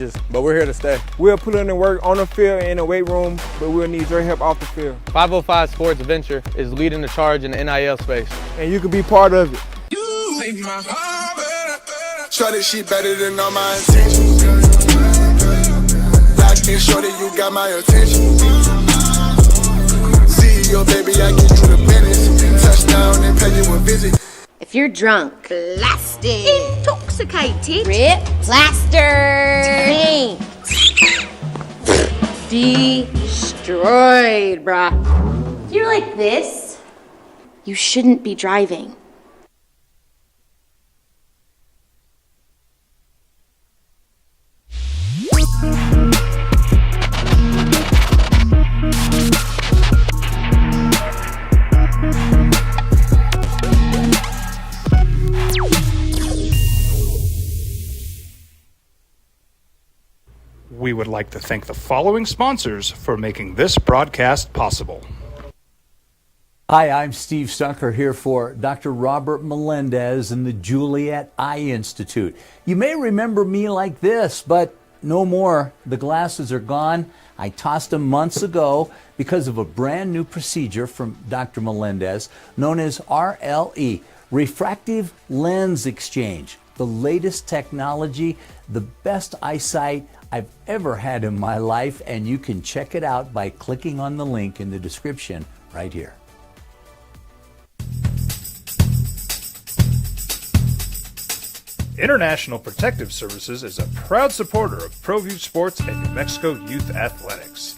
but we're here to stay. We'll put in the work on the field and in the weight room, but we'll need your help off the field. 505 Sports Venture is leading the charge in the NIL space. And you can be part of it. Shorty, she better than all my intentions. Locked in, shorty, you got my attention. See your baby, I get you the business. Touchdown and pay you a visit. If you're drunk, blasted, intoxicated, rip, plastered, destroyed, bruh. If you're like this, you shouldn't be driving. We would like to thank the following sponsors for making this broadcast possible. Hi, I'm Steve Stucker here for Dr. Robert Melendez and the Juliet Eye Institute. You may remember me like this, but no more. The glasses are gone. I tossed them months ago because of a brand new procedure from Dr. Melendez known as RLE, Refractive Lens Exchange. The latest technology, the best eyesight I've ever had in my life, and you can check it out by clicking on the link in the description right here. International Protective Services is a proud supporter of ProView Sports and New Mexico Youth Athletics.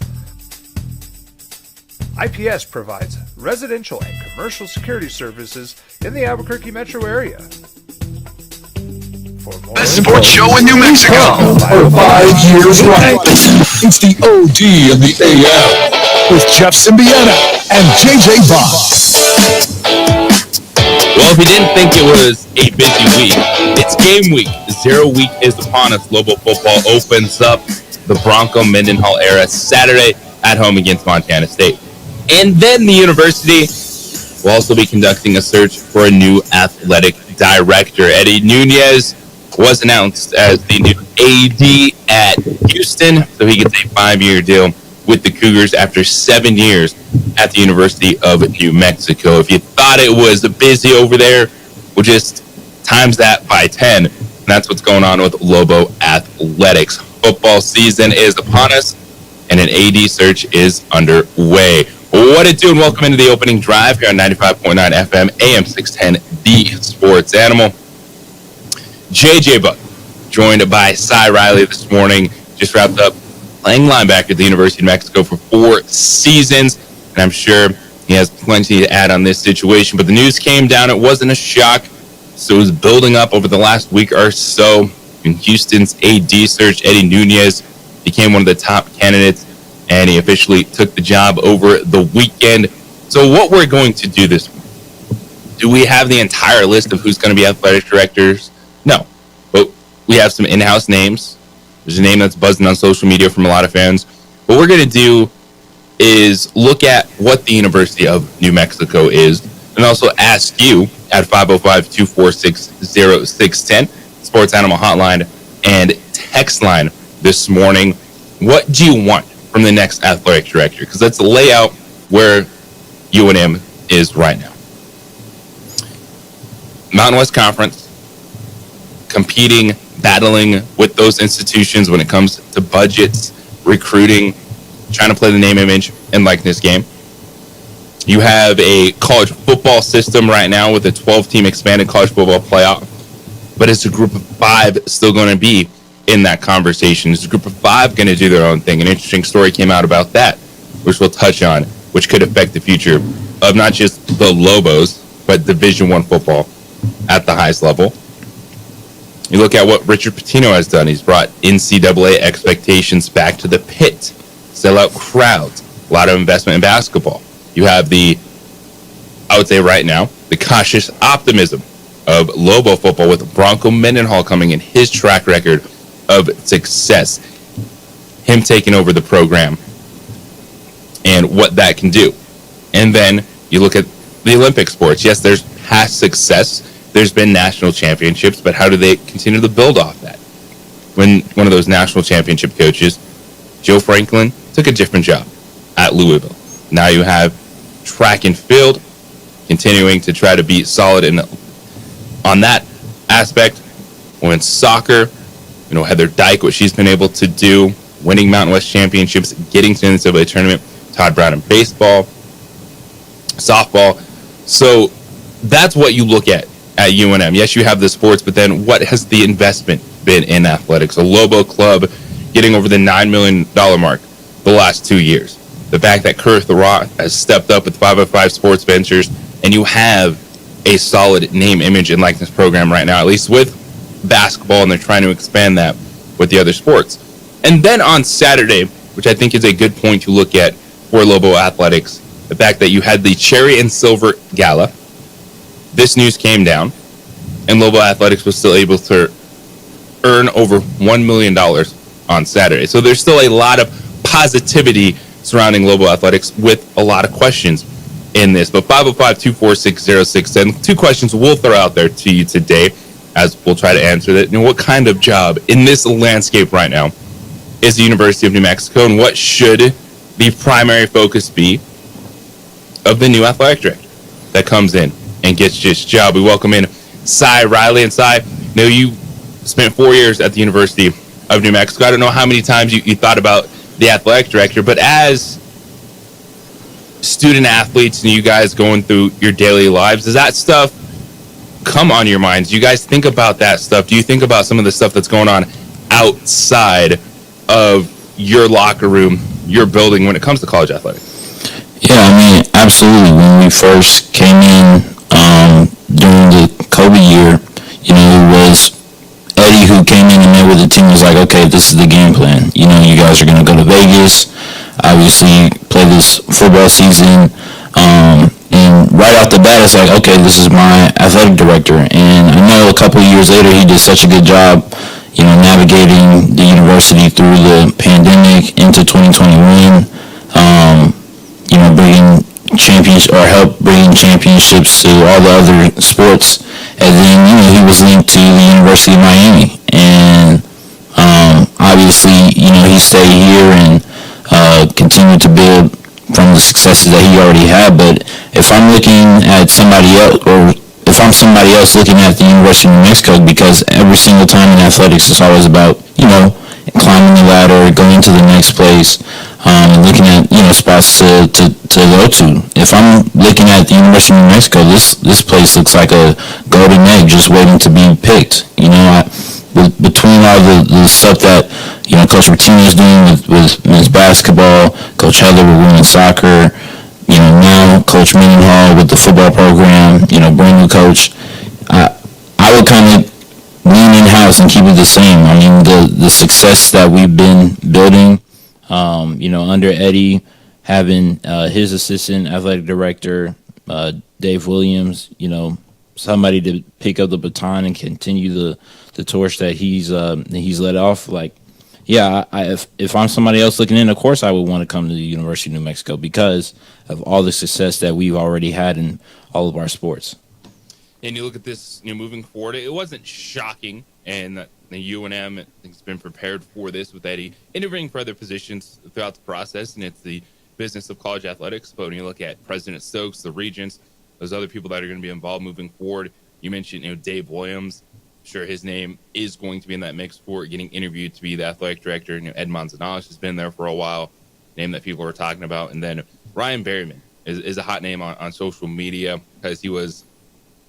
IPS provides residential and commercial security services in the Albuquerque metro area. Best sports show in New Mexico for 5 years running. It's the OD of the AM with Jeff Symbieta and JJ Boss. Well, if you didn't think it was a busy week, it's game week. 0 week is upon us. Lobo football opens up the Bronco Mendenhall era Saturday at home against Montana State. And then the university will also be conducting a search for a new athletic director. Eddie Nunez was announced as the new AD at Houston, so he gets a 5-year deal with the Cougars after 7 years at the University of New Mexico. If you thought it was busy over there, we'll just times that by 10. And that's what's going on with Lobo Athletics. Football season is upon us, and an AD search is underway. What it do, and welcome into the opening drive here on 95.9 FM, AM 610, The Sports Animal. JJ Buck, joined by Cy Riley this morning, just wrapped up playing linebacker at the University of Mexico for 4 seasons, and I'm sure he has plenty to add on this situation. But the news came down, it wasn't a shock, so it was building up over the last week or so. In Houston's AD search, Eddie Nunez became one of the top candidates, and he officially took the job over the weekend. So what we're going to do this week, do we have the entire list of who's going to be athletic directors? No, but we have some in-house names. There's a name that's buzzing on social media from a lot of fans. What we're going to do is look at what the University of New Mexico is, and also ask you at 505-246-0610, Sports Animal Hotline and text line this morning. What do you want from the next athletic director? Because let's lay out where UNM is right now. Mountain West Conference, competing, battling with those institutions when it comes to budgets, recruiting, trying to play the name, image, and likeness game. You have a college football system right now with a 12-team expanded college football playoff, but it's a group of 5 still going to be in that conversation. Is a group of 5 going to do their own thing? An interesting story came out about that, which we'll touch on, which could affect the future of not just the Lobos, but Division I football at the highest level. You look at what Richard Pitino has done. He's brought NCAA expectations back to the pit, sellout crowds, a lot of investment in basketball. You have the, I would say right now, the cautious optimism of Lobo football with Bronco Mendenhall coming in, his track record of success, him taking over the program and what that can do. And then you look at the Olympic sports. Yes, there's past success. There's been national championships, but how do they continue to build off that? when one of those national championship coaches, Joe Franklin, took a different job at Louisville. Now you have track and field continuing to try to be solid on that aspect. Women's soccer, Heather Dyke, what she's been able to do, winning Mountain West championships, getting to the NCAA tournament. Todd Brown in baseball, softball. So that's what you look at UNM. Yes, you have the sports, but then what has the investment been in athletics? A Lobo Club getting over the $9 million mark the last 2 years. The fact that Kurt Thoreau has stepped up with 505 Sports Ventures, and you have a solid name, image, and likeness program right now, at least with basketball, and they're trying to expand that with the other sports. And then on Saturday, which I think is a good point to look at for Lobo Athletics, the fact that you had the Cherry and Silver Gala. This news came down, and Lobo Athletics was still able to earn over $1 million on Saturday. So there's still a lot of positivity surrounding Lobo Athletics with a lot of questions in this. But 505-246-0610, 2 questions we'll throw out there to you today as we'll try to answer that. What kind of job in this landscape right now is the University of New Mexico, and what should the primary focus be of the new athletic director that comes in and gets this job? We welcome in Cy Riley. And Cy, you spent 4 years at the University of New Mexico. I don't know how many times you thought about the athletic director, but as student athletes and you guys going through your daily lives, does that stuff come on your minds? Do you guys think about that stuff? Do you think about some of the stuff that's going on outside of your locker room, your building, when it comes to college athletics? Yeah, absolutely. When we first came in during the COVID year, it was Eddie who came in and met with the team. Was like, okay, this is the game plan. You guys are going to go to Vegas, obviously play this football season, and right off the bat, it's like, okay, this is my athletic director. And I know a couple of years later, he did such a good job, navigating the university through the pandemic into 2021, bringing help bringing championships to all the other sports. And then, he was linked to the University of Miami. And obviously, he stayed here and continued to build from the successes that he already had. But if I'm looking at somebody else, or if I'm somebody else looking at the University of New Mexico, because every single time in athletics it's always about, climbing the ladder, going to the next place, looking at, spots to go to. If I'm looking at the University of New Mexico, this place looks like a golden egg just waiting to be picked. Between all the stuff that, Coach Martinez is doing with men's basketball, Coach Heather with women's soccer, now Coach Mendenhall with the football program, brand new coach, I would kind of lean in-house and keep it the same. The success that we've been building, under Eddie, having his assistant athletic director, Dave Williams, somebody to pick up the baton and continue the torch that he's let off. Like, yeah, if I'm somebody else looking in, of course I would want to come to the University of New Mexico because of all the success that we've already had in all of our sports. And you look at this, moving forward, it wasn't shocking, and the UNM has been prepared for this with Eddie interviewing for other positions throughout the process, and it's the business of college athletics. But when you look at President Stokes, the regents, those other people that are going to be involved moving forward, you mentioned, Dave Williams. I'm sure his name is going to be in that mix for getting interviewed to be the athletic director. Ed Manzanares has been there for a while, name that people are talking about. And then Ryan Berryman is a hot name on social media because he was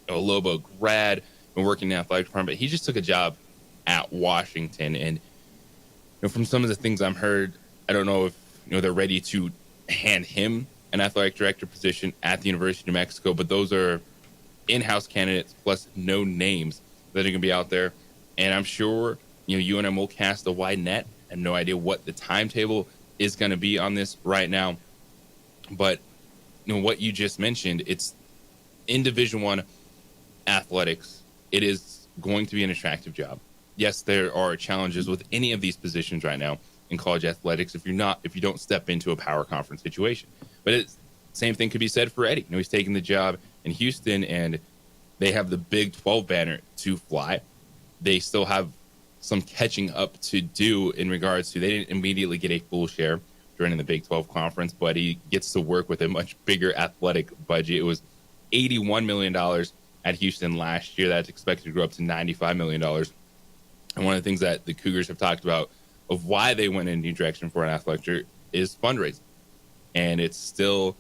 a Lobo grad, been working in the athletic department. He just took a job at Washington. And from some of the things I've heard, I don't know if they're ready to hand him an athletic director position at the University of New Mexico, but those are in-house candidates plus no names that are going to be out there. And I'm sure UNM will cast a wide net. I have no idea what the timetable is going to be on this right now, but what you just mentioned, it's in Division I athletics. It is going to be an attractive job. Yes, there are challenges with any of these positions right now in college athletics if you don't step into a power conference situation. But same thing could be said for Eddie. He's taking the job in Houston, and they have the Big 12 banner to fly. They still have some catching up to do in regards to, they didn't immediately get a full share during the Big 12 conference, but he gets to work with a much bigger athletic budget. It was $81 million at Houston last year. That's expected to grow up to $95 million. And one of the things that the Cougars have talked about of why they went in a new direction for an athletic director is fundraising. And it's still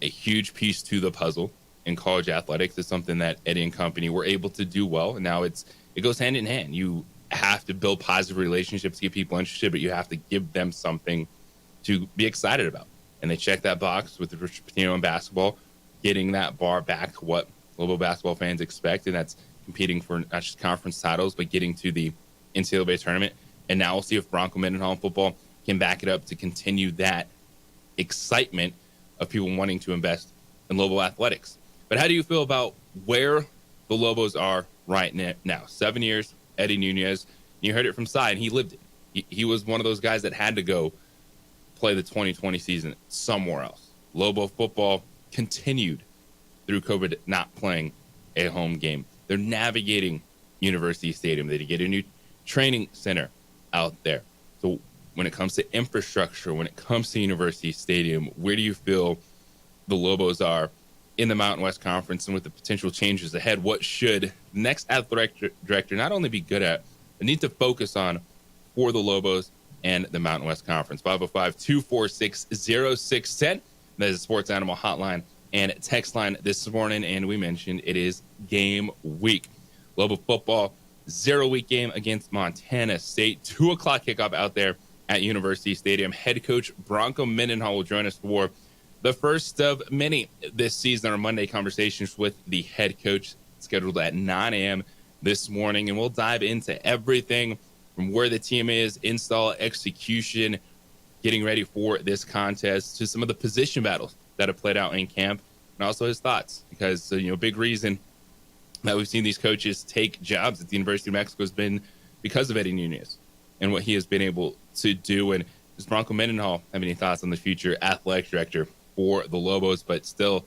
a huge piece to the puzzle in college athletics. It's something that Eddie and company were able to do well. And now it goes hand in hand. You have to build positive relationships to get people interested, but you have to give them something to be excited about. And they check that box with the Richard Pitino in basketball, getting that bar back to what Lobo basketball fans expect, and that's competing for not just conference titles, but getting to the NCAA tournament. And now we'll see if Bronco Mendenhall football can back it up to continue that excitement of people wanting to invest in Lobo athletics. But how do you feel about where the Lobos are right now? 7 years, Eddie Nunez. You heard it from Cy, and he lived it. He was one of those guys that had to go play the 2020 season somewhere else. Lobo football continued through COVID not playing a home game. They're navigating University Stadium. They get a new training center out there. So when it comes to infrastructure, when it comes to University Stadium, where do you feel the Lobos are in the Mountain West Conference, and with the potential changes ahead, what should the next athletic director not only be good at, but need to focus on for the Lobos and the Mountain West Conference? 505-246-0610. That is the Sports Animal hotline and text line this morning, and we mentioned it is game week. Lobo football, 0-week game against Montana State. 2 o'clock kickoff out there at University Stadium. Head coach Bronco Mendenhall will join us for the first of many this season. Our Monday conversations with the head coach scheduled at 9 a.m. this morning, and we'll dive into everything from where the team is, install, execution, getting ready for this contest, to some of the position battles that have played out in camp, and also his thoughts, because big reason that we've seen these coaches take jobs at the University of Mexico has been because of Eddie Nunez and what he has been able to do. And does Bronco Mendenhall have any thoughts on the future athletic director for the Lobos? But still,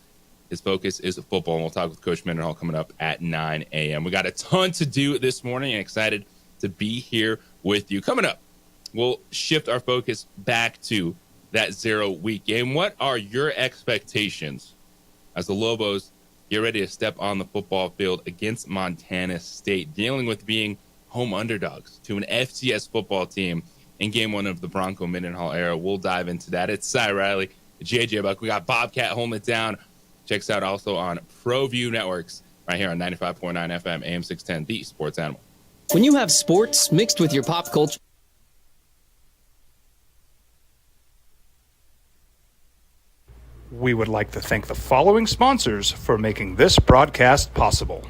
his focus is football, and we'll talk with Coach Mendenhall coming up at 9 a.m. We got a ton to do this morning, and excited to be here with you. Coming up, we'll shift our focus back to that 0-week game. What are your expectations as the Lobos get ready to step on the football field against Montana State, dealing with being home underdogs to an FCS football team in game 1 of the Bronco Mendenhall era? We'll dive into that. It's Cy Riley, JJ Buck. We got Bobcat holding it down. Checks out also on ProView Networks right here on 95.9 FM, AM 610, the Sports Animal. When you have sports mixed with your pop culture. We would like to thank the following sponsors for making this broadcast possible.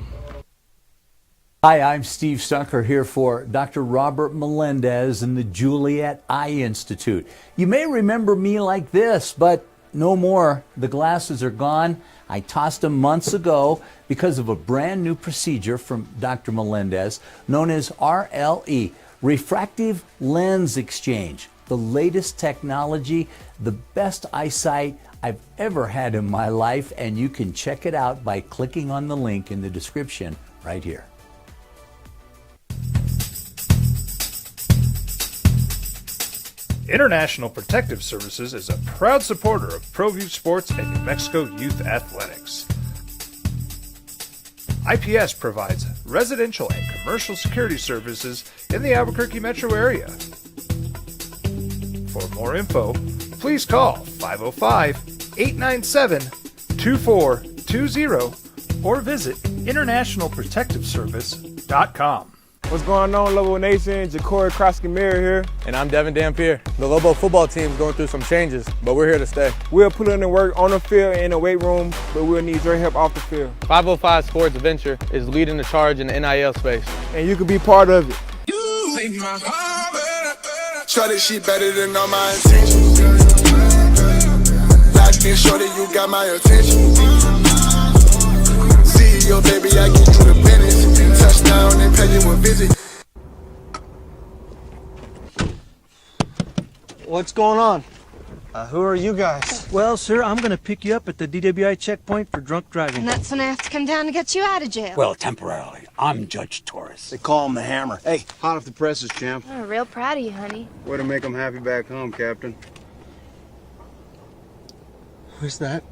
Hi, I'm Steve Stunker here for Dr. Robert Melendez and the Juliet Eye Institute. You may remember me like this, but no more. The glasses are gone. I tossed them months ago because of a brand new procedure from Dr. Melendez known as RLE, Refractive Lens Exchange. The latest technology, the best eyesight I've ever had in my life, and you can check it out by clicking on the link in the description right here. International Protective Services is a proud supporter of ProView Sports and New Mexico Youth Athletics. IPS provides residential and commercial security services in the Albuquerque metro area. For more info, please call 505-897-2420 or visit internationalprotectiveservice.com. What's going on, Lobo Nation? Ja'Cory Krosky-Miller here. And I'm Devin Dampier. The Lobo football team is going through some changes, but we're here to stay. We'll put in the work on the field and in the weight room, but we'll need your help off the field. 505 Sports Venture is leading the charge in the NIL space. And you can be part of it. Shorty, she better than all my intentions. Locked in, shorty, you got my attention. CEO, baby, I get you the business. Touchdown and pay you a visit. What's going on? Who are you guys? Well, sir, I'm going to pick you up at the DWI checkpoint for drunk driving. And that's when I have to come down to get you out of jail. Well, temporarily. I'm Judge Torres. They call him the Hammer. Hey, hot off the presses, champ. I'm real proud of you, honey. Way to make him happy back home, Captain. Who's that?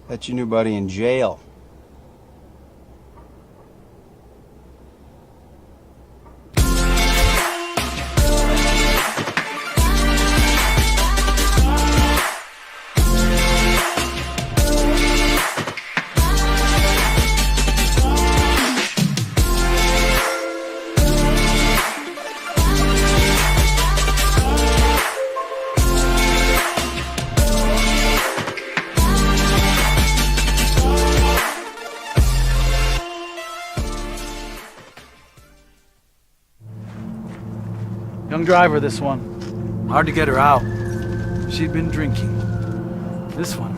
That's your new buddy in jail. Young driver, this one. Hard to get her out. She'd been drinking. This one.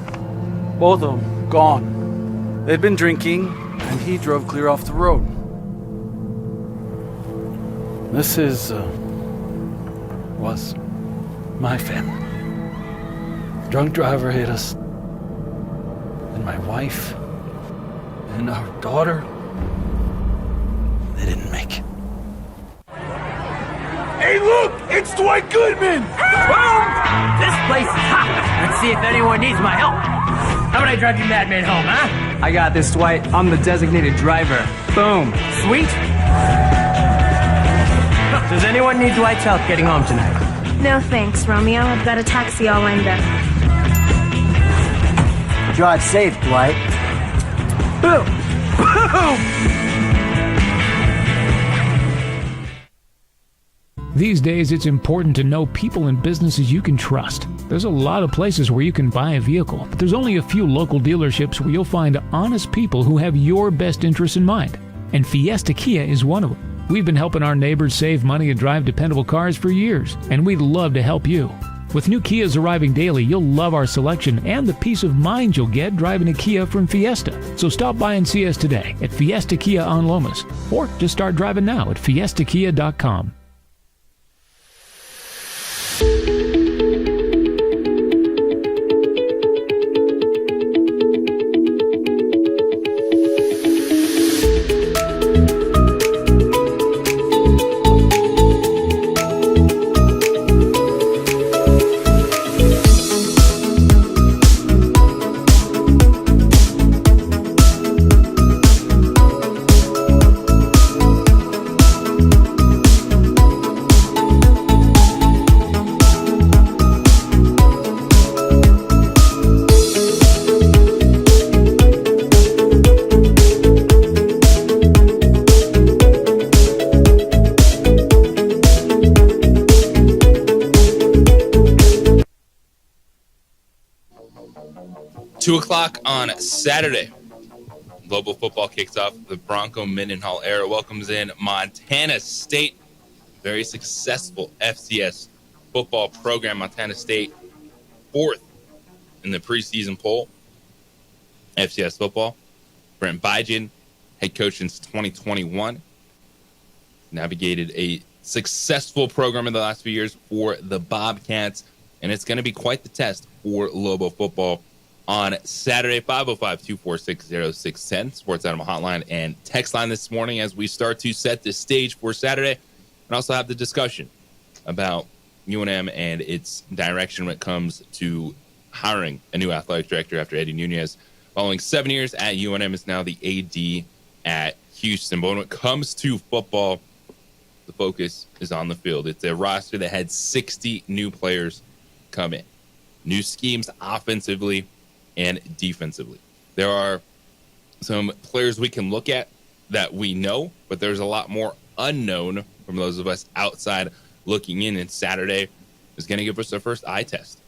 Both of them, gone. They'd been drinking, and he drove clear off the road. This was my family. Drunk driver hit us. And my wife and our daughter, they didn't make it. Hey, look! It's Dwight Goodman! Boom! This place is hot. Let's see if anyone needs my help. How about I drive you madman home, huh? I got this, Dwight. I'm the designated driver. Boom. Sweet. Does anyone need Dwight's help getting home tonight? No thanks, Romeo. I've got a taxi all lined up. Drive safe, Dwight. Boom! Boom! These days, it's important to know people and businesses you can trust. There's a lot of places where you can buy a vehicle, but there's only a few local dealerships where you'll find honest people who have your best interests in mind. And Fiesta Kia is one of them. We've been helping our neighbors save money and drive dependable cars for years, and we'd love to help you. With new Kias arriving daily, you'll love our selection and the peace of mind you'll get driving a Kia from Fiesta. So stop by and see us today at Fiesta Kia on Lomas, or just start driving now at fiestakia.com. On Saturday, global football kicks off. The Bronco Mendenhall era welcomes in Montana State. Very successful FCS football program. Montana State, 4th in the preseason poll. FCS football. Brent Bijan, head coach since 2021. Navigated a successful program in the last few years for the Bobcats, and it's going to be quite the test for Lobo football on Saturday. 505-246-0610, Sports Animal Hotline and text line this morning as we start to set the stage for Saturday, and also have the discussion about UNM and its direction when it comes to hiring a new athletic director after Eddie Nunez, following 7 years at UNM, is now the AD at Houston. But when it comes to football, the focus is on the field. It's a roster that had 60 new players come in. New schemes offensively and defensively. There are some players we can look at that we know, but there's a lot more unknown from those of us outside looking in. And Saturday is going to give us our first eye test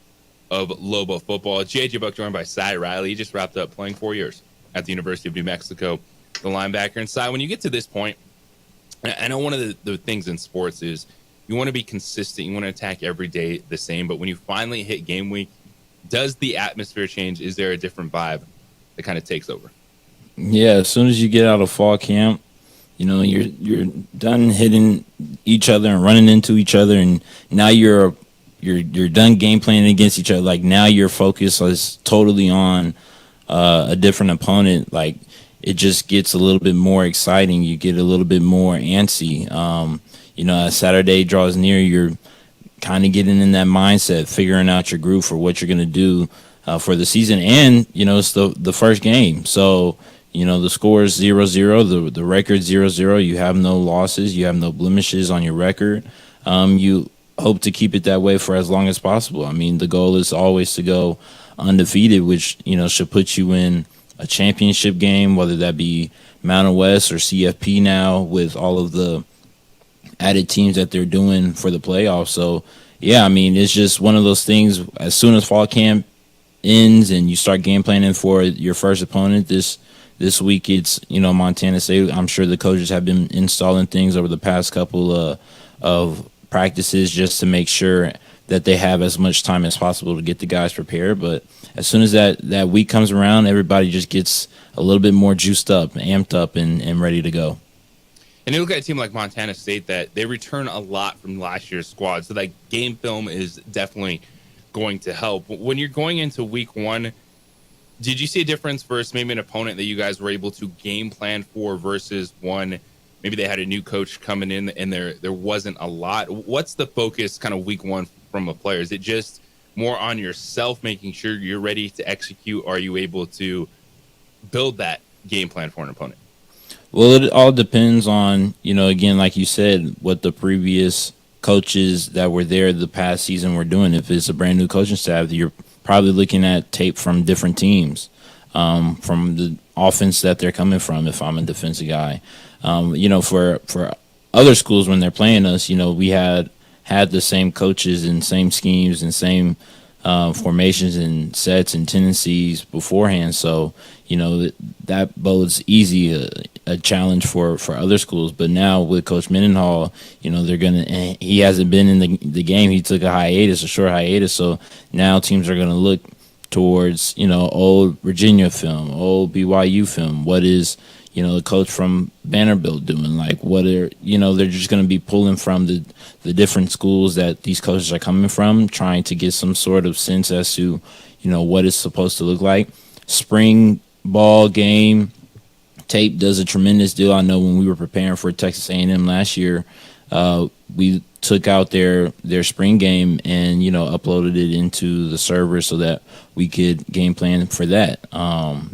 of Lobo football. JJ Buck joined by Cy Riley. He just wrapped up playing 4 years at the University of New Mexico, the linebacker. And Cy, when you get to this point, I know one of the things in sports is you want to be consistent. You want to attack every day the same. But when you finally hit game week, does the atmosphere change? Is there a different vibe that kind of takes over? Yeah, as soon as you get out of fall camp, you know, you're done hitting each other and running into each other, and now you're done game planning against each other. Like, now your focus is totally on a different opponent. Like, it just gets a little bit more exciting. You get a little bit more antsy. As Saturday draws near, you're kind of getting in that mindset, figuring out your groove for what you're going to do for the season. And, it's the first game. So, the score is 0-0, the record 0-0. You have no losses. You have no blemishes on your record. You hope to keep it that way for as long as possible. I mean, the goal is always to go undefeated, which, should put you in a championship game, whether that be Mountain West or CFP now with all of the added teams that they're doing for the playoffs. So, yeah, I mean, it's just one of those things. As soon as fall camp ends and you start game planning for your first opponent this week, it's, Montana State. I'm sure the coaches have been installing things over the past couple of practices just to make sure that they have as much time as possible to get the guys prepared. But as soon as that week comes around, everybody just gets a little bit more juiced up, amped up, and ready to go. And you look at a team like Montana State that they return a lot from last year's squad, so that game film is definitely going to help. When you're going into week one, did you see a difference versus maybe an opponent that you guys were able to game plan for versus one, maybe they had a new coach coming in and there wasn't a lot? What's the focus kind of week one from a player? Is it just more on yourself, making sure you're ready to execute? Or are you able to build that game plan for an opponent? Well, it all depends on, again, like you said, what the previous coaches that were there the past season were doing. If it's a brand new coaching staff, you're probably looking at tape from different teams, from the offense that they're coming from, if I'm a defensive guy. For other schools when they're playing us, we had the same coaches and same schemes and same formations and sets and tendencies beforehand. So, that bodes easy a challenge for other schools. But now with Coach Mendenhall, he hasn't been in the game. He took a short hiatus. So now teams are going to look towards, old Virginia film, old BYU film. What is, the coach from Vanderbilt doing? Like, what are, they're just going to be pulling from the different schools that these coaches are coming from, trying to get some sort of sense as to, what it's supposed to look like. Spring ball game tape does a tremendous deal. I know when we were preparing for Texas A&M last year, we took out their spring game and, uploaded it into the server so that we could game plan for that.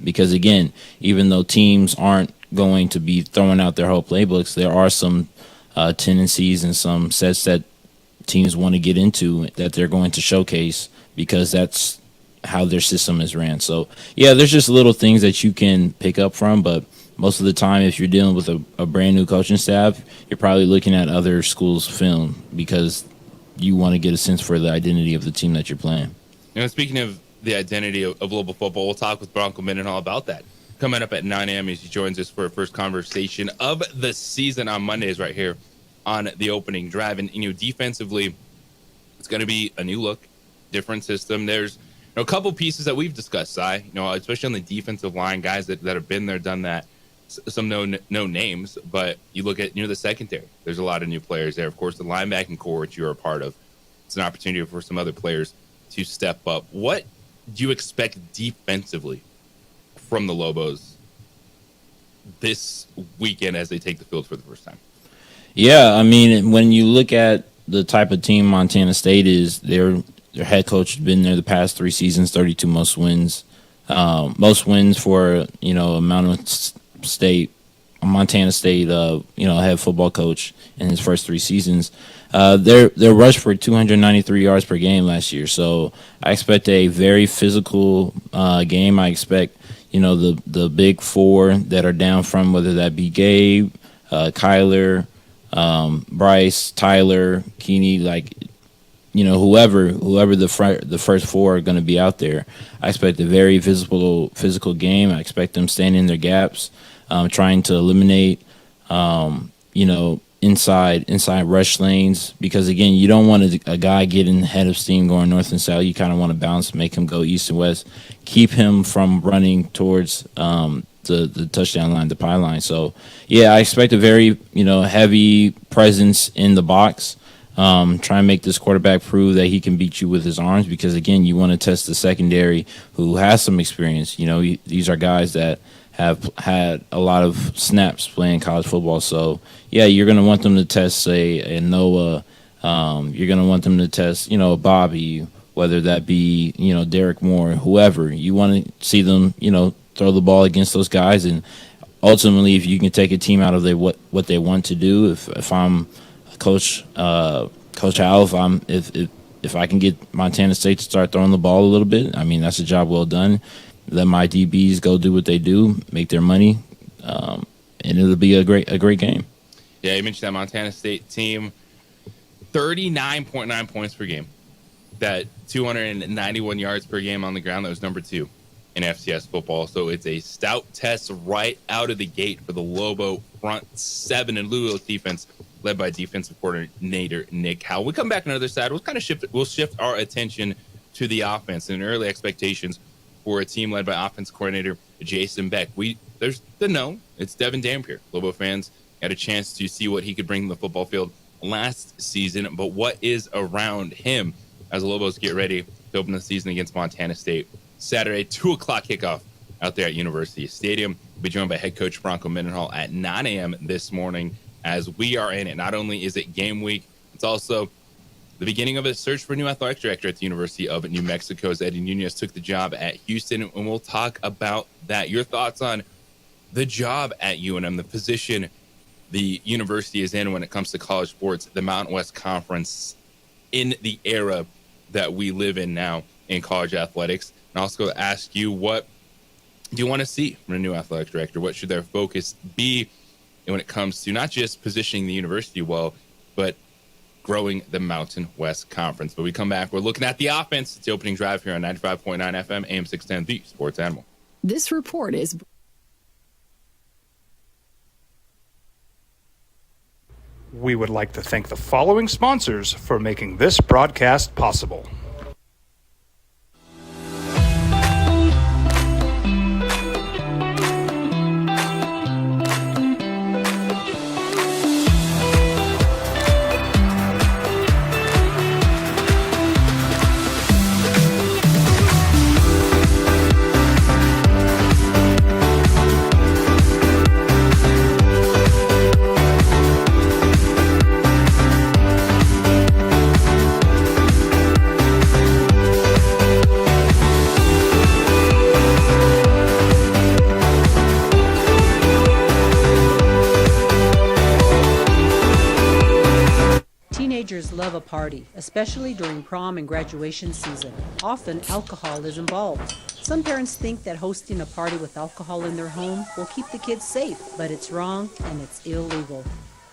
Because, again, even though teams aren't going to be throwing out their whole playbooks, there are some tendencies and some sets that teams want to get into that they're going to showcase because that's how their system is ran. So, yeah, there's just little things that you can pick up from, but most of the time, if you're dealing with a brand new coaching staff, you're probably looking at other schools' film because you want to get a sense for the identity of the team that you're playing. Speaking of the identity of global football, we'll talk with Bronco Mendenhall about that. Coming up at 9 a.m. as he joins us for our first conversation of the season on Mondays right here on the opening drive. And, defensively, it's going to be a new look, different system. There's a couple pieces that we've discussed, Si, especially on the defensive line, guys that have been there, done that. Some no names, but you look at the secondary. There's a lot of new players there. Of course, the linebacking core, which you're a part of, it's an opportunity for some other players to step up. What do you expect defensively from the Lobos this weekend as they take the field for the first time? Yeah, I mean, when you look at the type of team Montana State is, their head coach has been there the past 3 seasons, 32 most wins for Montana State, head football coach in his first 3 seasons. Their rush for 293 yards per game last year. So I expect a very physical game. I expect, the big 4 that are down from, whether that be Gabe, Kyler, Bryce, Tyler, Keeney, whoever the first 4 are going to be out there. I expect a very physical game. I expect them standing in their gaps, trying to eliminate, inside rush lanes. Because, again, you don't want a guy getting head of steam going north and south. You kind of want to bounce, make him go east and west, keep him from running towards the touchdown line, the pylon. So, yeah, I expect a very, heavy presence in the box. Try and make this quarterback prove that he can beat you with his arms because, again, you want to test the secondary who has some experience. These are guys that have had a lot of snaps playing college football. So, yeah, you're going to want them to test, say, a Noah. You're going to want them to test, Bobby, whether that be, Derek Moore, whoever. You want to see them, throw the ball against those guys. And ultimately, if you can take a team out of what they want to do, if I'm Coach Hal, if I can get Montana State to start throwing the ball a little bit, I mean, that's a job well done. Let my DBs go do what they do, make their money, and it'll be a great game. Yeah, you mentioned that Montana State team, 39.9 points per game. That 291 yards per game on the ground, that was number 2 in FCS football. So it's a stout test right out of the gate for the Lobo front 7 in Louisville's defense, led by defensive coordinator Nick Howell. We come back on the other side. We'll shift our attention to the offense and early expectations for a team led by offense coordinator Jason Beck. There's the known. It's Devin Dampier. Lobo fans had a chance to see what he could bring to the football field last season, but what is around him as the Lobos get ready to open the season against Montana State Saturday, 2 o'clock kickoff out there at University Stadium. We'll be joined by head coach Bronco Mendenhall at 9 a.m. this morning as we are in it. Not only is it game week, it's also the beginning of a search for a new athletic director at the University of New Mexico, as Eddie Nunez took the job at Houston, and we'll talk about that. Your thoughts on the job at UNM, the position the university is in when it comes to college sports, the Mountain West Conference, in the era that we live in now in college athletics. And also ask you, what do you want to see from a new athletic director? What should their focus be when it comes to not just positioning the university well, but growing the Mountain West Conference? But we come back, we're looking at the offense. It's the opening drive here on 95.9 FM, AM 610, the Sports Animal. This report is... We would like to thank the following sponsors for making this broadcast possible. Teenagers love a party, especially during prom and graduation season. Often, alcohol is involved. Some parents think that hosting a party with alcohol in their home will keep the kids safe, but it's wrong and it's illegal.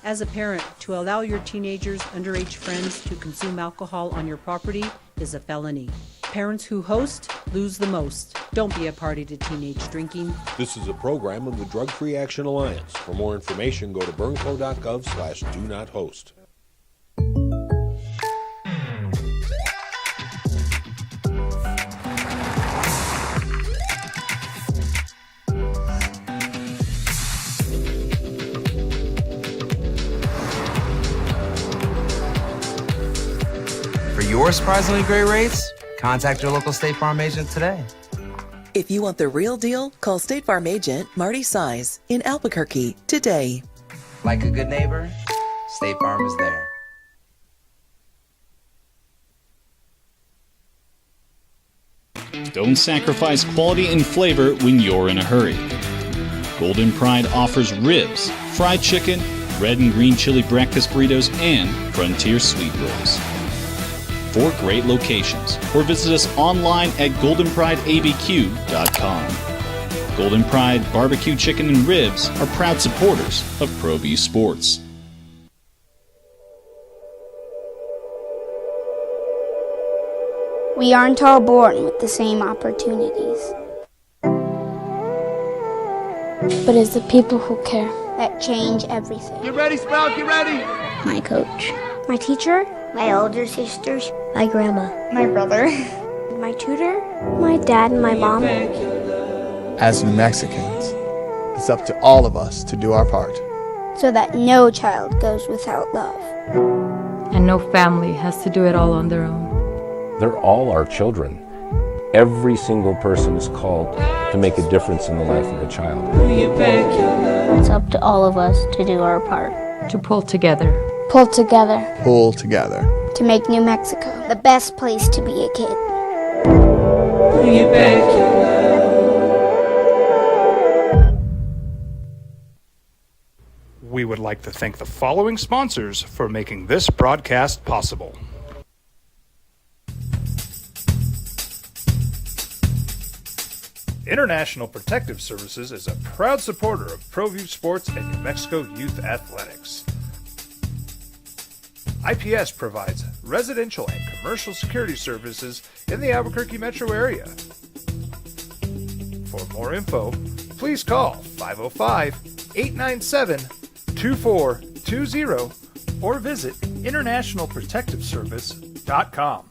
As a parent, to allow your teenagers' underage friends to consume alcohol on your property is a felony. Parents who host lose the most. Don't be a party to teenage drinking. This is a program of the Drug Free Action Alliance. For more information, go to burnco.gov/do-not-host. For your surprisingly great rates, contact your local State Farm agent today. If you want the real deal, call State Farm agent Marty Size in Albuquerque today. Like a good neighbor, State Farm is there. Don't sacrifice quality and flavor when you're in a hurry. Golden Pride offers ribs, fried chicken, red and green chili breakfast burritos, and frontier sweet rolls. 4 great locations, or visit us online at goldenprideabq.com. Golden Pride Barbecue Chicken and Ribs are proud supporters of ProView Sports. We aren't all born with the same opportunities. But it's the people who care that change everything. Get ready, Sprout, get ready! My coach. My teacher. My older sisters. My grandma. My brother. My tutor. My dad and my mom. As New Mexicans, it's up to all of us to do our part. So that no child goes without love. And no family has to do it all on their own. They're all our children. Every single person is called to make a difference in the life of a child. It's up to all of us to do our part. To pull together. Pull together. Pull together. To make New Mexico the best place to be a kid. We would like to thank the following sponsors for making this broadcast possible. International Protective Services is a proud supporter of ProView Sports and New Mexico Youth Athletics. IPS provides residential and commercial security services in the Albuquerque metro area. For more info, please call 505-897-2420 or visit internationalprotectiveservice.com.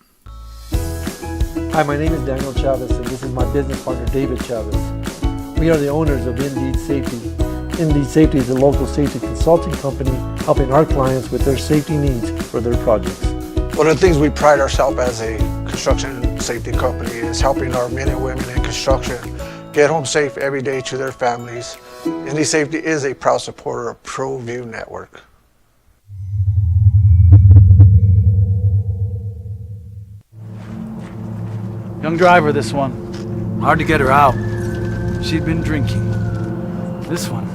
Hi, my name is Daniel Chavez, and this is my business partner, David Chavez. We are the owners of Indeed Safety. Indeed Safety is a local safety consulting company helping our clients with their safety needs for their projects. One of the things we pride ourselves as a construction safety company is helping our men and women in construction get home safe every day to their families. Indeed Safety is a proud supporter of ProView Network. Young driver, this one. Hard to get her out. She'd been drinking. This one.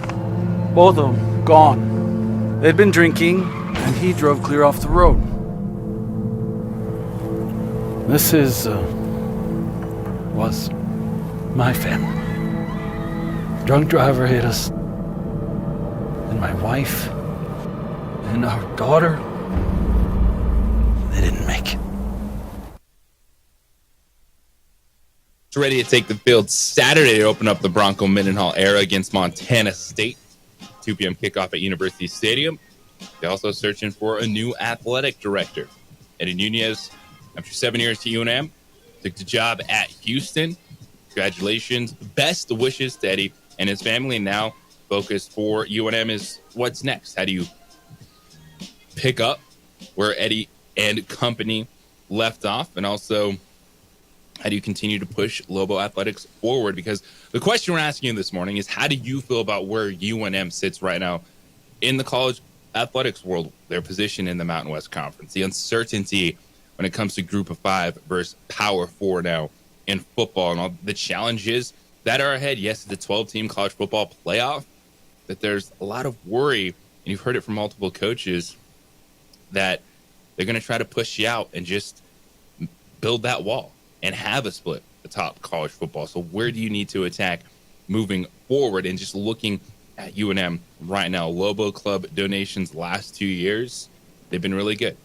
Both of them gone. They'd been drinking, and he drove clear off the road. This was my family. Drunk driver hit us. And my wife and our daughter, they didn't make it. It's ready to take the field Saturday to open up the Bronco Mendenhall era against Montana State. 2 p.m. kickoff at University Stadium. They're also searching for a new athletic director. Eddie Nunez, after 7 years to UNM, took the job at Houston. Congratulations. Best wishes to Eddie and his family. Now focus for UNM is what's next. How do you pick up where Eddie and company left off? And also, how do you continue to push Lobo Athletics forward? Because the question we're asking you this morning is, how do you feel about where UNM sits right now in the college athletics world, their position in the Mountain West Conference, the uncertainty when it comes to Group of 5 versus Power 4 now in football, and all the challenges that are ahead? Yes, it's a 12-team college football playoff, but there's a lot of worry, and you've heard it from multiple coaches, that they're going to try to push you out and just build that wall and have a split atop college football. So where do you need to attack moving forward? And just looking at UNM right now, Lobo Club donations last 2 years, they've been really good.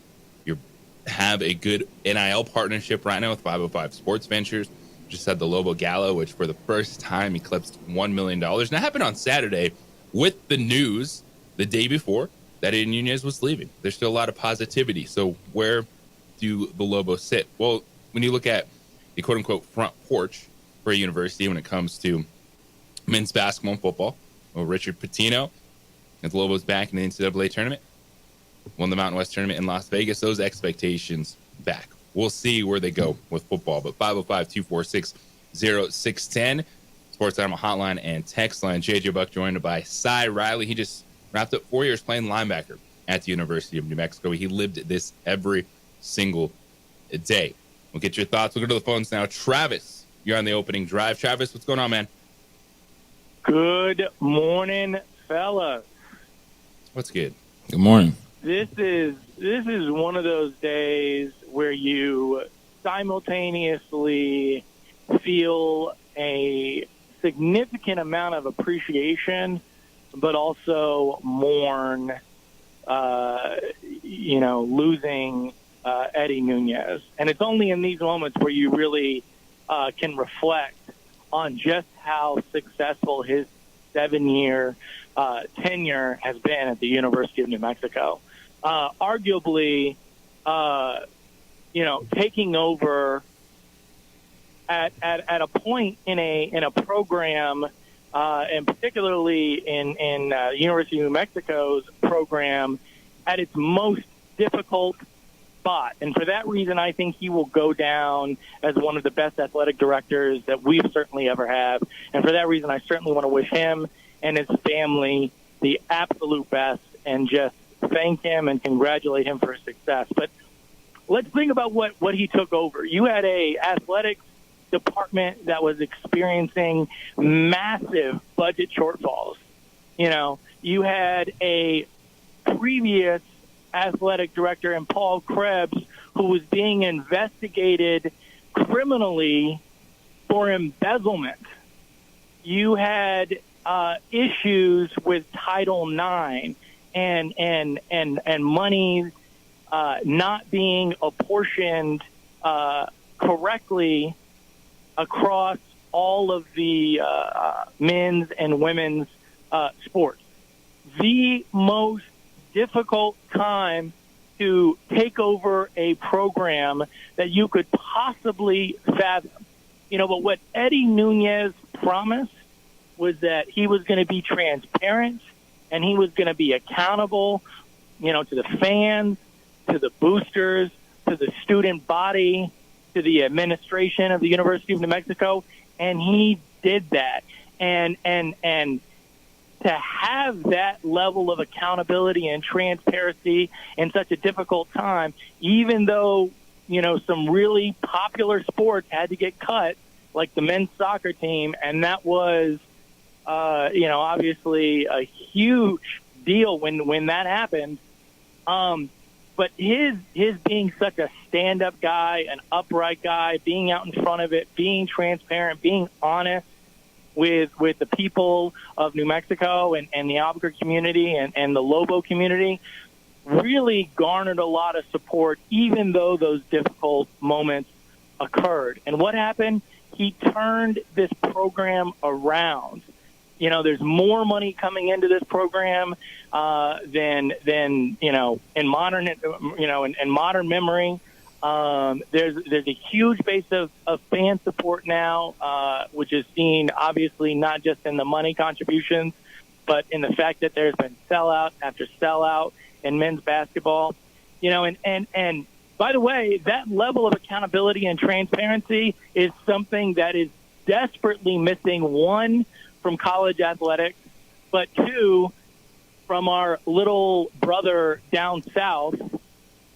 You have a good NIL partnership right now with 505 Sports Ventures. Just had the Lobo Gala, which for the first time eclipsed $1 million. And that happened on Saturday with the news the day before that Eddie Nunez was leaving. There's still a lot of positivity. So where do the Lobos sit? Well, when you look at the quote-unquote front porch for a university when it comes to men's basketball and football, well, Richard Pitino and the Lobos back in the NCAA tournament, won the Mountain West tournament in Las Vegas. Those expectations back. We'll see where they go with football. But 505-246-0610, Sports Animal Hotline and text line. JJ Buck joined by Cy Riley. He just wrapped up 4 years playing linebacker at the University of New Mexico. He lived this every single day. We'll get your thoughts. We'll go to the phones now. Travis, you're on the opening drive. Travis, what's going on, man? Good morning, fellas. What's good? Good morning. This is one of those days where you simultaneously feel a significant amount of appreciation, but also mourn, losing Eddie Nunez. And it's only in these moments where you really can reflect on just how successful his 7-year tenure has been at the University of New Mexico. Arguably, taking over at a point in a program, and particularly in University of New Mexico's program, at its most difficult spot. And for that reason, I think he will go down as one of the best athletic directors that we've certainly ever had. And for that reason, I certainly want to wish him and his family the absolute best and just thank him and congratulate him for his success. But let's think about what he took over. You had a athletics department that was experiencing massive budget shortfalls. You know, you had a previous athletic director in Paul Krebs who was being investigated criminally for embezzlement. You had issues with Title IX and money not being apportioned correctly across all of the men's and women's sports. The most difficult time to take over a program that you could possibly fathom. You know, but what Eddie Nunez promised was that he was going to be transparent and he was going to be accountable, you know, to the fans, to the boosters, to the student body, to the administration of the University of New Mexico, and he did that. And to have that level of accountability and transparency in such a difficult time, even though, you know, some really popular sports had to get cut, like the men's soccer team, and that was, you know, obviously a huge deal when that happened. But his being such a stand-up guy, an upright guy, being out in front of it, being transparent, being honest with the people of New Mexico and the Albuquerque community and the Lobo community really garnered a lot of support, even though those difficult moments occurred. And what happened? He turned this program around. You know, there's more money coming into this program than you know, in modern memory. There's a huge base of fan support now, which is seen obviously not just in the money contributions, but in the fact that there's been sellout after sellout in men's basketball. You know, and by the way, that level of accountability and transparency is something that is desperately missing, one, from college athletics, but two, from our little brother down south,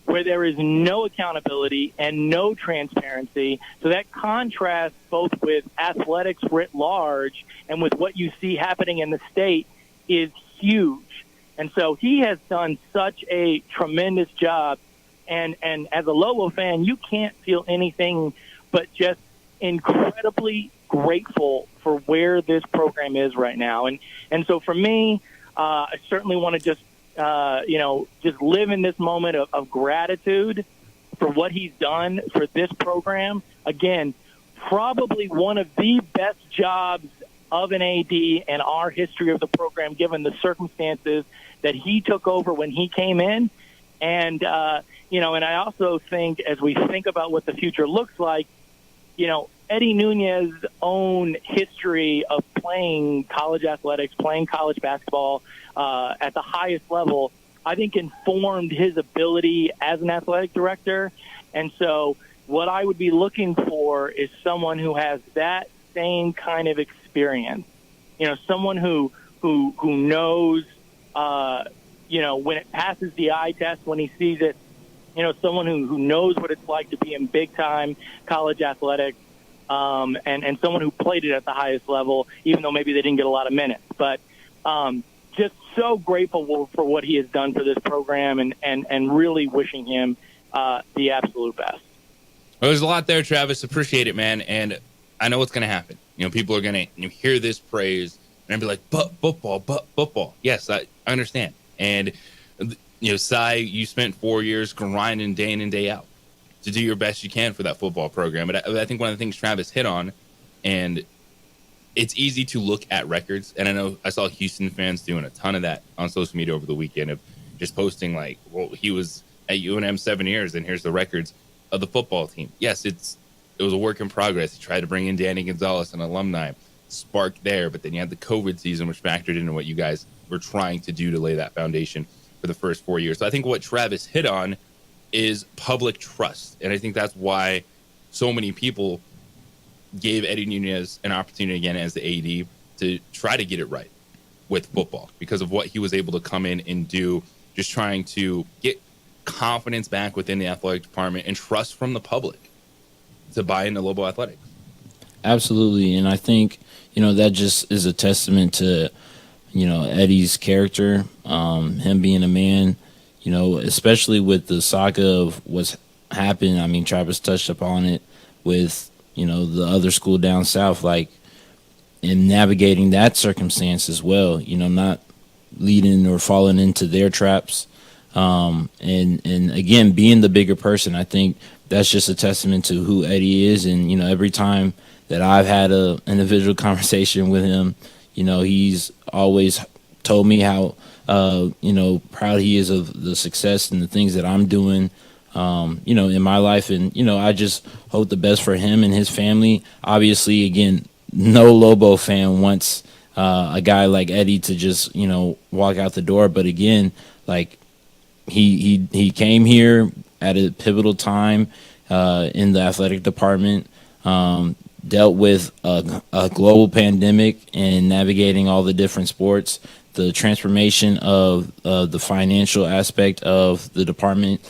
where there is no accountability and no transparency. So that contrasts both with athletics writ large and with what you see happening in the state is huge. And so he has done such a tremendous job. And as a Lobo fan, you can't feel anything but just incredibly grateful for where this program is right now. And so for me, I certainly want to just live in this moment of gratitude for what he's done for this program. Again, probably one of the best jobs of an AD in our history of the program, given the circumstances that he took over when he came in. And, and I also think as we think about what the future looks like, you know, Eddie Nunez's own history of playing college athletics, playing college basketball at the highest level, I think informed his ability as an athletic director. And so what I would be looking for is someone who has that same kind of experience. You know, someone who knows, when it passes the eye test, when he sees it, you know, someone who knows what it's like to be in big-time college athletics, and someone who played it at the highest level, even though maybe they didn't get a lot of minutes. But just so grateful for what he has done for this program and really wishing him the absolute best. Well, there's a lot there, Travis. Appreciate it, man. And I know what's going to happen. You know, people are going to hear this praise and be like, but football. Yes, I understand. And, you know, Cy, you spent 4 years grinding day in and day out to do your best you can for that football program. But I think one of the things Travis hit on, and it's easy to look at records. And I know I saw Houston fans doing a ton of that on social media over the weekend of just posting like, well, he was at UNM 7 years and here's the records of the football team. Yes, it was a work in progress. He tried to bring in Danny Gonzalez, an alumni, spark there, but then you had the COVID season, which factored into what you guys were trying to do to lay that foundation for the first 4 years. So I think what Travis hit on is public trust. And I think that's why so many people gave Eddie Nunez an opportunity again as the AD to try to get it right with football because of what he was able to come in and do, just trying to get confidence back within the athletic department and trust from the public to buy into Lobo Athletics. Absolutely. And I think, that just is a testament to, Eddie's character, him being a man, especially with the saga of what's happened. I mean, Travis touched upon it with, the other school down south, like in navigating that circumstance as well, not leading or falling into their traps. And again, being the bigger person, I think that's just a testament to who Eddie is. And, every time that I've had an individual conversation with him, he's always told me how, proud he is of the success and the things that I'm doing, in my life. And, I just hope the best for him and his family. Obviously, again, no Lobo fan wants a guy like Eddie to just, walk out the door. But again, like he came here at a pivotal time in the athletic department, dealt with a global pandemic and navigating all the different sports, the transformation of the financial aspect of the department,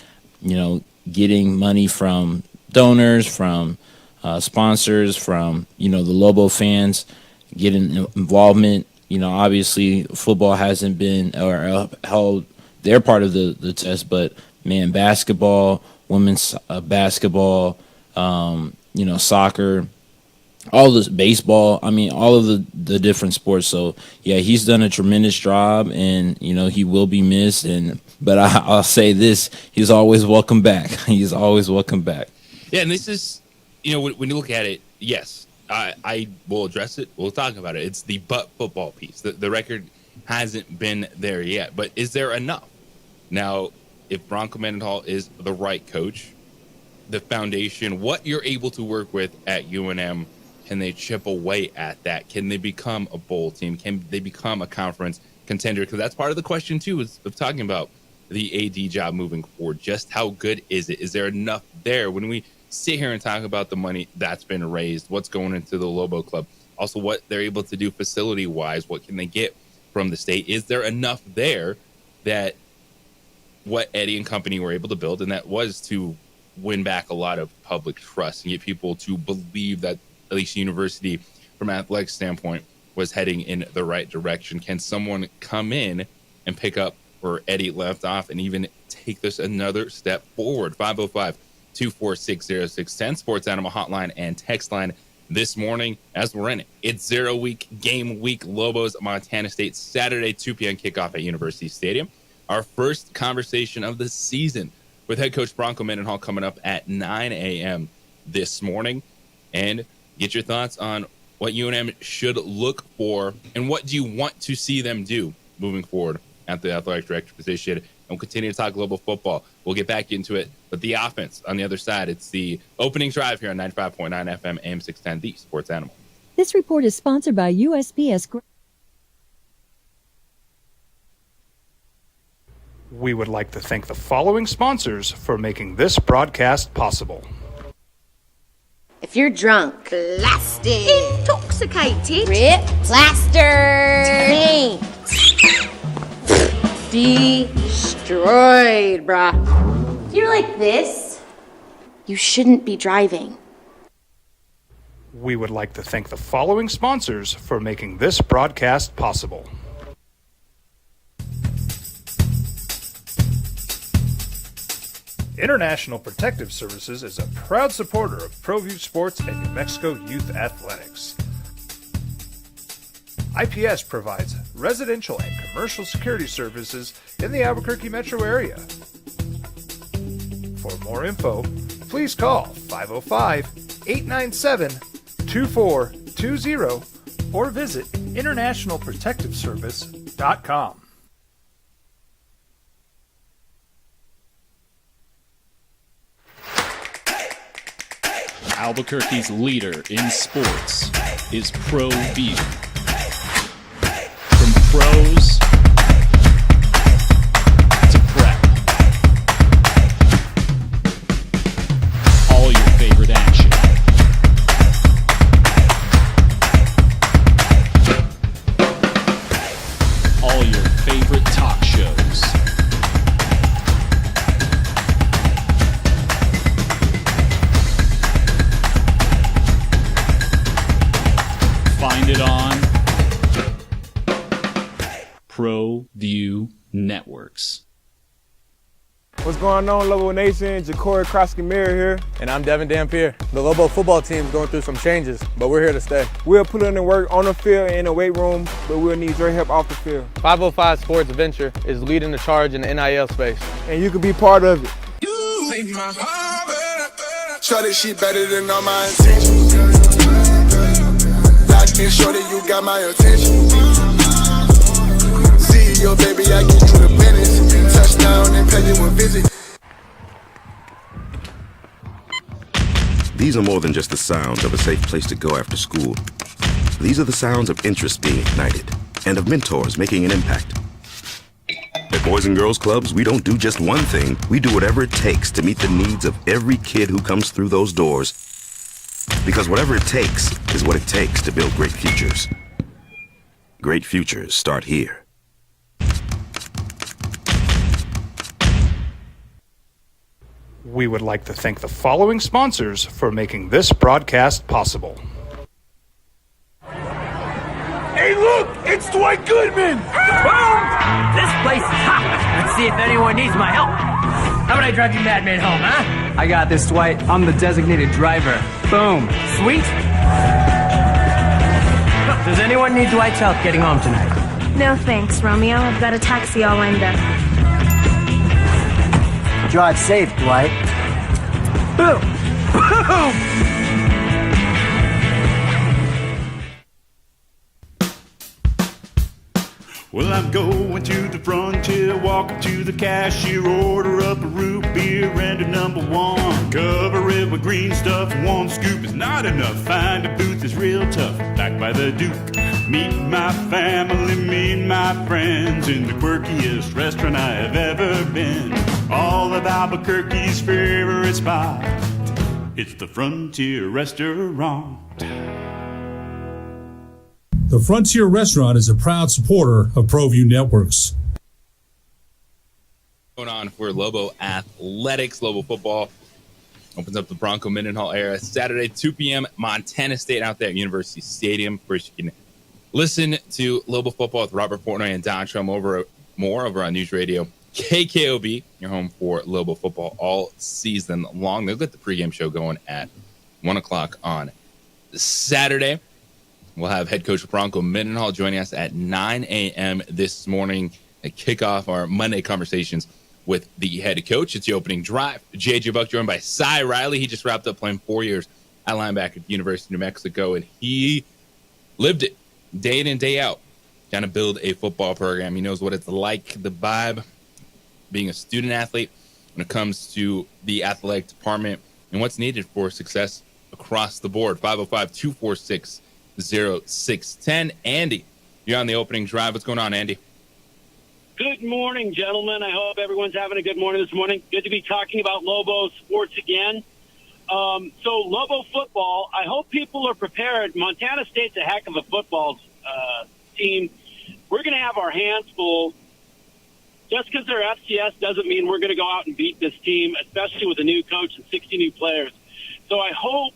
getting money from donors, from sponsors, from, the Lobo fans, getting involvement. Obviously football hasn't been or held their part of the test, but man, basketball, women's basketball, soccer, all this, baseball, I mean, all of the different sports. So yeah, he's done a tremendous job, and he will be missed. But I'll say this: he's always welcome back. He's always welcome back. Yeah, and this is, when you look at it, yes, I will address it. We'll talk about it. It's the but football piece. The record hasn't been there yet, but is there enough? Now, if Bronco Mendenhall is the right coach, the foundation, what you're able to work with at UNM, can they chip away at that? Can they become a bowl team? Can they become a conference contender? Because that's part of the question, too, is of talking about the AD job moving forward. Just how good is it? Is there enough there? When we sit here and talk about the money that's been raised, what's going into the Lobo Club, also what they're able to do facility-wise, what can they get from the state? Is there enough there that what Eddie and company were able to build, and that was to win back a lot of public trust and get people to believe that at least university, from an athletic standpoint, was heading in the right direction? Can someone come in and pick up where Eddie left off and even take this another step forward? 505-246-0610, Sports Animal Hotline and text line this morning as we're in it. It's 0 week, game week, Lobos, Montana State, Saturday, 2 p.m. kickoff at University Stadium. Our first conversation of the season with head coach Bronco Mendenhall coming up at 9 a.m. this morning. And get your thoughts on what UNM should look for and what do you want to see them do moving forward at the athletic director position. And we'll continue to talk global football. We'll get back into it. But the offense on the other side, it's the opening drive here on 95.9 FM, AM 610, the Sports Animal. This report is sponsored by USPS. We would like to thank the following sponsors for making this broadcast possible. If you're drunk, blasted, intoxicated, rip, plastered, destroyed, bruh. If you're like this, you shouldn't be driving. We would like to thank the following sponsors for making this broadcast possible. International Protective Services is a proud supporter of ProView Sports and New Mexico Youth Athletics. IPS provides residential and commercial security services in the Albuquerque metro area. For more info, please call 505-897-2420 or visit internationalprotectiveservice.com. Albuquerque's leader in sports is ProView. From pros to prep, What's going on, Lobo Nation? Ja'Cory Krosky-Miller here. And I'm Devin Dampier. The Lobo football team is going through some changes, but we're here to stay. We'll put in the work on the field and in the weight room, but we'll need your help off the field. 505 Sports Venture is leading the charge in the NIL space. And you can be part of it. Shorty, she better than all my intentions. Locked in, shorty, you got my attention. CEO, baby, I get you the business. Touchdown and pay you a visit. These are more than just the sounds of a safe place to go after school. These are the sounds of interest being ignited and of mentors making an impact. At Boys and Girls Clubs, we don't do just one thing. We do whatever it takes to meet the needs of every kid who comes through those doors. Because whatever it takes is what it takes to build great futures. Great futures start here. We would like to thank the following sponsors for making this broadcast possible. Hey, look! It's Dwight Goodman! Boom! This place is hot. Let's see if anyone needs my help. How about I drive you madman home, huh? I got this, Dwight. I'm the designated driver. Boom. Sweet. Does anyone need Dwight's help getting home tonight? No thanks, Romeo. I've got a taxi all lined up. Drive safe, Dwight. Boom! Boom! Well, I'm going to the frontier, walk up to the cashier, order up a root beer and a number one. Cover it with green stuff, one scoop is not enough. Find a booth is real tough, backed by the Duke. Meet my family, meet my friends in the quirkiest restaurant I have ever been. All of Albuquerque's favorite spot, it's the Frontier Restaurant. The Frontier Restaurant is a proud supporter of ProView Networks. Going on for Lobo Athletics. Lobo football opens up the Bronco Mendenhall era Saturday, 2 p.m. Montana State out there at University Stadium. Of course, you can listen to Lobo football with Robert Portnoy and Don Trum over on News Radio KKOB. Your home for Lobo football all season long. They'll get the pregame show going at 1 o'clock on Saturday. We'll have head coach Bronco Mendenhall joining us at 9 a.m. this morning to kick off our Monday conversations with the head coach. It's the opening drive. J.J. Buck joined by Cy Riley. He just wrapped up playing 4 years at linebacker at the University of New Mexico, and he lived it day in and day out, trying to build a football program. He knows what it's like, the vibe, being a student athlete when it comes to the athletic department and what's needed for success across the board. 505-246-0610. Andy, you're on the opening drive. What's going on, Andy? Good morning, gentlemen. I hope everyone's having a good morning this morning. Good to be talking about Lobo sports again. So Lobo football, I hope people are prepared. Montana State's a heck of a football team. We're going to have our hands full. Just because they're FCS doesn't mean we're going to go out and beat this team, especially with a new coach and 60 new players. So I hope,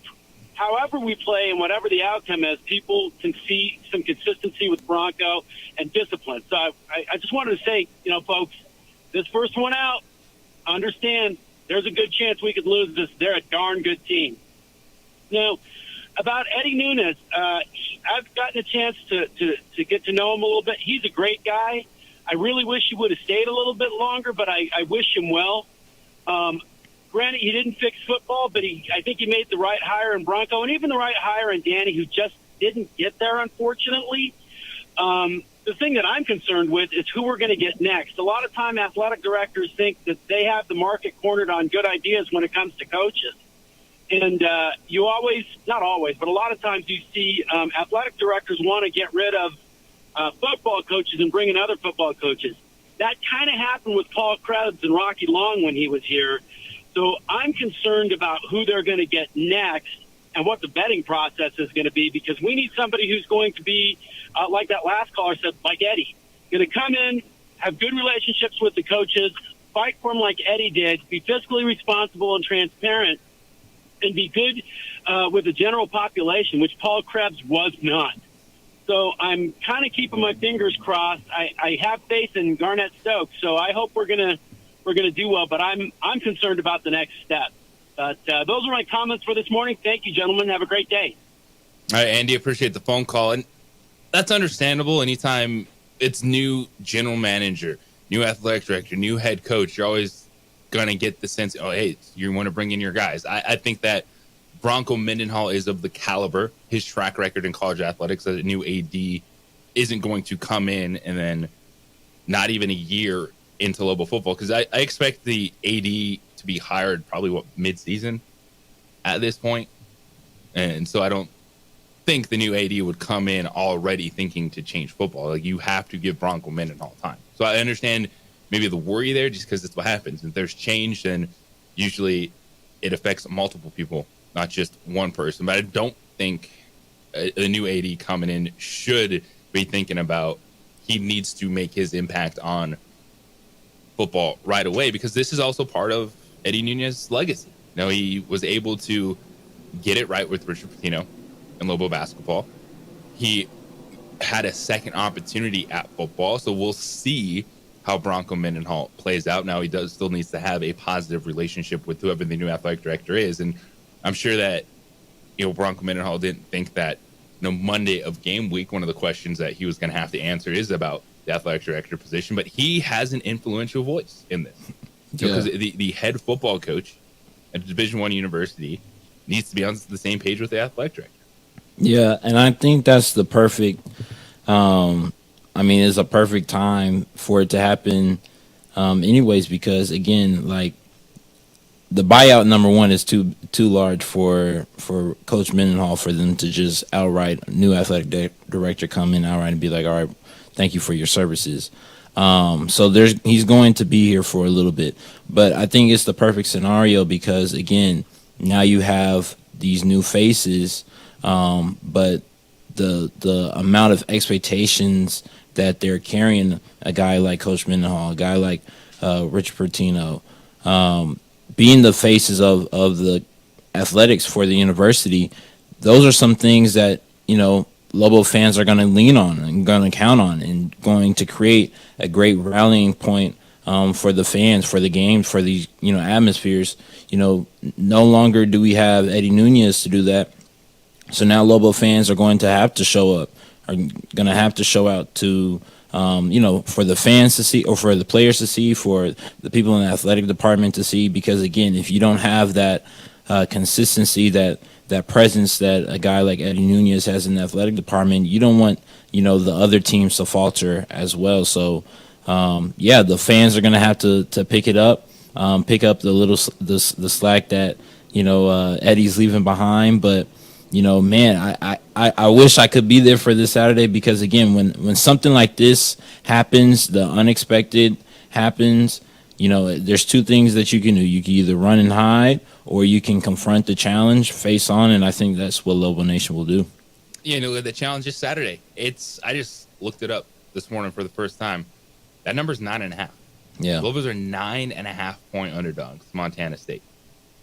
however we play and whatever the outcome is, people can see some consistency with Bronco and discipline. So I just wanted to say, folks, this first one out, understand there's a good chance we could lose this. They're a darn good team. Now, about Eddie Nunez, I've gotten a chance to get to know him a little bit. He's a great guy. I really wish he would have stayed a little bit longer, but I wish him well. Granted, he didn't fix football, but I think he made the right hire in Bronco and even the right hire in Danny, who just didn't get there, unfortunately. The thing that I'm concerned with is who we're going to get next. A lot of time athletic directors think that they have the market cornered on good ideas when it comes to coaches. And you always, not always, but a lot of times you see athletic directors want to get rid of football coaches and bring in other football coaches. That kind of happened with Paul Krebs and Rocky Long when he was here. So I'm concerned about who they're going to get next and what the vetting process is going to be, because we need somebody who's going to be, like that last caller said, like Eddie, going to come in, have good relationships with the coaches, fight for them like Eddie did, be fiscally responsible and transparent, and be good with the general population, which Paul Krebs was not. So I'm kind of keeping my fingers crossed. I have faith in Garnett Stokes, so I hope we're going to we're going to do well. But I'm concerned about the next step. But those are my comments for this morning. Thank you, gentlemen. Have a great day. All right, Andy, appreciate the phone call. And that's understandable. Anytime it's new general manager, new athletic director, new head coach, you're always going to get the sense, oh, hey, you want to bring in your guys. I think that Bronco Mendenhall is of the caliber. His track record in college athletics as a new AD isn't going to come in and then not even a year into Lobo football, because I expect the AD to be hired probably, mid-season at this point. And so I don't think the new AD would come in already thinking to change football. Like, you have to give Bronco Mendenhall time. So I understand maybe the worry there, just because that's what happens. If there's change, then usually it affects multiple people, not just one person. But I don't think the new AD coming in should be thinking about he needs to make his impact on football right away, because this is also part of Eddie Nunez's legacy. You know, he was able to get it right with Richard Pitino and Lobo basketball. He had a second opportunity at football, so we'll see how Bronco Mendenhall plays out. Now, he still needs to have a positive relationship with whoever the new athletic director is, and I'm sure that, you know, Bronco Mendenhall didn't think that, you know, Monday of game week, one of the questions that he was going to have to answer is about the athletic director position, but he has an influential voice in this. Because the head football coach at a Division I university needs to be on the same page with the athletic director. Yeah, and I think that's the perfect it's a perfect time for it to happen anyways, because, again, like, the buyout, number one, is too large for Coach Mendenhall for them to just outright, new athletic director come in outright and be like, all right, thank you for your services. So he's going to be here for a little bit. But I think it's the perfect scenario because, again, now you have these new faces, but the amount of expectations that they're carrying, a guy like Coach Mendenhall, a guy like Richard Pitino, being the faces of the athletics for the university, those are some things that, you know, Lobo fans are going to lean on and going to count on and going to create a great rallying point for the fans, for the games, for these, you know, atmospheres. You know, no longer do we have Eddie Nunez to do that. So now Lobo fans are going to have to show up, are going to have to show out to, you know, for the fans to see, or for the players to see, for the people in the athletic department to see. Because, again, if you don't have that consistency, that presence that a guy like Eddie Nunez has in the athletic department, you don't want, you know, the other teams to falter as well. So, the fans are going to have to pick it up, pick up the slack that, you know, Eddie's leaving behind. But, you know, man, I wish I could be there for this Saturday, because, again, when something like this happens, the unexpected happens, you know, there's two things that you can do. You can either run and hide, or you can confront the challenge, face on, and I think that's what Lobo Nation will do. Yeah, you know, the challenge is Saturday. I just looked it up this morning for the first time. That number's 9.5. Yeah. Lobos are 9.5-point underdogs, Montana State.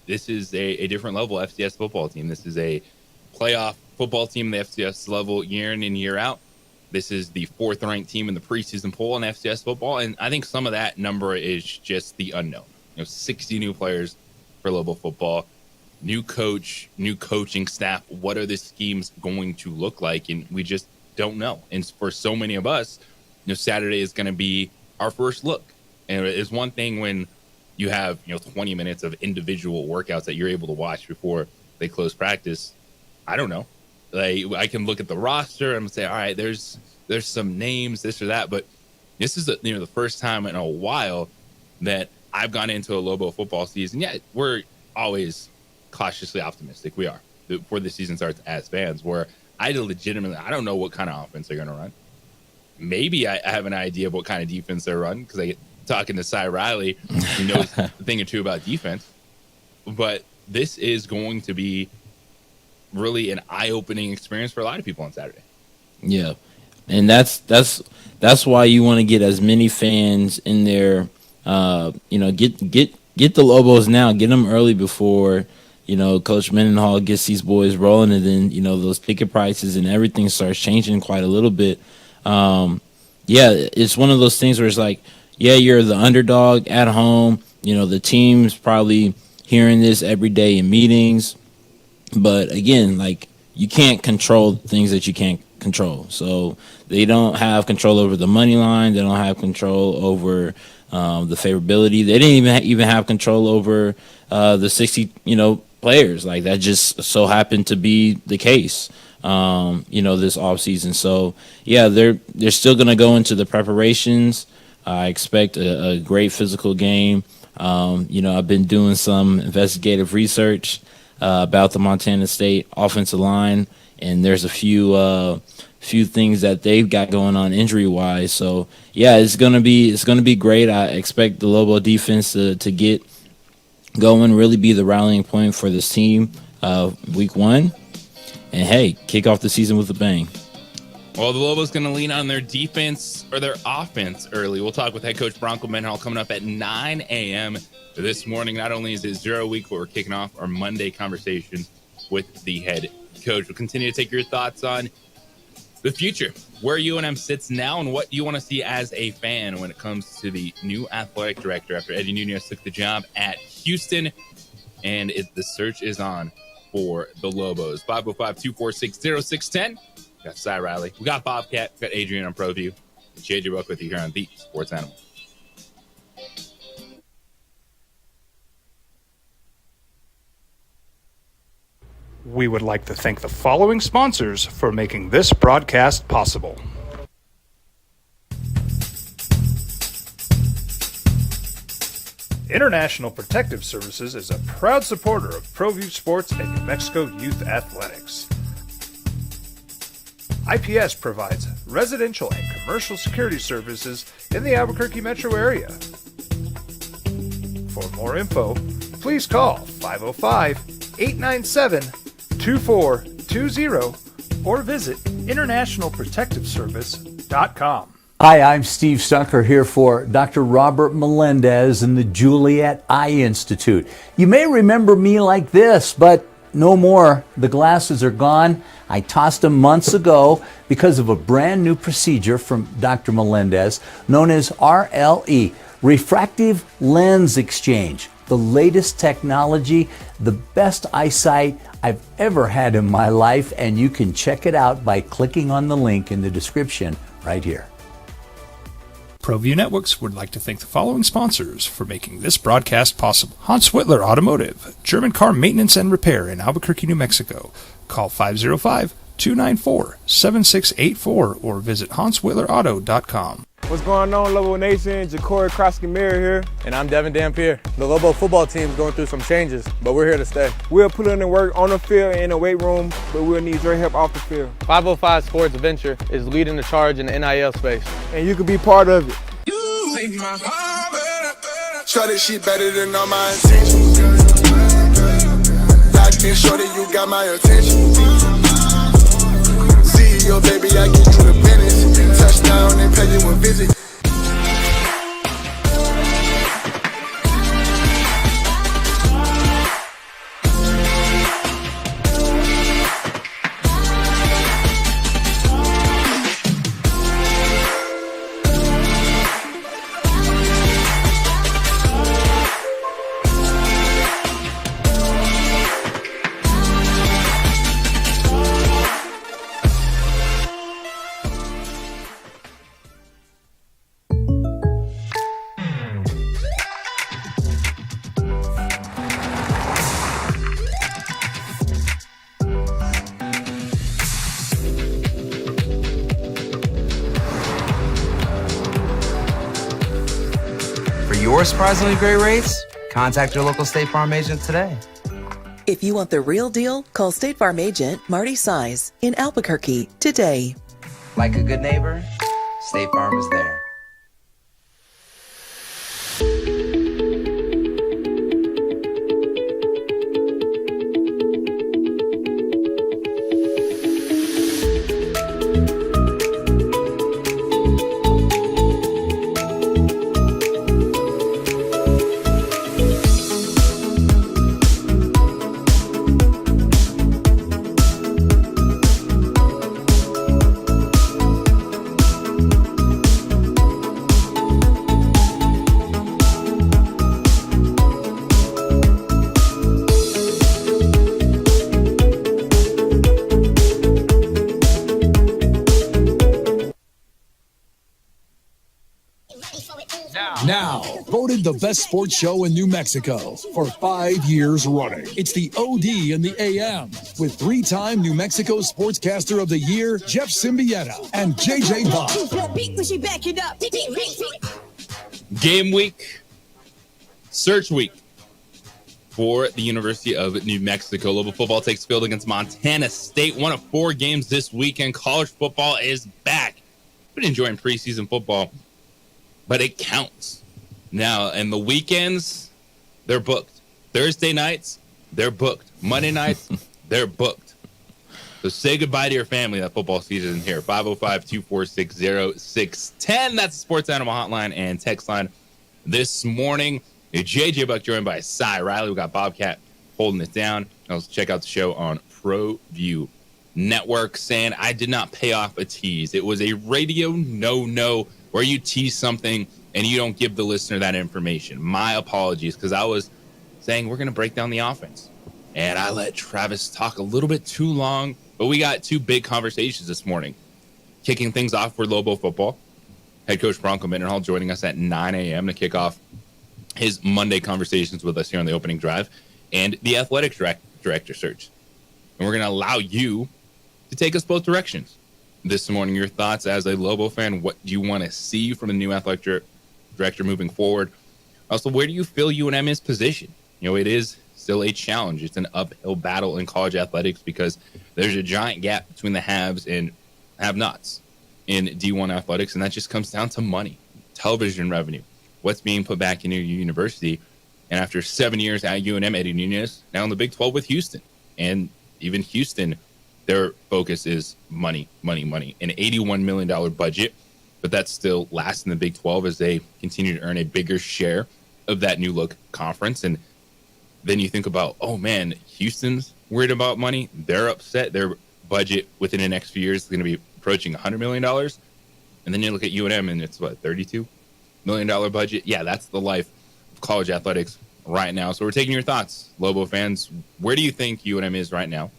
This is a different level FCS football team. This is a playoff football team in the FCS level year in and year out. This is the 4th-ranked team in the preseason poll in FCS football, and I think some of that number is just the unknown. You know, 60 new players for Lobo football, new coach, new coaching staff. What are the schemes going to look like? And we just don't know. And for so many of us, you know, Saturday is going to be our first look. And it's one thing when you have, you know, 20 minutes of individual workouts that you're able to watch before they close practice. I don't know. Like, I can look at the roster and say, all right, there's some names, this or that. But this is the first time in a while that I've gone into a Lobo football season. Yeah, we're always cautiously optimistic. We are before the season starts as fans, where I don't know what kind of offense they're going to run. Maybe I have an idea of what kind of defense they're running, because I get talking to Cy Riley, who knows a thing or two about defense. But this is going to be really an eye-opening experience for a lot of people on Saturday. Yeah, and that's why you want to get as many fans in there. You know, get the Lobos now, get them early before, you know, Coach Mendenhall gets these boys rolling, and then, you know, those ticket prices and everything starts changing quite a little bit. Yeah, it's one of those things where it's like, yeah, you're the underdog at home. You know, the team's probably hearing this every day in meetings. But again, like, you can't control things that you can't control. So they don't have control over the money line. They don't have control over the favorability. They didn't even have control over the 60, players. Like, that just so happened to be the case, this offseason. So, yeah, they're still going to go into the preparations. I expect a great physical game. I've been doing some investigative research about the Montana State offensive line, and there's a few things that they've got going on injury-wise. So, yeah, it's gonna be great. I expect the Lobo defense to get going, really be the rallying point for this team week 1, and hey, kick off the season with a bang. Well, the Lobos going to lean on their defense or their offense early. We'll talk with head coach Bronco Mendenhall coming up at 9 a.m. this morning. Not only is it 0 week, but we're kicking off our Monday conversation with the head coach. We'll continue to take your thoughts on the future, where UNM sits now, and what you want to see as a fan when it comes to the new athletic director after Eddie Nunez took the job at Houston. And the search is on for the Lobos. 505-246-0610. We got Cy Riley. We got Bobcat. We got Adrian on ProView. And JJ Buck with you here on The Sports Animal. We would like to thank the following sponsors for making this broadcast possible. International Protective Services is a proud supporter of ProView Sports and New Mexico Youth Athletics. IPS provides residential and commercial security services in the Albuquerque metro area. For more info, please call 505-897-2420 or visit internationalprotectiveservice.com. Hi, I'm Steve Stucker here for Dr. Robert Melendez and the Juliet Eye Institute. You may remember me like this, but no more. The glasses are gone. I tossed them months ago because of a brand new procedure from Dr. Melendez known as RLE, Refractive Lens Exchange. The latest technology, the best eyesight I've ever had in my life, and you can check it out by clicking on the link in the description right here. ProView Networks would like to thank the following sponsors for making this broadcast possible. Hans Whitler Automotive, German car maintenance and repair in Albuquerque, New Mexico. Call 505-294-7684 or visit HansWhitlerAuto.com. What's going on, Lobo Nation? Ja'Cory Krosky-Meyer here. And I'm Devin Dampier. The Lobo football team's going through some changes, but we're here to stay. We'll put in the work on the field and in the weight room, but we'll need your help off the field. 505 Sports Venture is leading the charge in the NIL space. And you can be part of it. Shorty, she better than all my intentions. Locked in, shorty, you got my attention. CEO, baby, I get you the business. Touchdown and pay you a visit. Your surprisingly great rates? Contact your local State Farm agent today. If you want the real deal, call State Farm agent Marty Size in Albuquerque today. Like a good neighbor, State Farm is there. the best sports show in New Mexico for 5 years running. It's the OD and the AM with 3-time New Mexico Sportscaster of the Year, Jeff Symbieta and JJ Bob. Game week, search week for the University of New Mexico. Lobo football takes field against Montana State. One of 4 games this weekend. College football is back. Been enjoying preseason football, but it counts now. And the weekends, they're booked. Thursday nights, they're booked. Monday nights, they're booked. So say goodbye to your family. That football season is here. 505-246-0610. That's the Sports Animal Hotline and text line this morning. JJ Buck joined by Cy Riley. We got Bobcat holding it down. Let's check out the show on ProView Network, saying I did not pay off a tease. It was a radio no where you tease something and you don't give the listener that information. My apologies, because I was saying we're going to break down the offense. And I let Travis talk a little bit too long, but we got 2 big conversations this morning. Kicking things off for Lobo football. Head coach Bronco Mendenhall joining us at 9 a.m. to kick off his Monday conversations with us here on the opening drive, and the athletics director search. And we're going to allow you to take us both directions. This morning, your thoughts as a Lobo fan. What do you want to see from the new athletic director moving forward? Also, where do you feel UNM is positioned? You know, it is still a challenge. It's an uphill battle in college athletics because there's a giant gap between the haves and have-nots in D1 athletics, and that just comes down to money, television revenue, what's being put back into your university. And after 7 years at UNM, Eddie Nunez now in the Big 12 with Houston. And even Houston, their focus is money. An $81 million budget, but that's still last in the Big 12 as they continue to earn a bigger share of that new look conference. And then you think about, oh man, Houston's worried about money. They're upset. Their budget within the next few years is going to be approaching $100 million. And then you look at UNM and it's what, $32 million budget? Yeah, that's the life of college athletics right now. So we're taking your thoughts, Lobo fans. Where do you think UNM is right now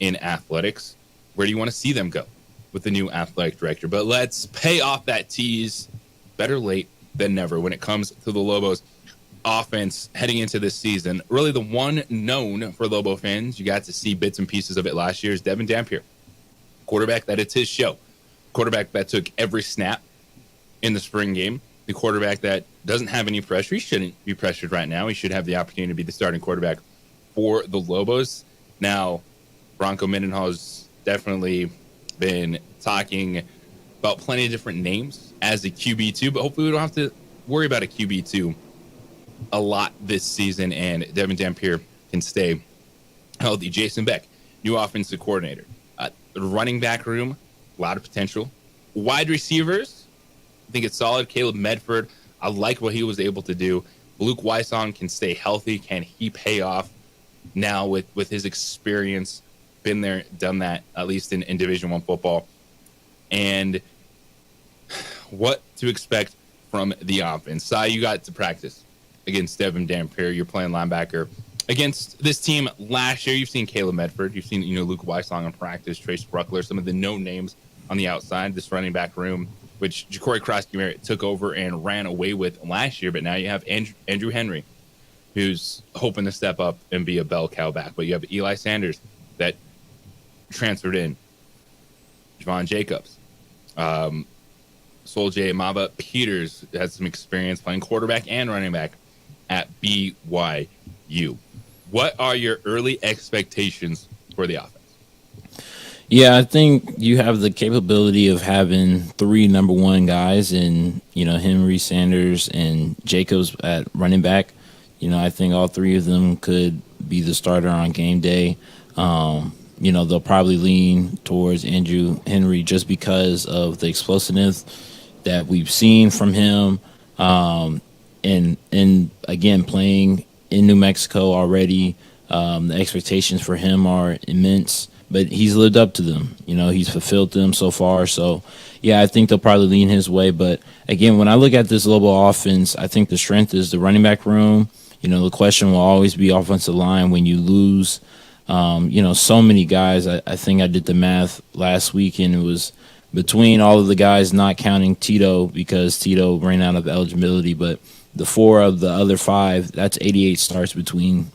in athletics? Where do you want to see them go with the new athletic director? But let's pay off that tease. Better late than never when it comes to the Lobos offense heading into this season. Really the one known for Lobo fans, you got to see bits and pieces of it last year, is Devin Dampier. Quarterback that it's his show. Quarterback that took every snap in the spring game. The quarterback that doesn't have any pressure. He shouldn't be pressured right now. He should have the opportunity to be the starting quarterback for the Lobos. Now, Bronco Mendenhall has definitely been talking about plenty of different names as a QB2, but hopefully we don't have to worry about a QB2 a lot this season, and Devin Dampier can stay healthy. Jason Beck, new offensive coordinator. The running back room, a lot of potential. Wide receivers, I think it's solid. Caleb Medford, I like what he was able to do. Luke Weissong can stay healthy. Can he pay off now with his experience? Been there, done that, at least in Division I football. And what to expect from the offense. Sai, you got to practice against Devin Dampier. You're playing linebacker against this team last year. You've seen Caleb Medford. You've seen, Luke Weissong in practice, Trace Bruckler, some of the known names on the outside, this running back room, which Ja'Cory Krosky took over and ran away with last year. But now you have Andrew Henry, who's hoping to step up and be a bell cow back. But you have Eli Sanders that transferred in, Javon Jacobs, Sol-J Mava Peters has some experience playing quarterback and running back at BYU. What are your early expectations for the offense? Yeah, I think you have the capability of having 3 number 1 guys in, Henry, Sanders, and Jacobs at running back. I think all 3 of them could be the starter on game day. They'll probably lean towards Andrew Henry just because of the explosiveness that we've seen from him. And again, playing in New Mexico already, the expectations for him are immense. But he's lived up to them. He's fulfilled them so far. So, yeah, I think they'll probably lean his way. But, again, when I look at this Lobo offense, I think the strength is the running back room. The question will always be offensive line when you lose, so many guys. I think I did the math last week, and it was between all of the guys, not counting Tito because Tito ran out of eligibility. But the 4 of the other 5, that's 88 starts between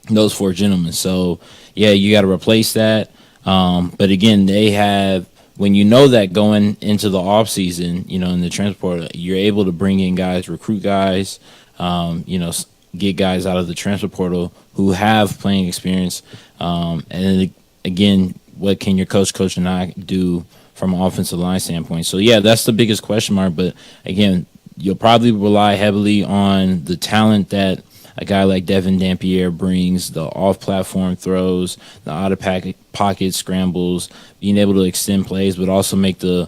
those 4 gentlemen. So, yeah, you got to replace that. But, again, they have – when you know that going into the offseason, in the transfer portal, you're able to bring in guys, recruit guys, get guys out of the transfer portal who have playing experience. And then, again, what can your coach and I do from an offensive line standpoint? So, yeah, that's the biggest question mark. But, again, you'll probably rely heavily on the talent that a guy like Devin Dampier brings, the off-platform throws, the out-of-pocket scrambles, being able to extend plays, but also make the,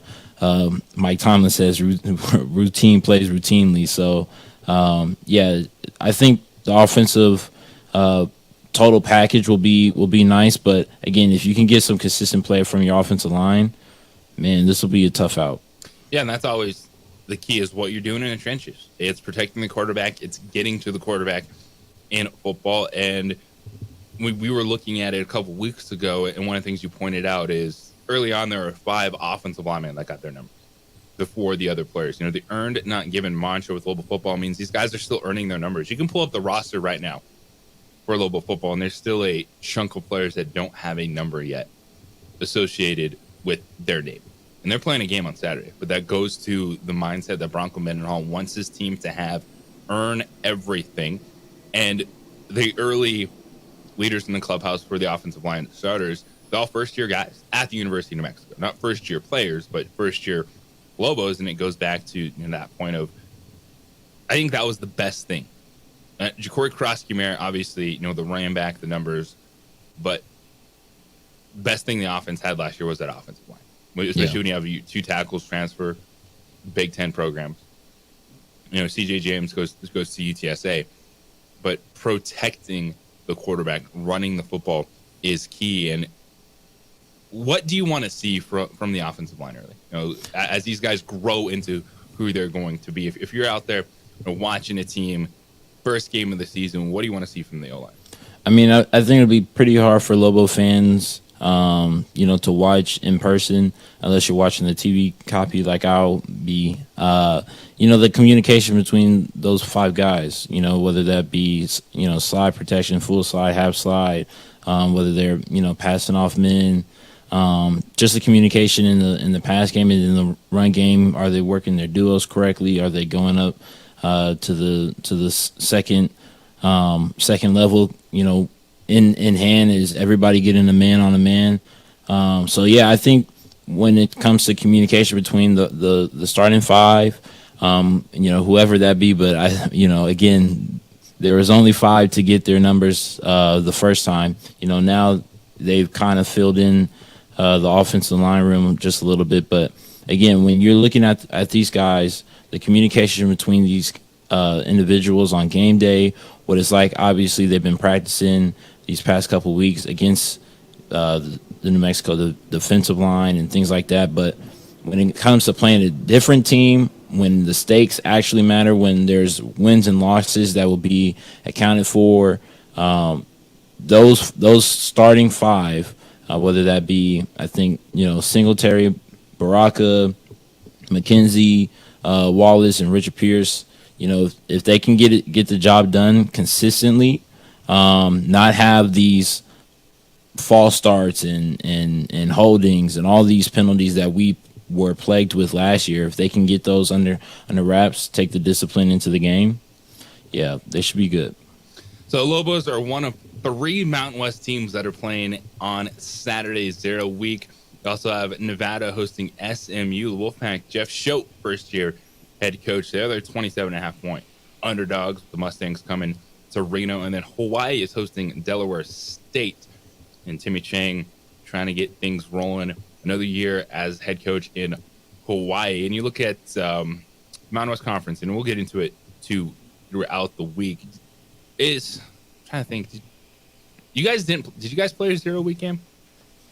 Mike Tomlin says, routine plays routinely. So, yeah, I think the offensive total package will be nice. But, again, if you can get some consistent play from your offensive line, man, this will be a tough out. Yeah, and that's always the key is what you're doing in the trenches. It's protecting the quarterback. It's getting to the quarterback in football. And we were looking at it a couple weeks ago, and one of the things you pointed out is early on there were 5 offensive linemen that got their numbers before the other players. The earned, not given mantra with Lobo football means these guys are still earning their numbers. You can pull up the roster right now for Lobo football, and there's still a chunk of players that don't have a number yet associated with their name. And they're playing a game on Saturday, but that goes to the mindset that Bronco Mendenhall wants his team to earn everything. And the early leaders in the clubhouse for the offensive line starters, they're all first-year guys at the University of New Mexico. Not first-year players, but first-year Lobos, and it goes back to that point of, I think that was the best thing. Ja'Cory Krosky-Mer, obviously, the running back, the numbers, but best thing the offense had last year was that offensive line. Especially when you have 2 tackles transfer, Big Ten programs. C.J. James goes to UTSA. But protecting the quarterback, running the football is key. And what do you want to see from the offensive line early? As these guys grow into who they're going to be. If you're out there watching a team, first game of the season, what do you want to see from the O-line? I mean, I think it'll be pretty hard for Lobo fans to watch in person, unless you're watching the TV copy like I'll be. The communication between those 5 guys, whether that be, slide protection, full slide, half slide, whether they're, passing off men, just the communication in the pass game and in the run game. Are they working their duos correctly? Are they going up to the second level, in hand? Is everybody getting a man on a man? So yeah, I think when it comes to communication between the starting 5, whoever that be, but again, there was only 5 to get their numbers the first time. Now they've kind of filled in the offensive line room just a little bit. But again, when you're looking at these guys, the communication between these individuals on game day, what it's like, obviously they've been practicing these past couple of weeks against the New Mexico, the defensive line and things like that. But when it comes to playing a different team, when the stakes actually matter, when there's wins and losses that will be accounted for, those starting 5, whether that be, I think, Singletary, Baraka, McKenzie, Wallace, and Richard Pierce, if they can get the job done consistently, not have these false starts and holdings and all these penalties that we were plagued with last year, if they can get those under wraps, take the discipline into the game, yeah, they should be good. So Lobos are one of 3 Mountain West teams that are playing on Saturday's 0 week. We also have Nevada hosting SMU. The Wolfpack, Jeff Schote, first-year head coach there. They're 27.5-point underdogs. The Mustangs coming to Reno. And then Hawaii is hosting Delaware State. And Timmy Chang trying to get things rolling. Another year as head coach in Hawaii. And you look at Mountain West Conference, and we'll get into it too throughout the week. I'm trying to think. Did you guys play a 0 week game?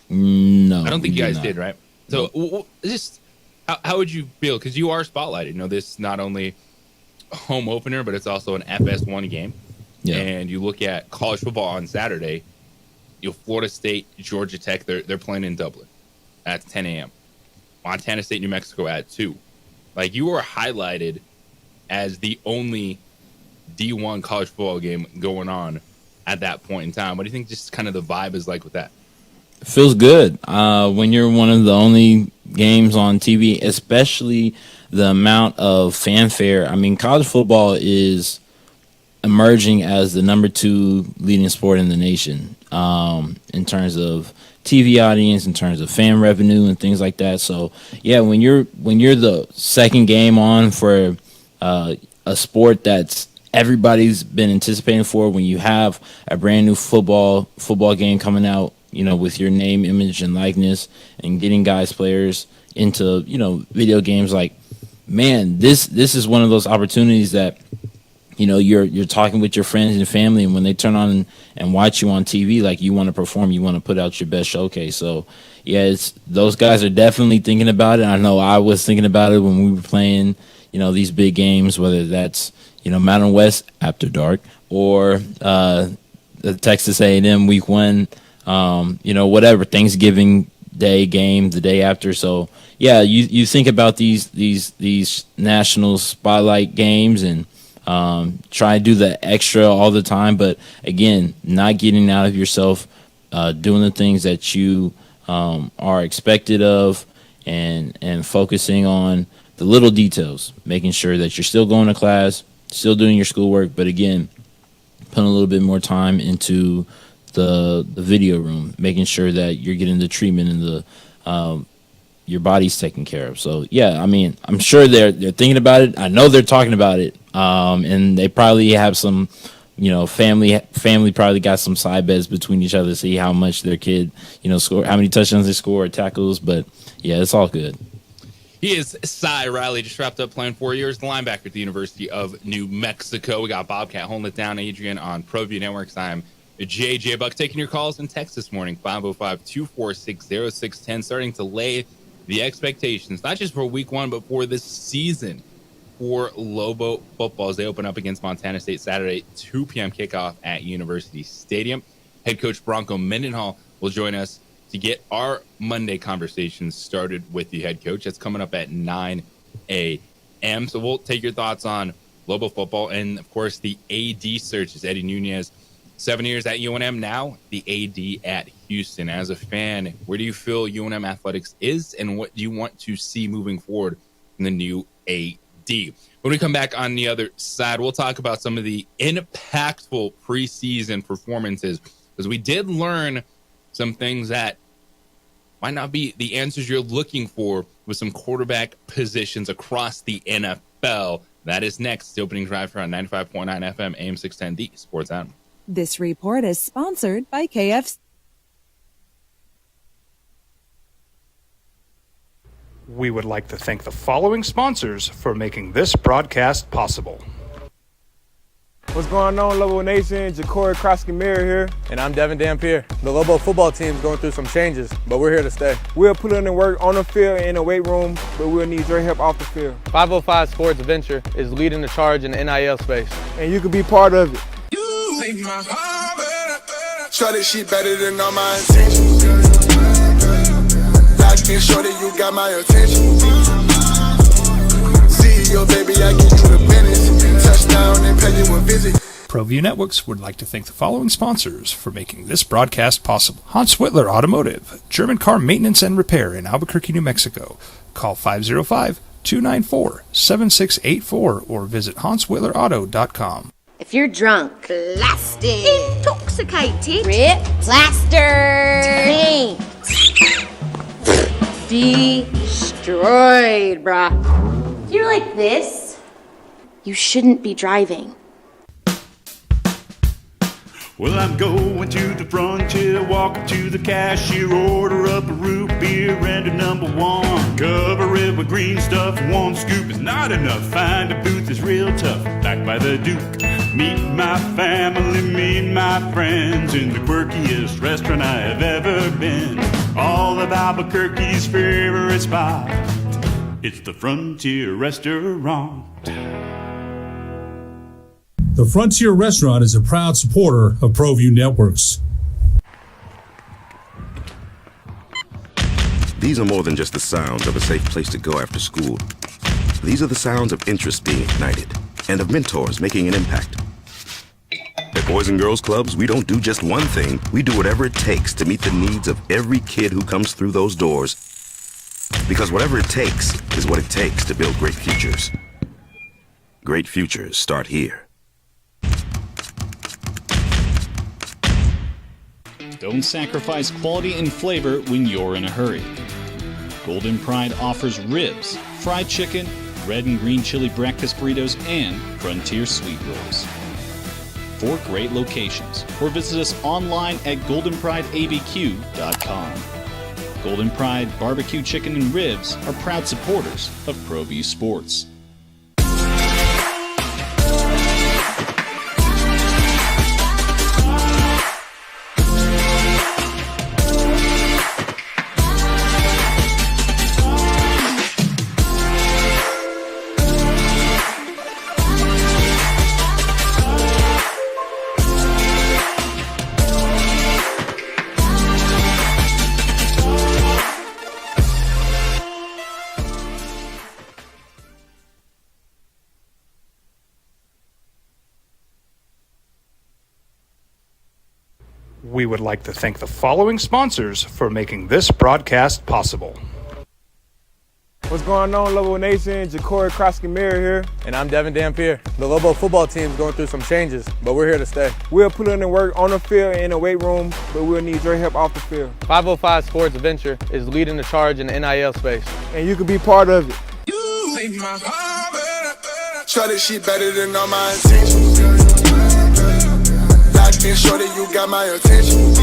No. I don't think you guys did, right? So just how would you feel? Because you are spotlighted. This is not only a home opener, but it's also an FS1 game. Yeah. And you look at college football on Saturday, Florida State, Georgia Tech, they're playing in Dublin at 10 a.m. Montana State, New Mexico at 2. Like, you were highlighted as the only D1 college football game going on at that point in time. What do you think just kind of the vibe is like with that? It feels good when you're one of the only games on TV, especially the amount of fanfare. I mean, college football is emerging as the number 2 leading sport in the nation in terms of TV audience, in terms of fan revenue and things like that. So yeah, when you're the second game on for a sport that's everybody's been anticipating for, when you have a brand new football game coming out, with your name, image, and likeness, and getting players into, video games, like, man, this is one of those opportunities that, you're talking with your friends and family, and when they turn on and watch you on TV, like, you want to perform, you want to put out your best showcase. So yeah, those guys are definitely thinking about it. I know I was thinking about it when we were playing, these big games, whether that's, Mountain West After Dark or the Texas A&M Week 1, whatever, Thanksgiving Day game the day after. So yeah, you think about these national spotlight games and try to do the extra all the time, but again, not getting out of yourself, doing the things that you are expected of, and focusing on the little details, making sure that you're still going to class, still doing your schoolwork, but again, putting a little bit more time into the video room, making sure that you're getting the treatment and your body's taken care of. So yeah, I mean, I'm sure they're thinking about it. I know they're talking about it, and they probably have some, family probably got some side bets between each other to see how much their kid, score, how many touchdowns they score or tackles. But yeah, it's all good. He is Cy Riley, just wrapped up playing 4 years, the linebacker at the University of New Mexico. We got Bobcat holding it down, Adrian on ProView Networks. I'm JJ Buck, taking your calls and texts this morning, 505-246-0610, starting to lay the expectations, not just for week 1, but for this season for Lobo football as they open up against Montana State Saturday, 2 p.m. kickoff at University Stadium. Head coach Bronco Mendenhall will join us to get our Monday conversations started with the head coach. That's coming up at 9 a.m. So we'll take your thoughts on Lobo football and, of course, the AD searches. Eddie Nunez, 7 years at UNM, now the AD at Houston. As a fan, where do you feel UNM athletics is, and what do you want to see moving forward in the new AD? When we come back on the other side, we'll talk about some of the impactful preseason performances, because we did learn some things that might not be the answers you're looking for with some quarterback positions across the NFL. That is next. The opening drive here on 95.9 FM, AM 610, the Sports Animal. This report is sponsored by KFC. We would like to thank the following sponsors for making this broadcast possible. What's going on, Lobo Nation? Ja'Cory Krosky-Miller here. And I'm Devin Dampier. The Lobo football team's going through some changes, but we're here to stay. We'll put in the work on the field and in the weight room, but we'll need your help off the field. 505 Sports Venture is leading the charge in the NIL space. And you can be part of it. Shorty, she better than all my intentions. Locked in, shorty, you got my attention. CEO, baby, I get you the business. Touchdown and pay you a visit. ProView Networks would like to thank the following sponsors for making this broadcast possible. Hans Whitler Automotive, German car maintenance and repair in Albuquerque, New Mexico. Call 505-294-7684 or visit HansWhitlerAuto.com. If you're drunk, blasted, intoxicated, ripped, plastered, taint, destroyed, bruh. If you're like this, you shouldn't be driving. Well, I'm going to the frontier, walking to the cashier, order up a root beer and a number 1. Cover it with green stuff, 1 scoop is not enough. Find a booth is real tough, back by the Duke. Meet my family, meet my friends in the quirkiest restaurant I have ever been. All of Albuquerque's favorite spot, it's the Frontier Restaurant. The Frontier Restaurant is a proud supporter of ProView Networks. These are more than just the sounds of a safe place to go after school. These are the sounds of interest being ignited and of mentors making an impact. Boys and Girls Clubs, we don't do just one thing. We do whatever it takes to meet the needs of every kid who comes through those doors. Because whatever it takes is what it takes to build great futures. Great futures start here. Don't sacrifice quality and flavor when you're in a hurry. Golden Pride offers ribs, fried chicken, red and green chili breakfast burritos, and Frontier sweet rolls. 4 great locations, or visit us online at goldenprideabq.com. Golden Pride Barbecue Chicken and Ribs are proud supporters of ProView Sports. We would like to thank the following sponsors for making this broadcast possible. What's going on, Lobo Nation? Ja'Cory Krosky-Miller here. And I'm Devin Dampier. The Lobo football team's going through some changes, but we're here to stay. We'll put in the work on the field and in the weight room, but we'll need your help off the field. 505 Sports Venture is leading the charge in the NIL space. And you can be part of it. You make my heart better. Try this shit better than all my intentions. Locked in shorty, you got my attention.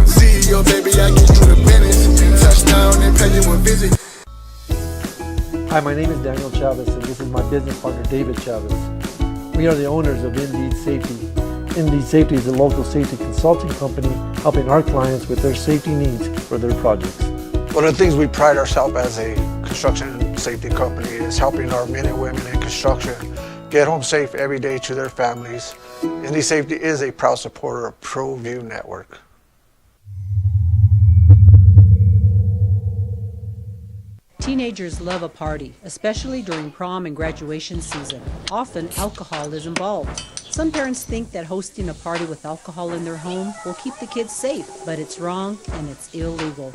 CEO, baby, I get you the business. Touchdown and pay you a visit. Hi, my name is Daniel Chavez, and this is my business partner, David Chavez. We are the owners of Indeed Safety. Indeed Safety is a local safety consulting company helping our clients with their safety needs for their projects. One of the things we pride ourselves as a construction safety company is helping our men and women in construction get home safe every day to their families. Indeed Safety is a proud supporter of ProView Network. Teenagers love a party, especially during prom and graduation season. Often, alcohol is involved. Some parents think that hosting a party with alcohol in their home will keep the kids safe, but it's wrong and it's illegal.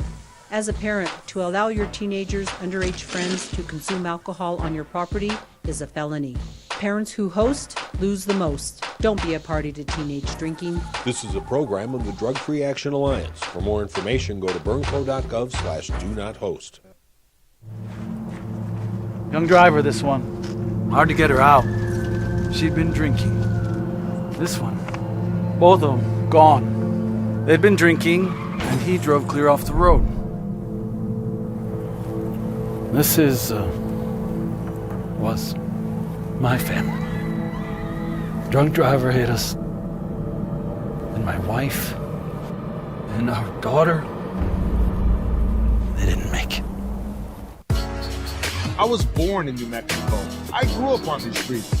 As a parent, to allow your teenagers' underage friends to consume alcohol on your property is a felony. Parents who host lose the most. Don't be a party to teenage drinking. This is a program of the Drug Free Action Alliance. For more information, go to burnco.gov/do-not-host. Young driver, this one. Hard to get her out. She'd been drinking. This one. Both of them gone. They'd been drinking, and he drove clear off the road. This was my family. Drunk driver hit us. And my wife and our daughter, they didn't make it. I was born in New Mexico. I grew up on these streets.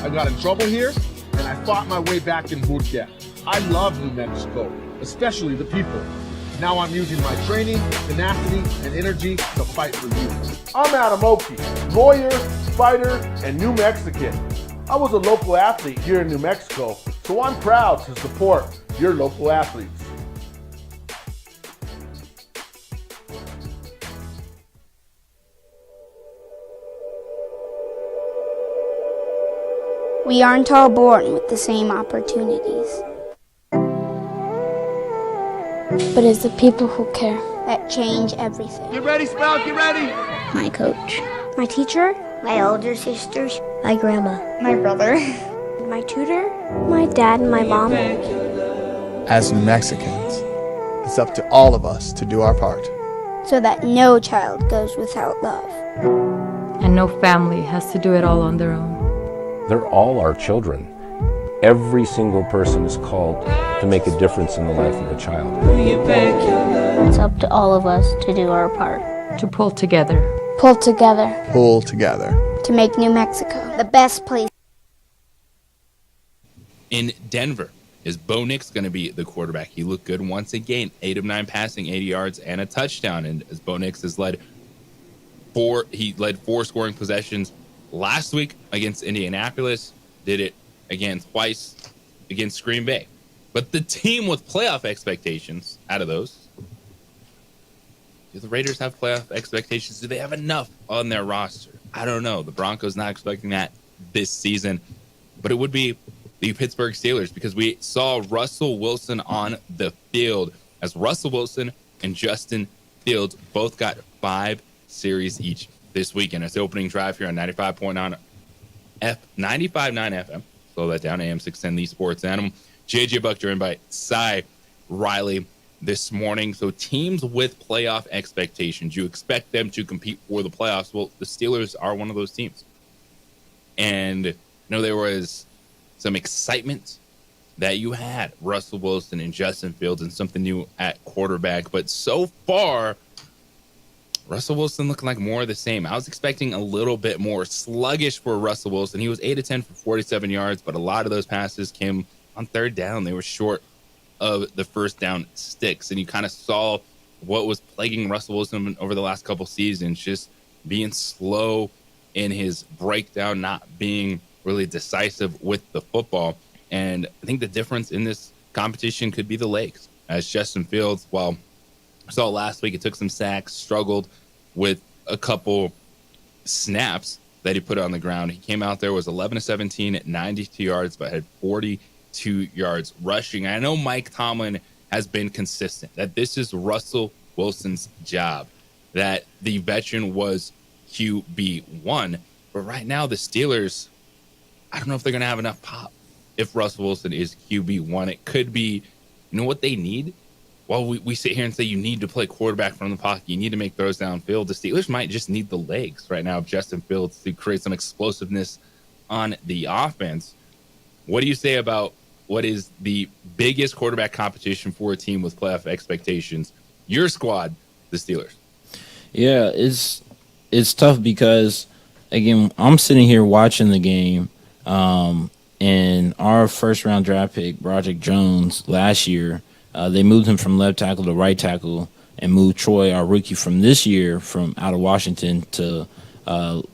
I got in trouble here, and I fought my way back in Burkia. I love New Mexico, especially the people. Now I'm using my training, tenacity, and energy to fight for you. I'm Adam Oki, lawyer, fighter, and New Mexican. I was a local athlete here in New Mexico, so I'm proud to support your local athletes. We aren't all born with the same opportunities. But it's the people who care that change everything. Get ready, Spout, get ready! My coach, my teacher, my older sisters, my grandma, my brother, my tutor, my dad, and my mom. As New Mexicans, it's up to all of us to do our part. So that no child goes without love. And no family has to do it all on their own. They're all our children. Every single person is called to make a difference in the life of a child. It's up to all of us to do our part. To pull together. Pull together. Pull together. To make New Mexico the best place. In Denver, is Bo Nix going to be the quarterback? He looked good once again. 8 of 9 passing, 80 yards, and a touchdown. And as Bo Nix has led 4 scoring possessions last week against Indianapolis, did it again twice against Green Bay. But the team with playoff expectations out of those, do the Raiders have playoff expectations? Do they have enough on their roster? I don't know. The Broncos not expecting that this season, but it would be the Pittsburgh Steelers because we saw Russell Wilson on the field as Russell Wilson and Justin Fields both got 5 series each this weekend. It's the opening drive here on 95.9 FM. Slow that down, AM 610, the Sports Animal. JJ Buck joined by Cy Riley this morning. So teams with playoff expectations, you expect them to compete for the playoffs. Well, the Steelers are one of those teams. And you know, there was some excitement that you had Russell Wilson and Justin Fields and something new at quarterback. But so far, Russell Wilson looking like more of the same. I was expecting a little bit more sluggish for Russell Wilson. He was 8 of 10 for 47 yards, but a lot of those passes came on third down. They were short of the first down sticks. And you kind of saw what was plaguing Russell Wilson over the last couple seasons, just being slow in his breakdown, not being really decisive with the football. And I think the difference in this competition could be the legs. As Justin Fields, while I saw last week, it took some sacks, struggled with a couple snaps that he put on the ground. He came out there, was 11 of 17 at 92 yards, but had 42 yards rushing. I know Mike Tomlin has been consistent that this is Russell Wilson's job, that the veteran was QB1. But right now, the Steelers, I don't know if they're going to have enough pop if Russell Wilson is QB1. It could be, you know what they need? Well, we sit here and say you need to play quarterback from the pocket. You need to make throws downfield. The Steelers might just need the legs right now of Justin Fields to create some explosiveness on the offense. What do you say about what is the biggest quarterback competition for a team with playoff expectations? Your squad, the Steelers. Yeah, it's tough because, again, I'm sitting here watching the game, and our first-round draft pick, Broderick Jones, last year, they moved him from left tackle to right tackle and moved Troy, our rookie from this year, from out of Washington to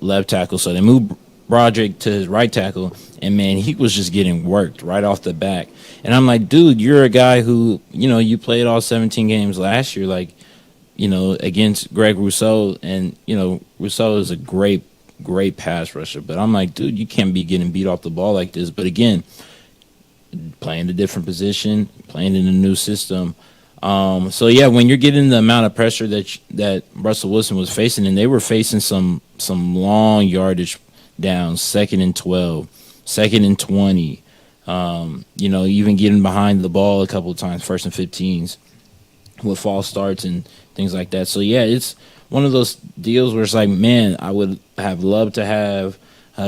left tackle. So they moved Broderick to his right tackle, and, man, he was just getting worked right off the back. And I'm like, dude, you're a guy who, you know, you played all 17 games last year, like, you know, against Greg Rousseau. And, you know, Rousseau is a great pass rusher. But I'm like, dude, you can't be getting beat off the ball like this. But, again, playing a different position, playing in a new system. So, yeah, when you're getting the amount of pressure that Russell Wilson was facing, and they were facing some long yardage downs, 2nd and 12, 2nd and 20, you know, even getting behind the ball a couple of times, 1st and 15s with false starts and things like that. So, yeah, it's one of those deals where it's like, man, I would have loved to have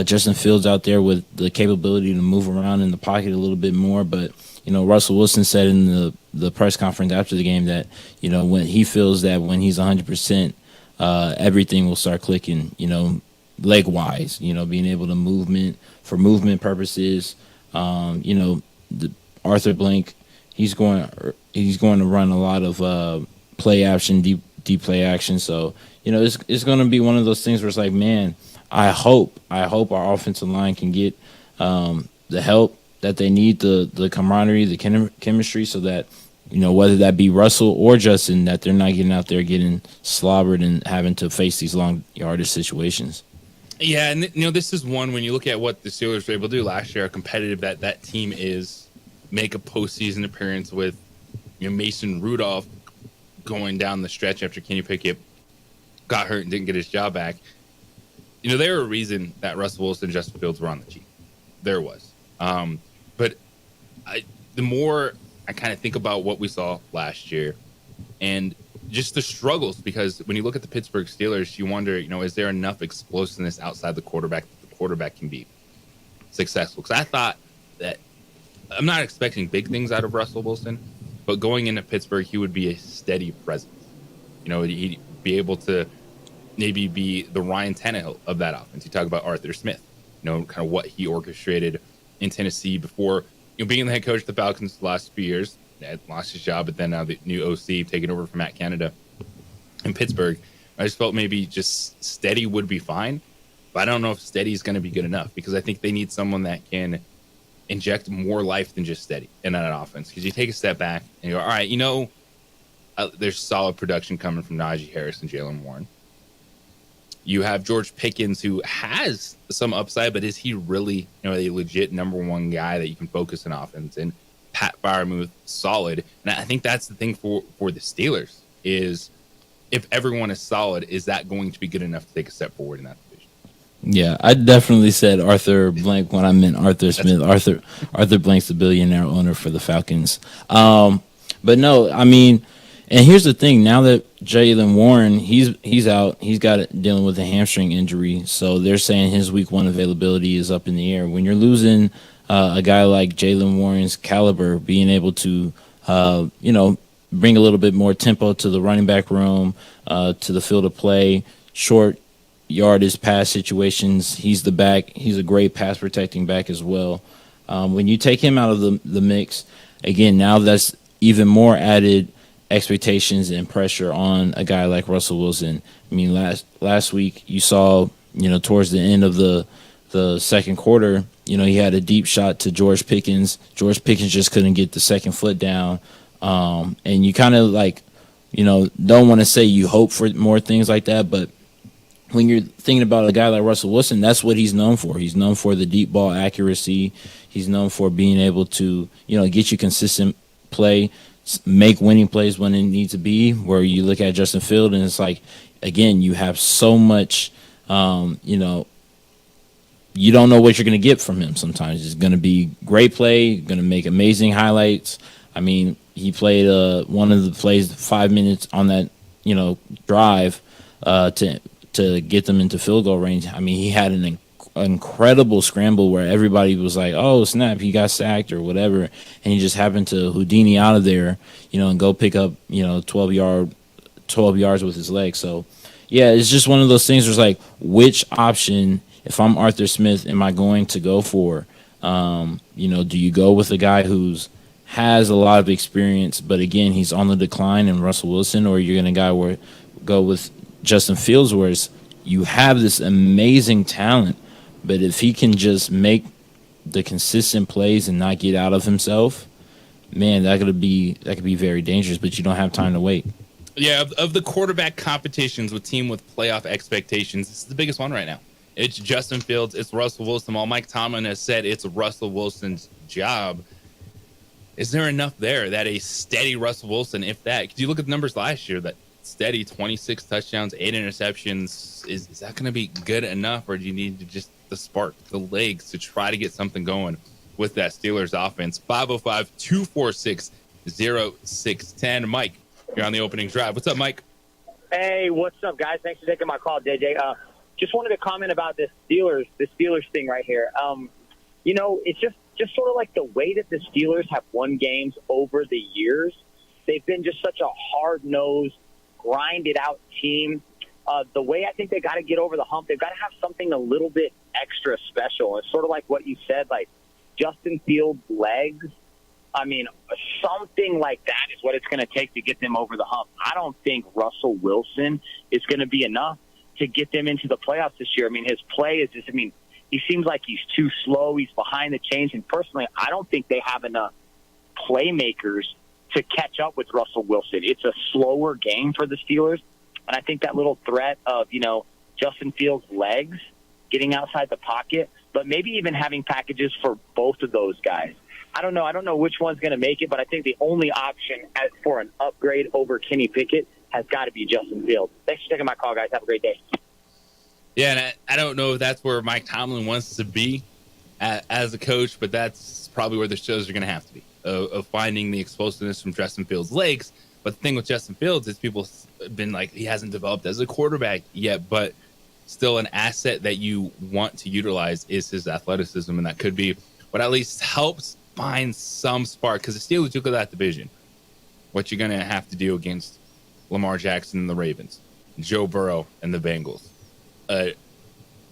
Justin Fields out there with the capability to move around in the pocket a little bit more. But, you know, Russell Wilson said in the press conference after the game that, you know, when he feels that when he's 100%, everything will start clicking, you know, leg-wise, you know, being able to movement purposes. You know, Arthur Blank, he's going to run a lot of play action, deep play action. So, you know, it's going to be one of those things where it's like, man, I hope our offensive line can get the help that they need, the camaraderie, the chemistry, so that, you know, whether that be Russell or Justin, that they're not getting out there getting slobbered and having to face these long yardage situations. Yeah, and you know, this is one when you look at what the Steelers were able to do last year, how competitive that team is, make a postseason appearance with, you know, Mason Rudolph going down the stretch after Kenny Pickett got hurt and didn't get his job back. You know, there were a reason that Russell Wilson and Justin Fields were on the team. There was. But the more I kind of think about what we saw last year and just the struggles, because when you look at the Pittsburgh Steelers, you wonder, you know, is there enough explosiveness outside the quarterback that the quarterback can be successful? Because I thought that I'm not expecting big things out of Russell Wilson, but going into Pittsburgh, he would be a steady presence. You know, he'd be able to maybe be the Ryan Tannehill of that offense. You talk about Arthur Smith, you know, kind of what he orchestrated in Tennessee before, you know, being the head coach of the Falcons the last few years. Had lost his job, but then now the new OC taking over from Matt Canada in Pittsburgh. I just felt maybe just steady would be fine, but I don't know if steady is going to be good enough, because I think they need someone that can inject more life than just steady in that offense. Because you take a step back and you go, all right, there's solid production coming from Najee Harris and Jaylen Warren. You have George Pickens, who has some upside, but is he really, a legit number one guy that you can focus on offense? And Pat Freiermuth, solid. And I think that's the thing for the Steelers is if everyone is solid, is that going to be good enough to take a step forward in that division? Yeah, I definitely said Arthur Blank when I meant Arthur Smith. Arthur Blank's the billionaire owner for the Falcons. But no, I mean, and here's the thing: now that Jaylen Warren, he's out, he's dealing with a hamstring injury, so they're saying his week 1 availability is up in the air. When you're losing a guy like Jaylen Warren's caliber, being able to, bring a little bit more tempo to the running back room, to the field of play, short yardage pass situations. He's the back. He's a great pass protecting back as well. When you take him out of the mix, again, now that's even more added expectations and pressure on a guy like Russell Wilson. I mean, last week you saw, towards the end of the second quarter, he had a deep shot to George Pickens. George Pickens just couldn't get the second foot down. And you kind of don't want to say you hope for more things like that, but when you're thinking about a guy like Russell Wilson, that's what he's known for. He's known for the deep ball accuracy. He's known for being able to, get you consistent play, make winning plays when it needs to be, where you look at Justin Fields and it's like, again, you have so much, you don't know what you're going to get from him sometimes. It's going to be great play, going to make amazing highlights. I mean, he played one of the plays 5 minutes on that, drive to get them into field goal range. I mean, he had an incredible scramble where everybody was like, oh, snap, he got sacked or whatever. And he just happened to Houdini out of there, and go pick up, 12 yards with his legs. So, yeah, it's just one of those things where it's like, which option, if I'm Arthur Smith, am I going to go for? Do you go with a guy who's has a lot of experience, but again, he's on the decline in Russell Wilson, or you're going to go with Justin Fields, where you have this amazing talent, but if he can just make the consistent plays and not get out of himself, man, that could be very dangerous, but you don't have time to wait. Yeah, of the quarterback competitions with team with playoff expectations, this is the biggest one right now. It's Justin Fields, it's Russell Wilson. While Mike Tomlin has said it's Russell Wilson's job, is there enough there that a steady Russell Wilson, if that, because you look at the numbers last year, that steady 26 touchdowns, 8 interceptions, is that going to be good enough, or do you need to just the spark, the legs to try to get something going with that Steelers offense? 505-246-0610. Mike, you're on the opening drive. What's up, Mike? Hey, what's up, guys? Thanks for taking my call, JJ. Just wanted to comment about this Steelers thing right here. It's just sort of like the way that the Steelers have won games over the years. They've been just such a hard-nosed, grinded-out team. The way I think they got to get over the hump, they've got to have something a little bit extra special. It's sort of like what you said, like Justin Fields' legs. I mean, something like that is what it's going to take to get them over the hump. I don't think Russell Wilson is going to be enough to get them into the playoffs this year. I mean, his play is just, he seems like he's too slow. He's behind the chains. And personally, I don't think they have enough playmakers to catch up with Russell Wilson. It's a slower game for the Steelers. And I think that little threat of, Justin Fields' legs getting outside the pocket, but maybe even having packages for both of those guys. I don't know. I don't know which one's going to make it, but I think the only option for an upgrade over Kenny Pickett has got to be Justin Fields. Thanks for taking my call, guys. Have a great day. Yeah, and I don't know if that's where Mike Tomlin wants to be as a coach, but that's probably where the shows are going to have to be, of finding the explosiveness from Justin Fields' legs. But the thing with Justin Fields is people have been like, he hasn't developed as a quarterback yet, but still an asset that you want to utilize is his athleticism, and that could be what at least helps find some spark. Because the Steelers look at that division, what you're going to have to do against Lamar Jackson and the Ravens, Joe Burrow and the Bengals,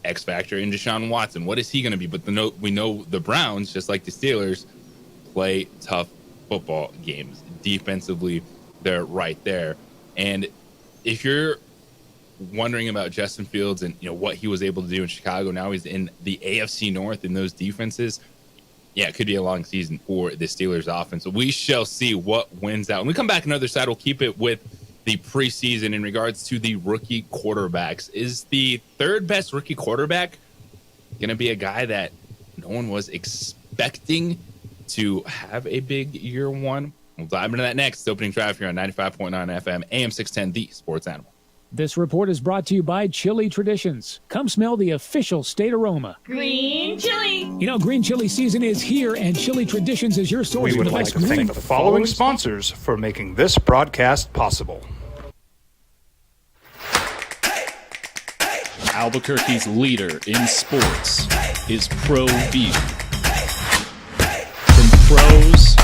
X Factor in Deshaun Watson. What is he going to be? But we know the Browns, just like the Steelers, play tough football games. Defensively, they're right there. And if you're wondering about Justin Fields and what he was able to do in Chicago, now he's in the AFC North in those defenses. it could be a long season for the Steelers offense. So we shall see what wins out. When we come back on the other side, we'll keep it with the preseason in regards to the rookie quarterbacks. Is the third best rookie quarterback going to be a guy that no one was expecting to have a big year one? We'll dive into that next. Opening drive here on 95.9 FM, AM 610, the Sports Animal. This report is brought to you by Chili Traditions. Come smell the official state aroma. Green chili. You know, green chili season is here, and Chili Traditions is your source We would for the like best to thank the following sponsors for making this broadcast possible. Albuquerque's leader in sports is ProView. From pros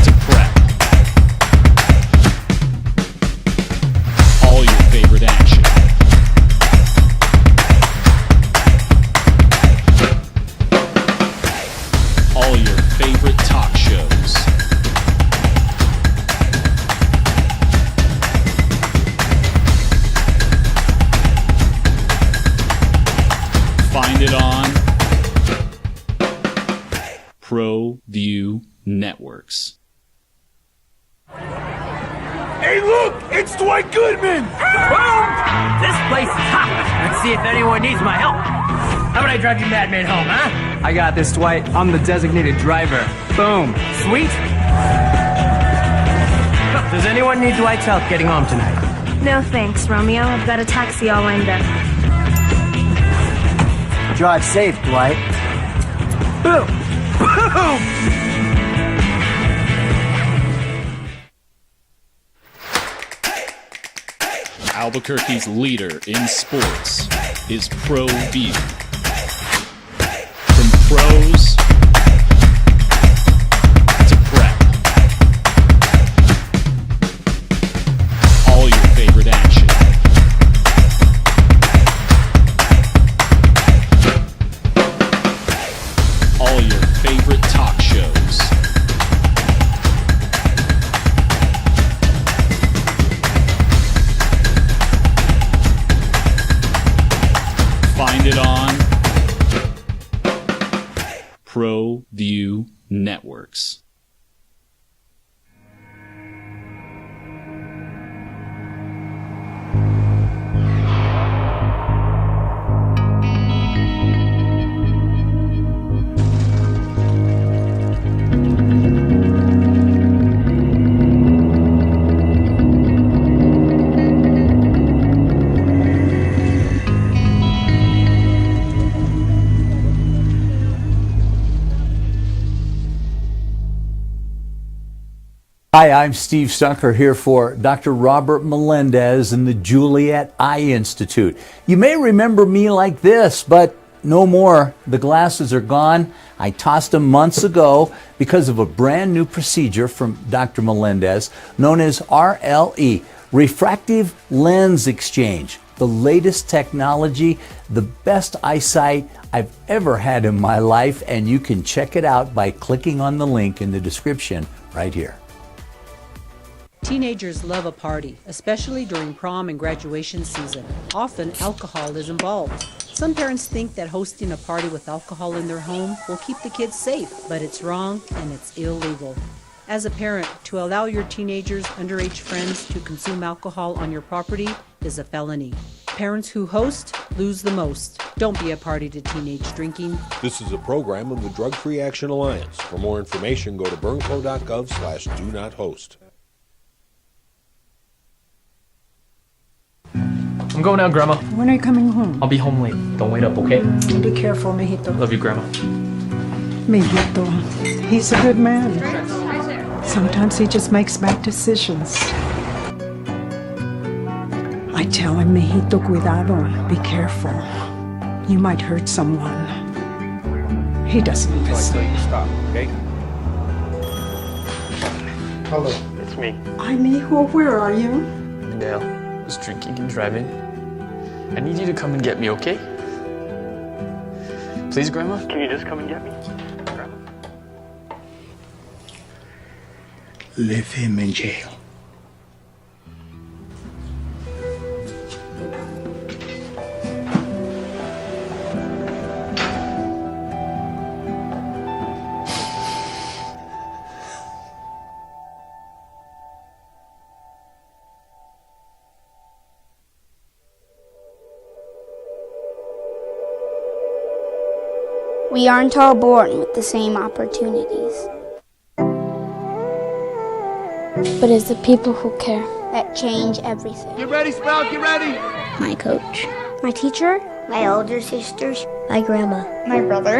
to prep, all your favorite action. All your favorite talk shows. Find it on ProView Networks. Hey, look! It's Dwight Goodman! Boom! This place is hot. Let's see if anyone needs my help. How about I drive you madman home, huh? I got this, Dwight. I'm the designated driver. Boom. Sweet? Does anyone need Dwight's help getting home tonight? No thanks, Romeo. I've got a taxi all lined up. Drive safe, Dwight. Boom! Boom! Albuquerque's leader in sports is ProView. From pros to prep, all your favorite action. All your favorite talk shows. Find it on ProView Networks. Hi, I'm Steve Stucker here for Dr. Robert Melendez and the Juliet Eye Institute. You may remember me like this, but no more. The glasses are gone. I tossed them months ago because of a brand new procedure from Dr. Melendez known as RLE, Refractive Lens Exchange. The latest technology, the best eyesight I've ever had in my life, and you can check it out by clicking on the link in the description right here. Teenagers love a party, especially during prom and graduation season. Often, alcohol is involved. Some parents think that hosting a party with alcohol in their home will keep the kids safe, but it's wrong and it's illegal. As a parent, to allow your teenagers' underage friends to consume alcohol on your property is a felony. Parents who host lose the most. Don't be a party to teenage drinking. This is a program of the Drug Free Action Alliance. For more information, go to burnco.gov/do-not-host. I'm going out, Grandma. When are you coming home? I'll be home late. Don't wait up, okay? Be careful, mijito. Love you, Grandma. Mijito, he's a good man. Sometimes he just makes bad decisions. I tell him, mijito, cuidado, be careful. You might hurt someone. He doesn't listen. Until you stop, okay? Hello. It's me. Hi, mijo, where are you? Dale was drinking and driving. I need you to come and get me, okay? Please, Grandma? Can you just come and get me? Grandma? Leave him in jail. We aren't all born with the same opportunities. But it's the people who care that change everything. Get ready, Sprout, get ready! My coach. My teacher. My older sisters. My grandma. My brother.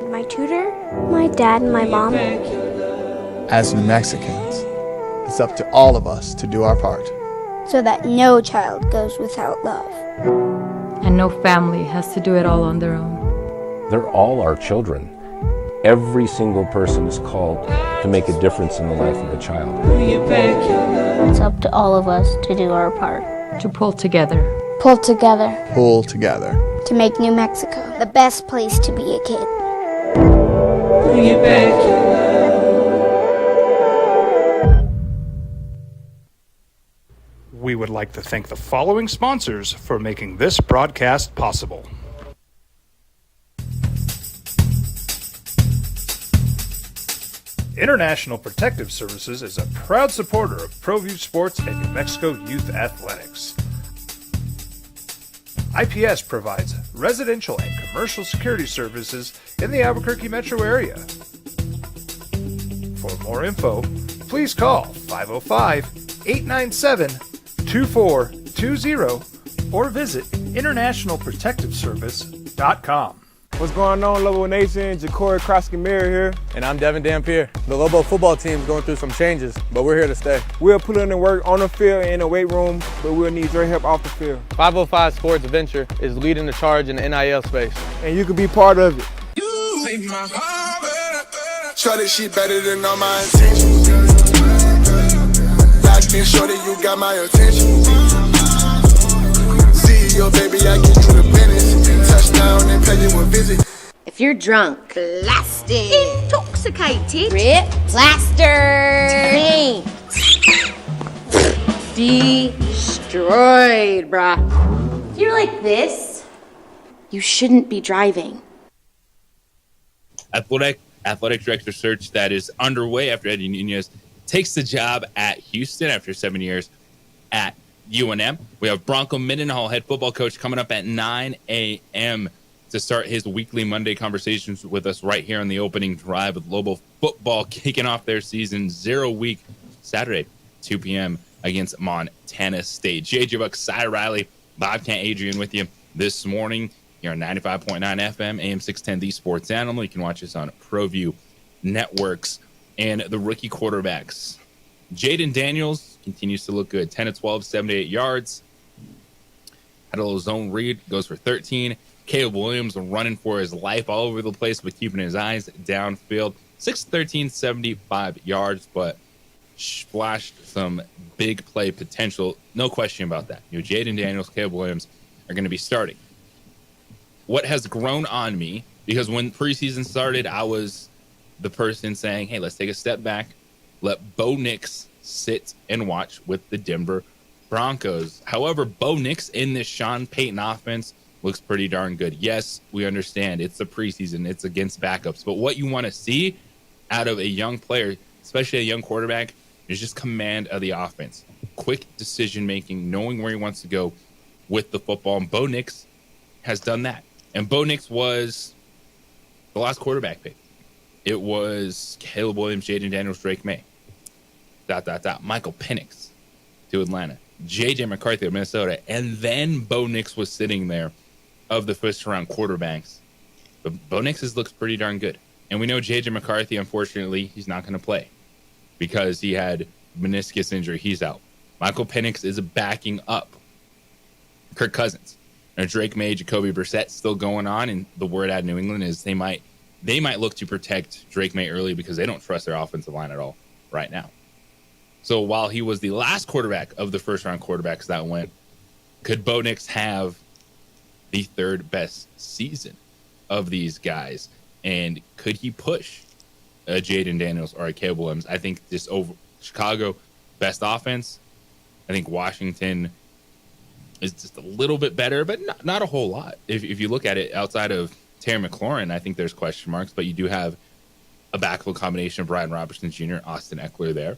My tutor. My dad and my mom. As New Mexicans, it's up to all of us to do our part. So that no child goes without love. And no family has to do it all on their own. They're all our children. Every single person is called to make a difference in the life of a child. It's up to all of us to do our part. To pull together. Pull together. Pull together. To make New Mexico the best place to be a kid. We would like to thank the following sponsors for making this broadcast possible. International Protective Services is a proud supporter of ProView Sports and New Mexico Youth Athletics. IPS provides residential and commercial security services in the Albuquerque metro area. For more info, please call 505-897-2420 or visit internationalprotectiveservice.com. What's going on, Lobo Nation? Ja'Cory Krosky-Mir here. And I'm Devin Dampier. The Lobo football team's going through some changes, but we're here to stay. We'll put in the work on the field and in the weight room, but we'll need your help off the field. 505 Sports Venture is leading the charge in the NIL space. And you can be part of it. You make my heart better. Shorty, she better than all my intentions. Locked in, shorty, you got my attention. See your baby, I get you the business. Touchdown and pay you a visit. If you're drunk, blasted, intoxicated, rip, plastered, destroyed, bruh. If you're like this, you shouldn't be driving. Athletic director search that is underway after Eddie Nunez takes the job at Houston after 7 years at UNM. We have Bronco Mendenhall, head football coach, coming up at 9 a.m. to start his weekly Monday conversations with us right here on the opening drive with Lobo football kicking off their season 0 week Saturday, 2 p.m. against Montana State. JJ Buck, Cy Riley, Bobcat Adrian with you this morning here on 95.9 FM, AM 610, The Sports Animal. You can watch us on ProView Networks. And the rookie quarterbacks. Jaden Daniels continues to look good. 10 of 12, 78 yards. Had a little zone read, goes for 13. Caleb Williams running for his life all over the place, but keeping his eyes downfield. 6-13, 75 yards, but splashed some big play potential. No question about that. Jaden Daniels, Caleb Williams are going to be starting. What has grown on me, because when preseason started, I was the person saying, hey, let's take a step back. Let Bo Nix sit and watch with the Denver Broncos. However, Bo Nix in this Sean Payton offense looks pretty darn good. Yes, we understand it's the preseason. It's against backups. But what you want to see out of a young player, especially a young quarterback, is just command of the offense. Quick decision-making, knowing where he wants to go with the football. And Bo Nix has done that. And Bo Nix was the last quarterback pick. It was Caleb Williams, Jaden Daniels, Drake May. ... Michael Penix to Atlanta. J.J. McCarthy of Minnesota. And then Bo Nix was sitting there of the first-round quarterbacks. But Bo Nix looks pretty darn good. And we know J.J. McCarthy, unfortunately, he's not going to play because he had meniscus injury. He's out. Michael Penix is backing up Kirk Cousins. Now, Drake May, Jacoby Brissett still going on, and the word out of New England is they might look to protect Drake May early because they don't trust their offensive line at all right now. So while he was the last quarterback of the first-round quarterbacks that went, could Bo Nix have the third best season of these guys? And could he push a Jaden Daniels or a Caleb Williams? I think just over Chicago, best offense. I think Washington is just a little bit better, but not a whole lot. If you look at it outside of Terry McLaurin, I think there's question marks, but you do have a backfield combination of Brian Robertson Jr., Austin Eckler there.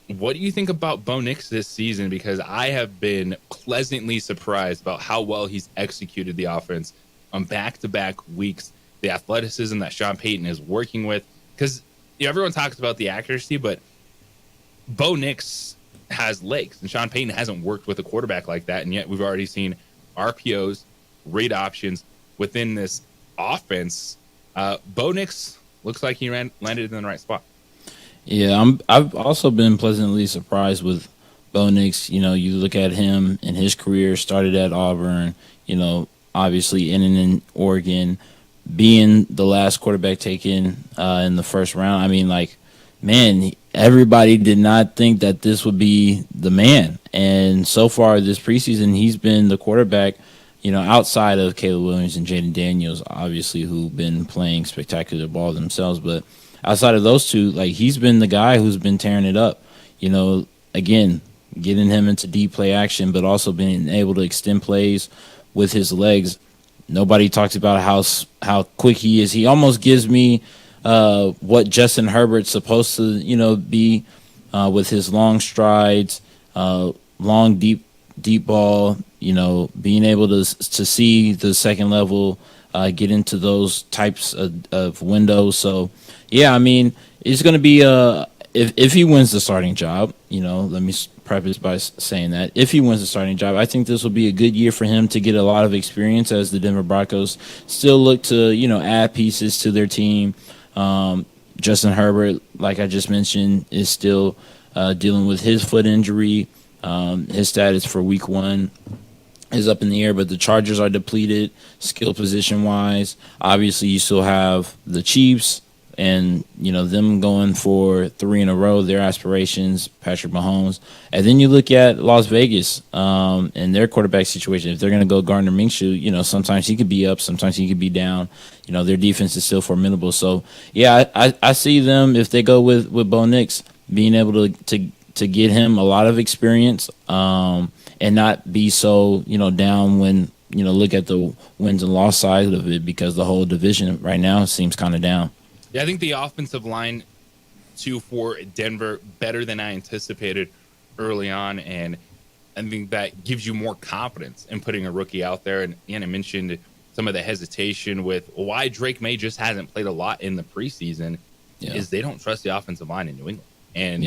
What do you think about Bo Nix this season? Because I have been pleasantly surprised about how well he's executed the offense on back-to-back weeks the athleticism that Sean Payton is working with. Because everyone talks about the accuracy, but Bo Nix has legs, and Sean Payton hasn't worked with a quarterback like that, and yet we've already seen RPOs, read options within this offense. Bo Nix looks like he landed in the right spot. Yeah, I've also been pleasantly surprised with Bo Nix. You look at him and his career started at Auburn, obviously in Oregon, being the last quarterback taken in the first round. I mean, man, everybody did not think that this would be the man. And so far this preseason, he's been the quarterback, outside of Caleb Williams and Jaden Daniels, obviously, who've been playing spectacular ball themselves. But outside of those two, he's been the guy who's been tearing it up. Again, getting him into deep play action, but also being able to extend plays with his legs. Nobody talks about how quick he is. He almost gives me what Justin Herbert's supposed to, be with his long strides, long, deep ball, being able to see the second level, get into those types of windows. So, yeah, I mean, it's going to be if he wins the starting job, let me preface by saying that if he wins the starting job, I think this will be a good year for him to get a lot of experience as the Denver Broncos still look to, add pieces to their team. Justin Herbert, like I just mentioned, is still dealing with his foot injury. His status for week 1 is up in the air, but the Chargers are depleted skill position wise. Obviously, you still have the Chiefs and, them going for 3 in a row, their aspirations, Patrick Mahomes. And then you look at Las Vegas and their quarterback situation. If they're going to go Gardner Minshew, sometimes he could be up, sometimes he could be down. Their defense is still formidable. So, yeah, I see them, if they go with Bo Nix, being able to get him a lot of experience and not be so, down when, look at the wins and loss side of it, because the whole division right now seems kind of down. Yeah, I think the offensive line, too, for Denver, better than I anticipated early on, and I think that gives you more confidence in putting a rookie out there. And I mentioned some of the hesitation with why Drake May just hasn't played a lot in the preseason is they don't trust the offensive line in New England. And,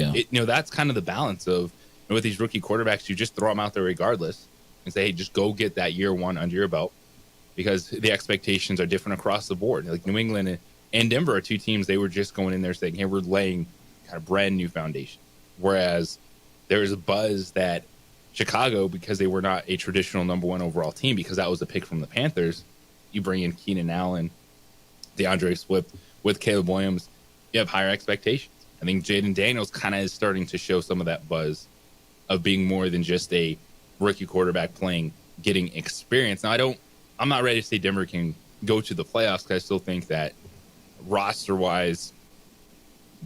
that's kind of the balance of with these rookie quarterbacks, you just throw them out there regardless and say, hey, just go get that year 1 under your belt, because the expectations are different across the board. Like New England and Denver are 2 teams, they were just going in there saying, hey, we're laying kind of brand new foundation. Whereas there's a buzz that Chicago, because they were not a traditional number 1 overall team, because that was a pick from the Panthers, you bring in Keenan Allen, DeAndre Swift with Caleb Williams, you have higher expectations. I think Jaden Daniels kind of is starting to show some of that buzz of being more than just a rookie quarterback getting experience. Now, I'm not ready to say Denver can go to the playoffs, because I still think that roster-wise,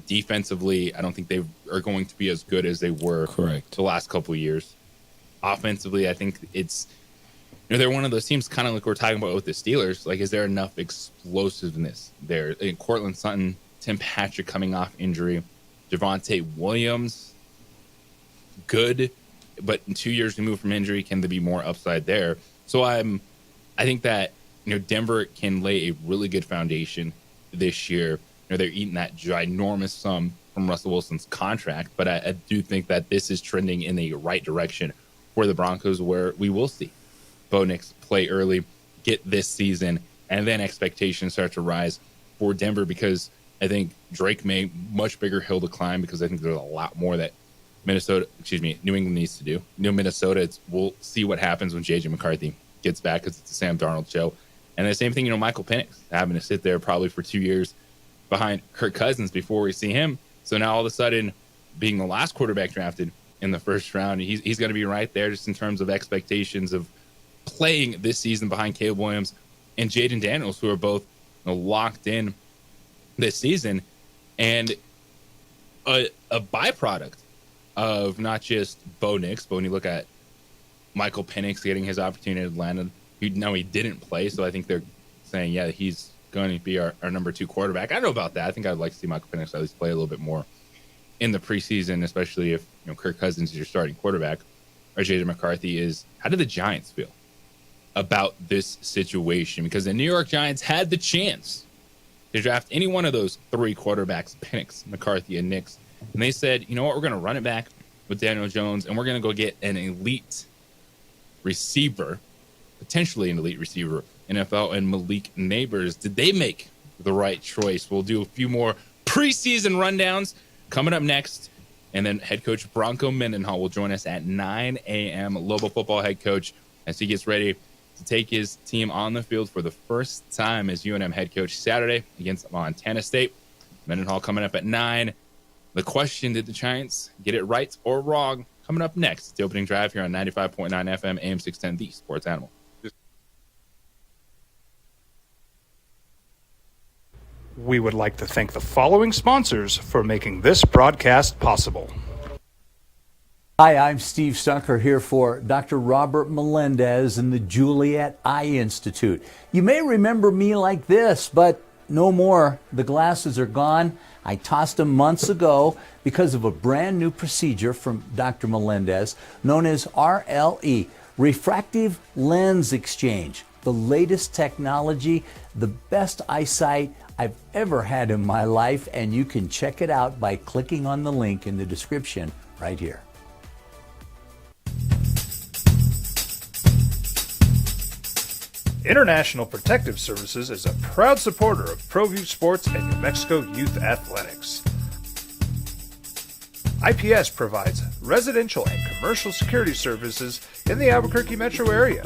defensively, I don't think they are going to be as good as they were the last couple of years. Offensively, I think it's they're one of those teams, kind of like we're talking about with the Steelers. Like, is there enough explosiveness there? Cortland Sutton, Tim Patrick coming off injury, Javonte Williams, good, but in 2 years removed from injury, can there be more upside there? So I think that Denver can lay a really good foundation this year. They're eating that ginormous sum from Russell Wilson's contract, but I do think that this is trending in the right direction for the Broncos, where we will see Bo Nix play early, get this season, and then expectations start to rise for Denver, because I think Drake May, much bigger hill to climb, because I think there's a lot more that New England needs to do. Minnesota, we'll see what happens when J.J. McCarthy gets back, because it's the Sam Darnold show. And the same thing, Michael Penix having to sit there probably for 2 years behind Kirk Cousins before we see him. So now all of a sudden, being the last quarterback drafted in the first round, he's going to be right there just in terms of expectations of playing this season behind Caleb Williams and Jaden Daniels, who are both locked in this season. And a byproduct of not just Bo Nix, but when you look at Michael Penix getting his opportunity at Atlanta, he didn't play, so I think they're saying, yeah, he's going to be our number 2 quarterback. I don't know about that. I think I'd like to see Michael Penix at least play a little bit more in the preseason, especially if Kirk Cousins is your starting quarterback, or J.J. McCarthy is. How did the Giants feel about this situation because the New York Giants had the chance to draft any one of those three quarterbacks, Penix, McCarthy, and Nix. And they said, you know what, we're going to run it back with Daniel Jones, and we're going to go get an elite receiver, potentially an elite receiver, NFL, and Malik Nabers. Did they make the right choice? We'll do a few more preseason rundowns coming up next. And then head coach Bronco Mendenhall will join us at 9 a.m. Lobo football head coach as he gets ready to take his team on the field for the first time as UNM head coach Saturday against Montana State. Mendenhall coming up at 9. The question, did the Giants get it right or wrong? Coming up next, the opening drive here on 95.9 FM, AM 610, the Sports Animal. We would like to thank the following sponsors for making this broadcast possible. Hi, I'm Steve Stunker here for Dr. Robert Melendez and the Juliet Eye Institute. You may remember me like this, but no more. The glasses are gone. I tossed them months ago because of a brand new procedure from Dr. Melendez known as RLE, Refractive Lens Exchange. The latest technology, the best eyesight I've ever had in my life, and you can check it out by clicking on the link in the description right here. International Protective Services is a proud supporter of ProView Sports and New Mexico Youth Athletics. IPS provides residential and commercial security services in the Albuquerque metro area.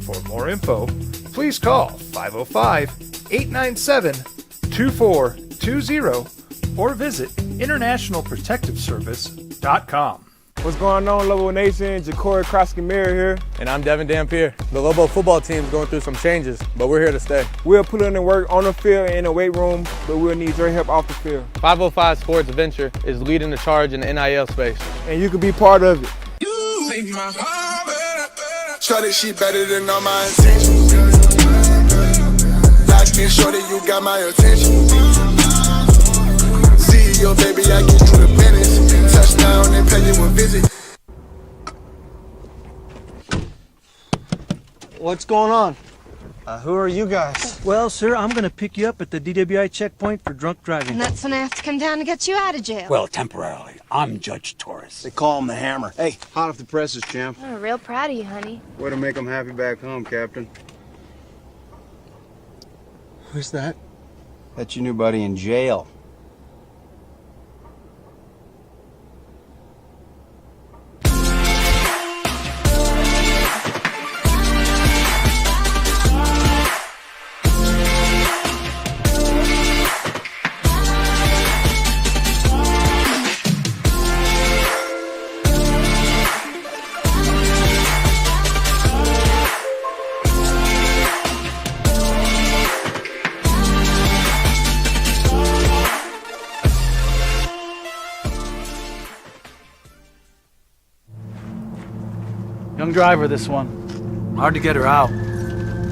For more info, please call 505-897-2420 or visit internationalprotectiveservice.com. What's going on, Lobo Nation? Ja'Cory Krosky-Miller here. And I'm Devin Dampier. The Lobo football team is going through some changes, but we're here to stay. We'll put in the work on the field and in the weight room, but we'll need your help off the field. 505 Sports Venture is leading the charge in the NIL space. And you can be part of it. Shorty, she better than all my intentions. Locked in, shorty, you got my attention. See your baby, I get you the business. Touchdown and pay you a visit. What's going on? Who are you guys? Well, sir, I'm going to pick you up at the DWI checkpoint for drunk driving. And that's when I have to come down to get you out of jail. Well, temporarily. I'm Judge Torres. They call him the Hammer. Hey, hot off the presses, champ. I'm real proud of you, honey. Way to make them happy back home, Captain. Who's that? That's your new buddy in jail. Young driver, this one. Hard to get her out.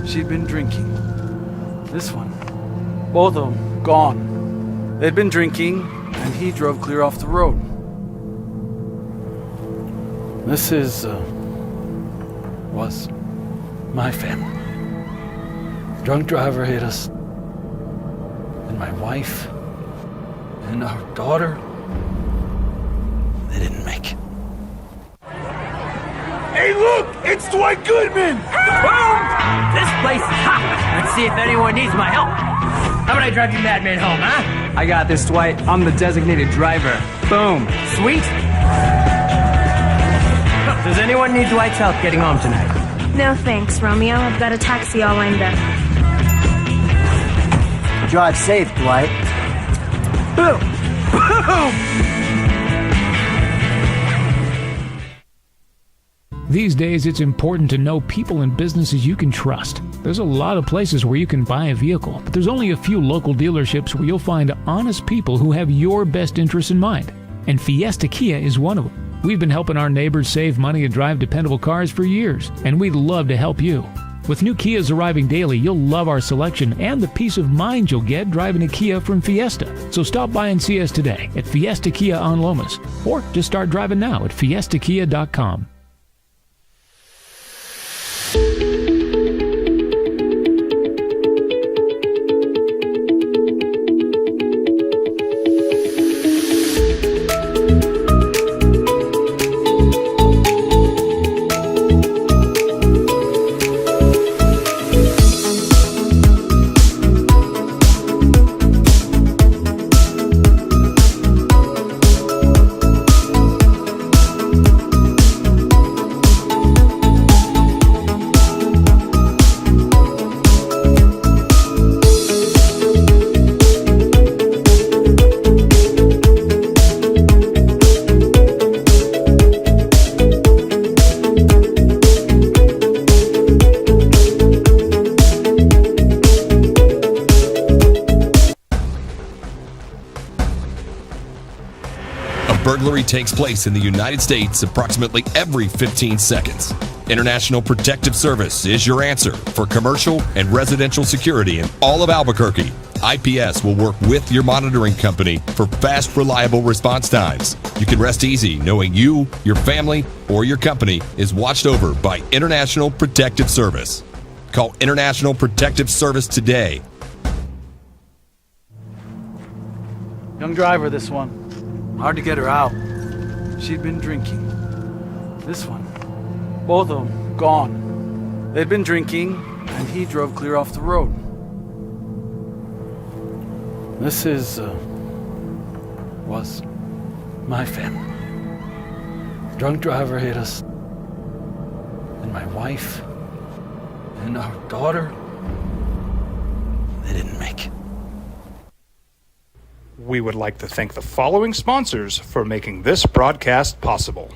She'd been drinking. This one. Both of them gone. They'd been drinking, and he drove clear off the road. This was my family. Drunk driver hit us. And my wife and our daughter, they didn't make it. Hey, look! It's Dwight Goodman! Boom! This place is hot. Let's see if anyone needs my help. How about I drive you madman home, huh? I got this, Dwight. I'm the designated driver. Boom. Sweet? Does anyone need Dwight's help getting home tonight? No thanks, Romeo. I've got a taxi all lined up. Drive safe, Dwight. Boom! Boom! These days, it's important to know people and businesses you can trust. There's a lot of places where you can buy a vehicle, but there's only a few local dealerships where you'll find honest people who have your best interests in mind. And Fiesta Kia is one of them. We've been helping our neighbors save money and drive dependable cars for years, and we'd love to help you. With new Kias arriving daily, you'll love our selection and the peace of mind you'll get driving a Kia from Fiesta. So stop by and see us today at Fiesta Kia on Lomas, or just start driving now at fiestakia.com. A burglary takes place in the United States approximately every 15 seconds. International Protective Service is your answer for commercial and residential security in all of Albuquerque. IPS will work with your monitoring company for fast, reliable response times. You can rest easy knowing you, your family, or your company is watched over by International Protective Service. Call International Protective Service today. Young driver, this one. Hard to get her out. She'd been drinking. This one. Both of them gone. They'd been drinking, and he drove clear off the road. This was my family. Drunk driver hit us. And my wife and our daughter, they didn't make it. We would like to thank the following sponsors for making this broadcast possible.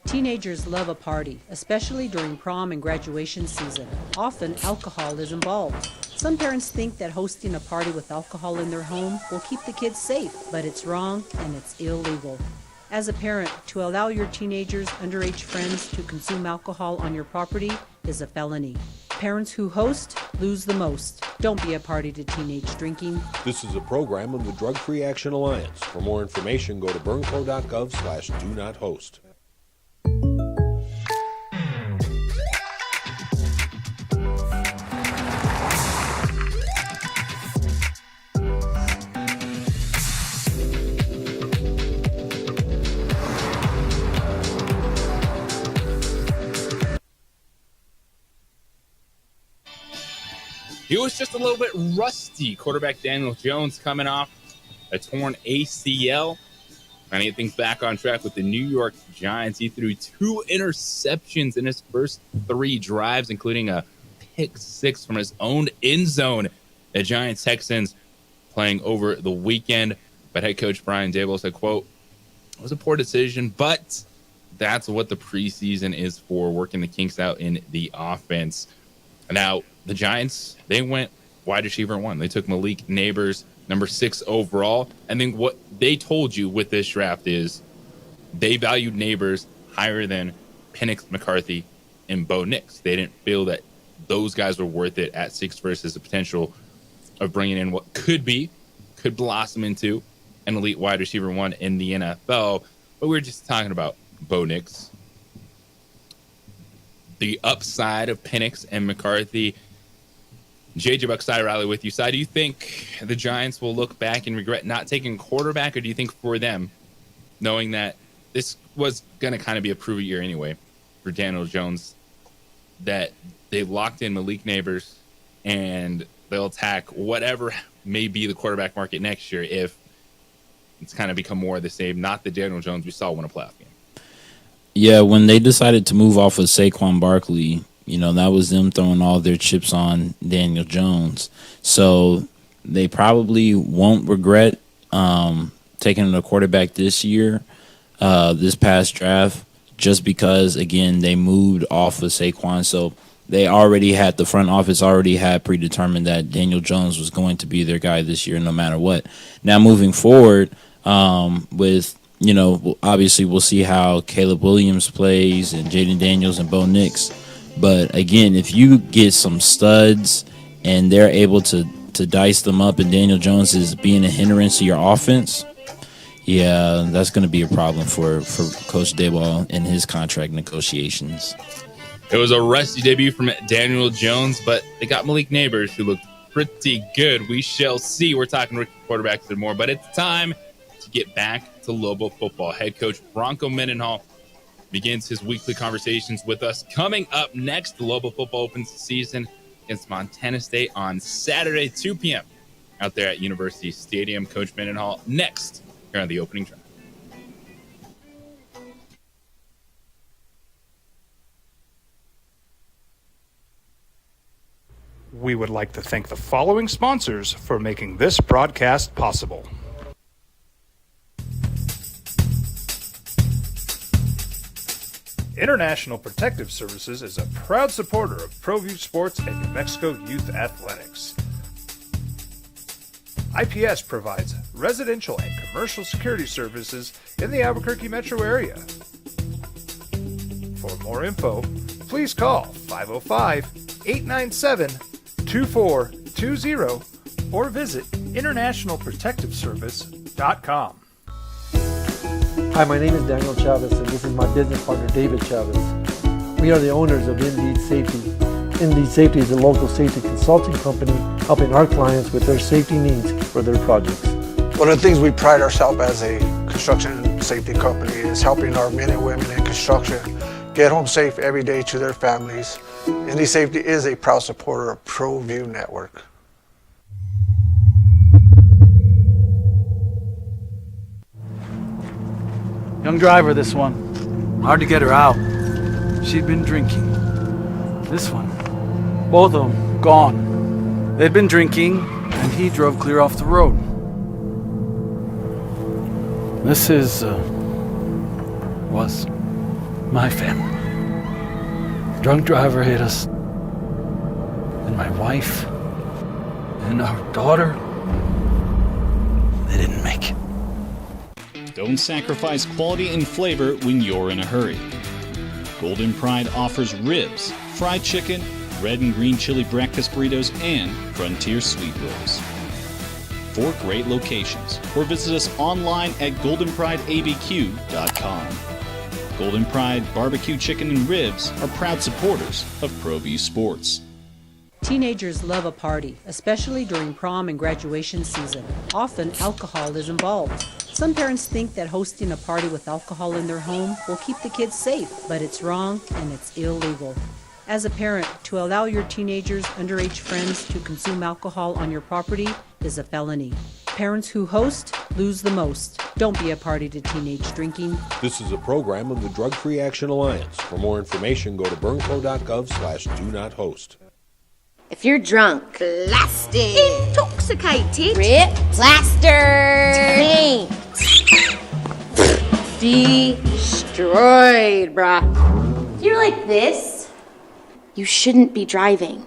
Teenagers love a party, especially during prom and graduation season. Often, alcohol is involved. Some parents think that hosting a party with alcohol in their home will keep the kids safe, but it's wrong and it's illegal. As a parent, to allow your teenagers' underage friends to consume alcohol on your property is a felony. Parents who host lose the most. Don't be a party to teenage drinking. This is a program of the Drug Free Action Alliance. For more information, go to burnco.gov/do-not-host. He was just a little bit rusty. Quarterback Daniel Jones coming off a torn ACL. Trying to get things back on track with the New York Giants. He threw 2 interceptions in his first 3 drives, including a pick 6 from his own end zone. The Giants Texans playing over the weekend. But head coach Brian Daboll said, quote, "It was a poor decision, but that's what the preseason is for, working the kinks out in the offense." Now, the Giants, they went wide receiver 1. They took Malik Nabers, number 6 overall. And then what they told you with this draft is they valued Nabers higher than Penix, McCarthy, and Bo Nix. They didn't feel that those guys were worth it at 6 versus the potential of bringing in what could blossom into an elite wide receiver 1 in the NFL. But we were just talking about Bo Nix. The upside of Penix and McCarthy. JJ Buckside Riley with you. Sai, do you think the Giants will look back and regret not taking a quarterback, or do you think for them, knowing that this was going to kind of be a prove year anyway for Daniel Jones, that they locked in Malik Nabers and they'll attack whatever may be the quarterback market next year if it's kind of become more of the same, not the Daniel Jones we saw win a playoff game? Yeah, when they decided to move off of Saquon Barkley, that was them throwing all their chips on Daniel Jones. So they probably won't regret taking a quarterback this year, this past draft, just because, again, they moved off of Saquon. So they already had, the front office already had predetermined that Daniel Jones was going to be their guy this year no matter what. Now, moving forward with, obviously we'll see how Caleb Williams plays and Jaden Daniels and Bo Nix. But again, if you get some studs and they're able to dice them up and Daniel Jones is being a hindrance to your offense, yeah, that's going to be a problem for Coach Daboll in his contract negotiations. It was a rusty debut from Daniel Jones, but they got Malik Nabers, who looked pretty good. We shall see. We're talking rookie quarterbacks and more, but it's time to get back to Lobo football. Head coach Bronco Mendenhall begins his weekly conversations with us. Coming up next, the Lobo football opens the season against Montana State on Saturday, 2 p.m. out there at University Stadium. Coach Mendenhall next here on the opening drive. We would like to thank the following sponsors for making this broadcast possible. International Protective Services is a proud supporter of ProView Sports and New Mexico Youth Athletics. IPS provides residential and commercial security services in the Albuquerque metro area. For more info, please call 505-897-2420 or visit internationalprotectiveservice.com. Hi, my name is Daniel Chavez, and this is my business partner, David Chavez. We are the owners of Indeed Safety. Indeed Safety is a local safety consulting company helping our clients with their safety needs for their projects. One of the things we pride ourselves as a construction safety company is helping our men and women in construction get home safe every day to their families. Indeed Safety is a proud supporter of ProView Network. Young driver, this one. Hard to get her out. She'd been drinking. This one. Both of them gone. They'd been drinking, and he drove clear off the road. This was my family. Drunk driver hit us. And my wife and our daughter, they didn't make it. Don't sacrifice quality and flavor when you're in a hurry. Golden Pride offers ribs, fried chicken, red and green chili breakfast burritos, and frontier sweet rolls. 4 great locations, or visit us online at goldenprideabq.com. Golden Pride Barbecue Chicken and Ribs are proud supporters of ProView Sports. Teenagers love a party, especially during prom and graduation season. Often, alcohol is involved. Some parents think that hosting a party with alcohol in their home will keep the kids safe, but it's wrong and it's illegal. As a parent, to allow your teenagers' underage friends to consume alcohol on your property is a felony. Parents who host lose the most. Don't be a party to teenage drinking. This is a program of the Drug Free Action Alliance. For more information, go to burnco.gov/do-not-host. If you're drunk, blasted, intoxicated, rip, plastered, taint, destroyed, bruh. If you're like this, you shouldn't be driving.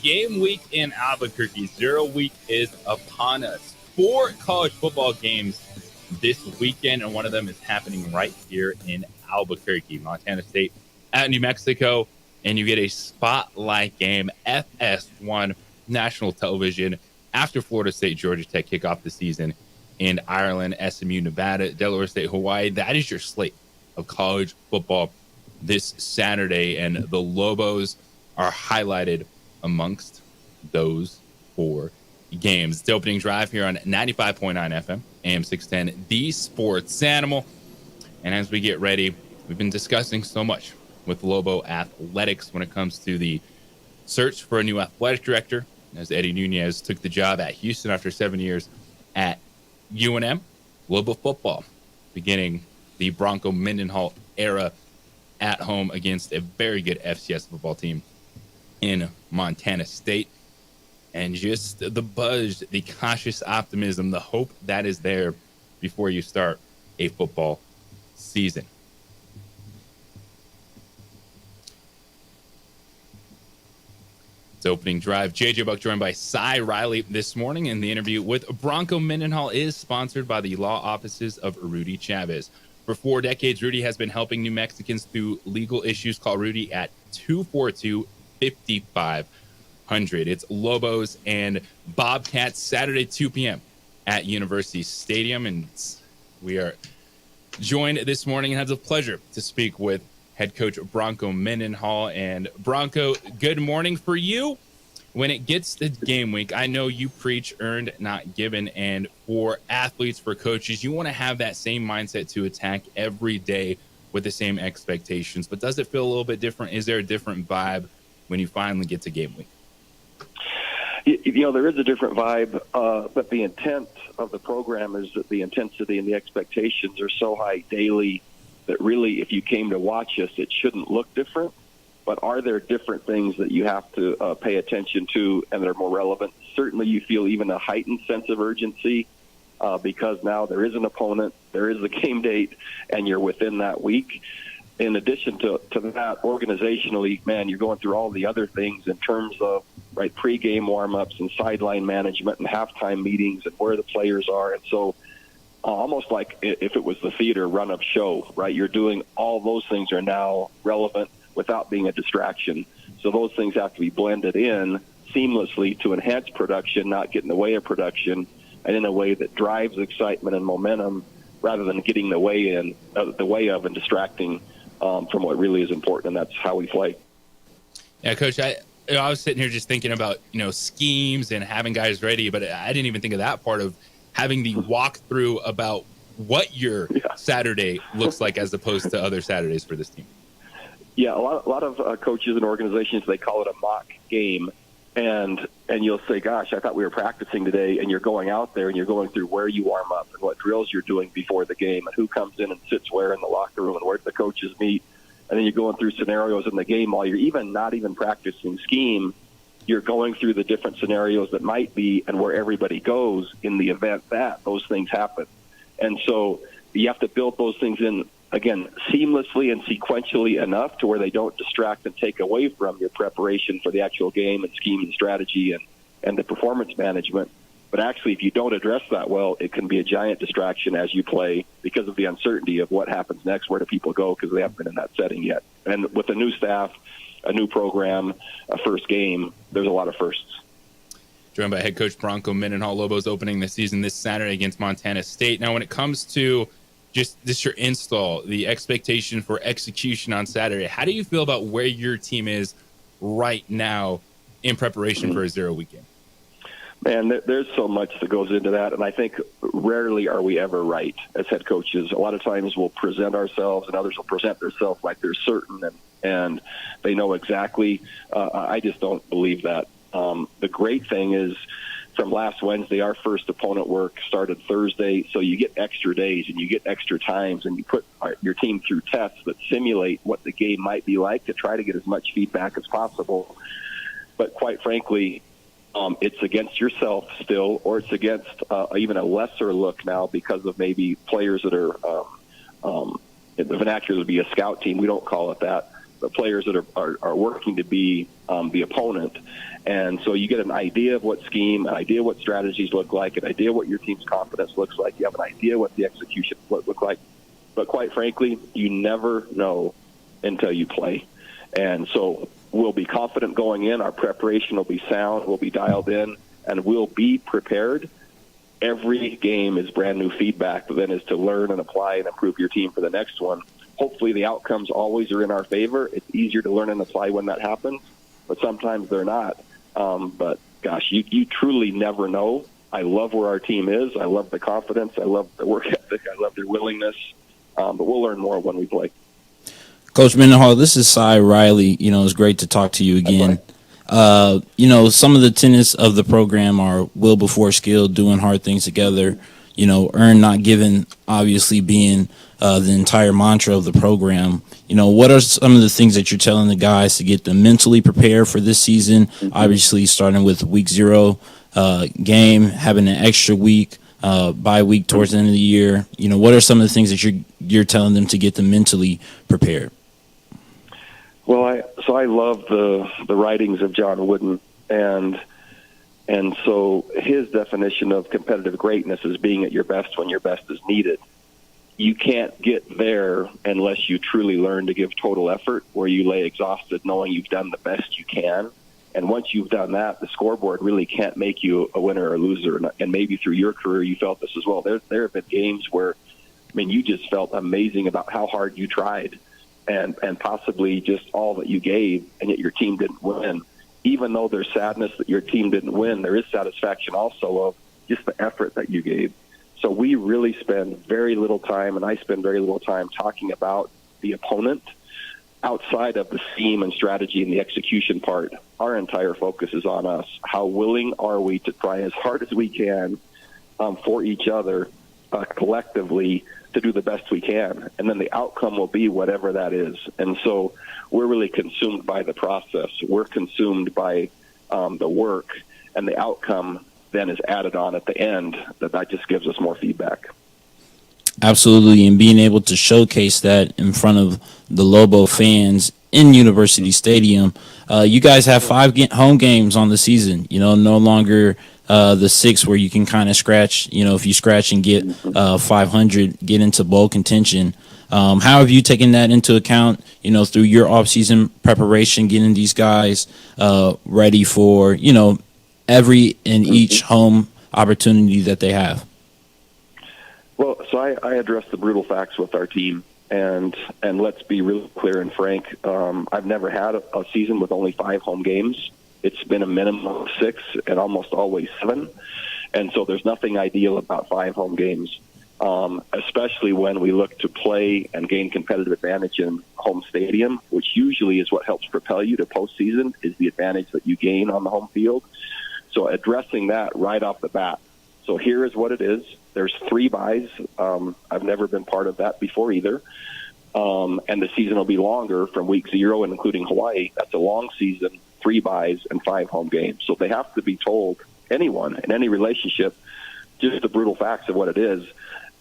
Game week in Albuquerque. 0 week is upon us. 4 college football games this weekend, and one of them is happening right here in Albuquerque. Montana State at New Mexico, and you get a spotlight game, FS1 national television, after Florida State, Georgia Tech kick off the season in Ireland, SMU, Nevada, Delaware State, Hawaii. That is your slate of college football this Saturday, and the Lobos are highlighted amongst those 4 games. The opening drive here on 95.9 FM, AM 610, the Sports Animal. And as we get ready, we've been discussing so much with Lobo Athletics when it comes to the search for a new athletic director, as Eddie Nunez took the job at Houston after 7 years at UNM. Lobo football beginning the Bronco Mendenhall era at home against a very good FCS football team in Montana State. And just the buzz, the cautious optimism, the hope that is there before you start a football season. It's opening drive. JJ Buck joined by Cy Riley this morning, and the interview with Bronco Mendenhall is sponsored by the law offices of Rudy Chavez. For 4 decades, Rudy has been helping New Mexicans through legal issues. Call Rudy at 242-5500. It's Lobos and Bobcats Saturday, 2 p.m. at University Stadium, and we are joined this morning and have the pleasure to speak with head coach Bronco Mendenhall. And Bronco, good morning for you. When it gets to game week, I know you preach earned, not given. And for athletes, for coaches, you want to have that same mindset to attack every day with the same expectations. But does it feel a little bit different? Is there a different vibe when you finally get to game week? There is a different vibe, but the intent of the program is that the intensity and the expectations are so high daily that really, if you came to watch us, it shouldn't look different. But are there different things that you have to pay attention to and that are more relevant? Certainly you feel even a heightened sense of urgency because now there is an opponent, there is a game date, and you're within that week. In addition to that, organizationally, man, you're going through all the other things in terms of pregame warm-ups and sideline management and halftime meetings and where the players are. And so almost like if it was the theater run of show, right? You're doing all those things are now relevant without being a distraction. So those things have to be blended in seamlessly to enhance production, not get in the way of production, and in a way that drives excitement and momentum rather than getting the way of and distracting from what really is important, and that's how we play. Yeah, Coach, I was sitting here just thinking about, schemes and having guys ready, but I didn't even think of that part of having the walkthrough about what your Saturday looks like as opposed to other Saturdays for this team. Yeah, a lot of coaches and organizations, they call it a mock game, and you'll say, gosh, I thought we were practicing today, and you're going out there and you're going through where you warm up and what drills you're doing before the game and who comes in and sits where in the locker room and where the coaches meet, and then you're going through scenarios in the game while you're not even practicing scheme. You're going through the different scenarios that might be and where everybody goes in the event that those things happen. And so you have to build those things in, again, seamlessly and sequentially enough to where they don't distract and take away from your preparation for the actual game and scheme and strategy and the performance management. But actually, if you don't address that well, it can be a giant distraction as you play because of the uncertainty of what happens next, where do people go, because they haven't been in that setting yet. And with a new staff, a new program, a first game, there's a lot of firsts. Joined by head coach Bronco Mendenhall. Lobos opening the season this Saturday against Montana State. Now, when it comes to just this your install, the expectation for execution on Saturday, how do you feel about where your team is right now in preparation for a 0-week game? Man, there's so much that goes into that, and I think rarely are we ever right as head coaches. A lot of times we'll present ourselves, and others will present themselves like they're certain and they know exactly. I just don't believe that. The great thing is, from last Wednesday, our first opponent work started Thursday, so you get extra days and you get extra times, and you put your team through tests that simulate what the game might be like to try to get as much feedback as possible. But quite frankly, it's against yourself still, or it's against even a lesser look now because of maybe players that are, the vernacular would be a scout team. We don't call it that, but players that are working to be the opponent. And so you get an idea of what scheme, an idea what strategies look like, an idea what your team's confidence looks like. You have an idea what the execution look like. But quite frankly, you never know until you play. And so we'll be confident going in. Our preparation will be sound. We'll be dialed in, and we'll be prepared. Every game is brand new feedback, but then is to learn and apply and improve your team for the next one. Hopefully the outcomes always are in our favor. It's easier to learn and apply when that happens, but sometimes they're not. But gosh, you truly never know. I love where our team is. I love the confidence. I love the work ethic. I love their willingness. But we'll learn more when we play. Coach Mendenhall, this is Cy Riley. It's great to talk to you again. Some of the tenets of the program are will before skill, doing hard things together, earn not given, obviously being the entire mantra of the program. What are some of the things that you're telling the guys to get them mentally prepared for this season? Obviously, starting with week 0 game, having an extra week, bye week towards the end of the year. What are some of the things that you're telling them to get them mentally prepared? Well, I love the writings of John Wooden, And so his definition of competitive greatness is being at your best when your best is needed. You can't get there unless you truly learn to give total effort, where you lay exhausted knowing you've done the best you can. And once you've done that, the scoreboard really can't make you a winner or a loser. And maybe through your career you felt this as well. There have been games where, you just felt amazing about how hard you tried and possibly just all that you gave, and yet your team didn't win. Even though there's sadness that your team didn't win, there is satisfaction also of just the effort that you gave. So we really spend very little time, and I spend very little time talking about the opponent outside of the scheme and strategy and the execution part. Our entire focus is on us. How willing are we to try as hard as we can for each other collectively to do the best we can? And then the outcome will be whatever that is. And so we're really consumed by the process. We're consumed by the work, and the outcome then is added on at the end. That just gives us more feedback. Absolutely, and being able to showcase that in front of the Lobo fans in University Stadium. You guys have 5 home games on the season. No longer the 6 where you can kind of scratch. If you scratch and get 500, get into bowl contention. How have you taken that into account? Through your off-season preparation, getting these guys ready for every and each home opportunity that they have. Well, so I address the brutal facts with our team, and let's be really clear and frank. I've never had a season with only 5 home games. It's been a minimum of 6 and almost always 7, and so there's nothing ideal about 5 home games, especially when we look to play and gain competitive advantage in home stadium, which usually is what helps propel you to postseason, is the advantage that you gain on the home field. So addressing that right off the bat. So here is what it is. There's 3 byes. I've never been part of that before either. And the season will be longer from week 0 and including Hawaii. That's a long season, 3 byes and 5 home games. So they have to be told, anyone in any relationship, just the brutal facts of what it is.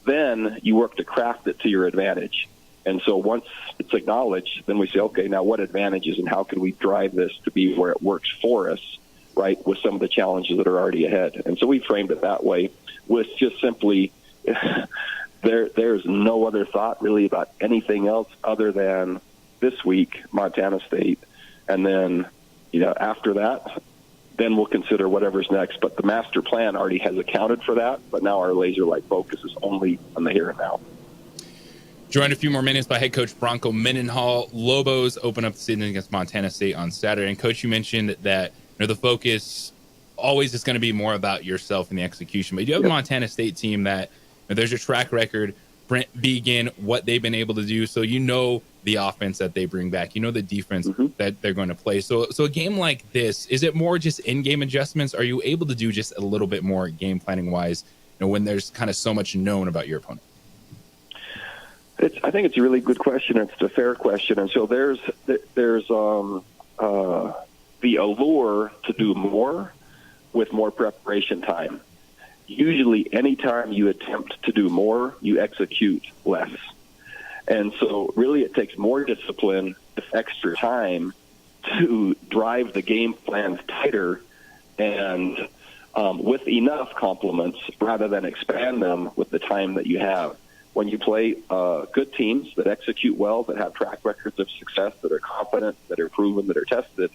Then you work to craft it to your advantage. And so once it's acknowledged, then we say, okay, now what advantages and how can we drive this to be where it works for us, right, with some of the challenges that are already ahead. And so we framed it that way, with just simply there's no other thought really about anything else other than this week, Montana State. And then, after that, then we'll consider whatever's next. But the master plan already has accounted for that, but now our laser-like focus is only on the here and now. Joined a few more minutes by head coach Bronco Mendenhall. Lobos open up the season against Montana State on Saturday. And, Coach, you mentioned that the focus always is going to be more about yourself and the execution. But you have a Montana State team that there's your track record, Brent Began, what they've been able to do. So the offense that they bring back, the defense that they're going to play. So a game like this, is it more just in-game adjustments? Are you able to do just a little bit more game planning wise, when there's kind of so much known about your opponent? I think it's a really good question. It's a fair question. And so there's the allure to do more with more preparation time. Usually anytime you attempt to do more, you execute less. And so really it takes more discipline with extra time to drive the game plans tighter and with enough complements rather than expand them with the time that you have. When you play good teams that execute well, that have track records of success, that are confident, that are proven, that are tested,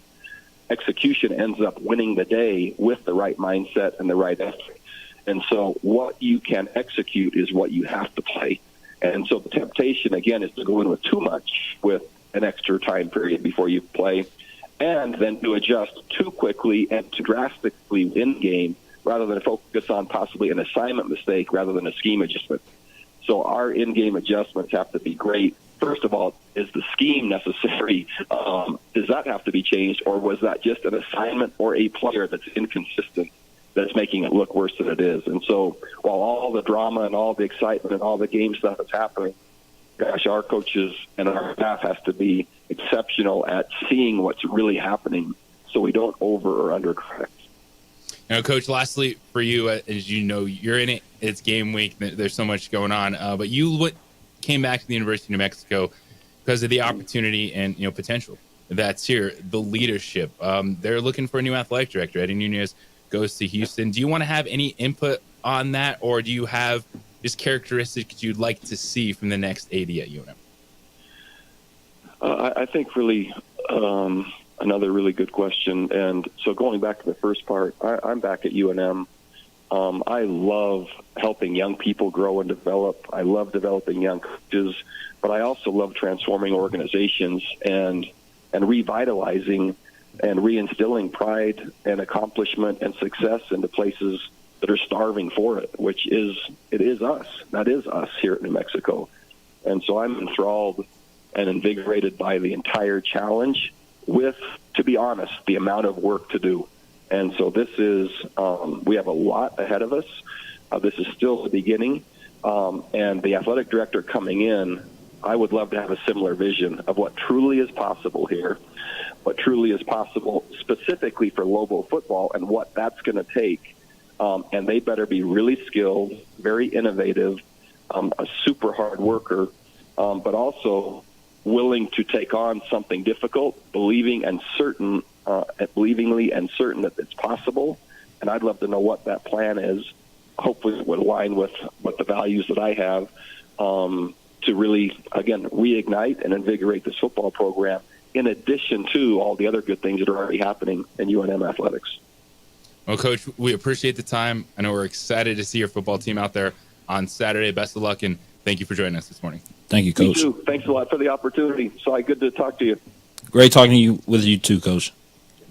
execution ends up winning the day with the right mindset and the right effort. And so what you can execute is what you have to play. And so the temptation, again, is to go in with too much with an extra time period before you play, and then to adjust too quickly and to drastically in-game rather than focus on possibly an assignment mistake rather than a scheme adjustment. So our in-game adjustments have to be great. First of all, is the scheme necessary? Does that have to be changed, or was that just an assignment or a player that's inconsistent that's making it look worse than it is? And so while all the drama and all the excitement and all the game stuff is happening, gosh, our coaches and our staff has to be exceptional at seeing what's really happening so we don't over or undercorrect. Now, Coach, lastly for you, as you know, you're in it. It's game week. There's so much going on. But you came back to the University of New Mexico because of the opportunity and potential that's here, the leadership. They're looking for a new athletic director. Eddie Nunez goes to Houston. Do you want to have any input on that, or do you have just characteristics you'd like to see from the next AD at UNM? I think really another really good question. And so going back to the first part, I'm back at UNM. I love helping young people grow and develop. I love developing young coaches, but I also love transforming organizations and revitalizing and reinstilling pride and accomplishment and success into places that are starving for it, which is us. That is us here at New Mexico. And so I'm enthralled and invigorated by the entire challenge with, to be honest, the amount of work to do. And so this is, we have a lot ahead of us. This is still the beginning. And the athletic director coming in, I would love to have a similar vision of what truly is possible here, what truly is possible specifically for Lobo football and what that's going to take. And they better be really skilled, very innovative, a super hard worker, but also willing to take on something difficult, believingly and certain that it's possible. And I'd love to know what that plan is. Hopefully it would align with what the values that I have, to really, again, reignite and invigorate this football program, in addition to all the other good things that are already happening in UNM athletics. Well, Coach, we appreciate the time. I know we're excited to see your football team out there on Saturday. Best of luck, and thank you for joining us this morning. Thank you, Coach. Me too. Thanks a lot for the opportunity. So good to talk to you. Great talking with you too, Coach.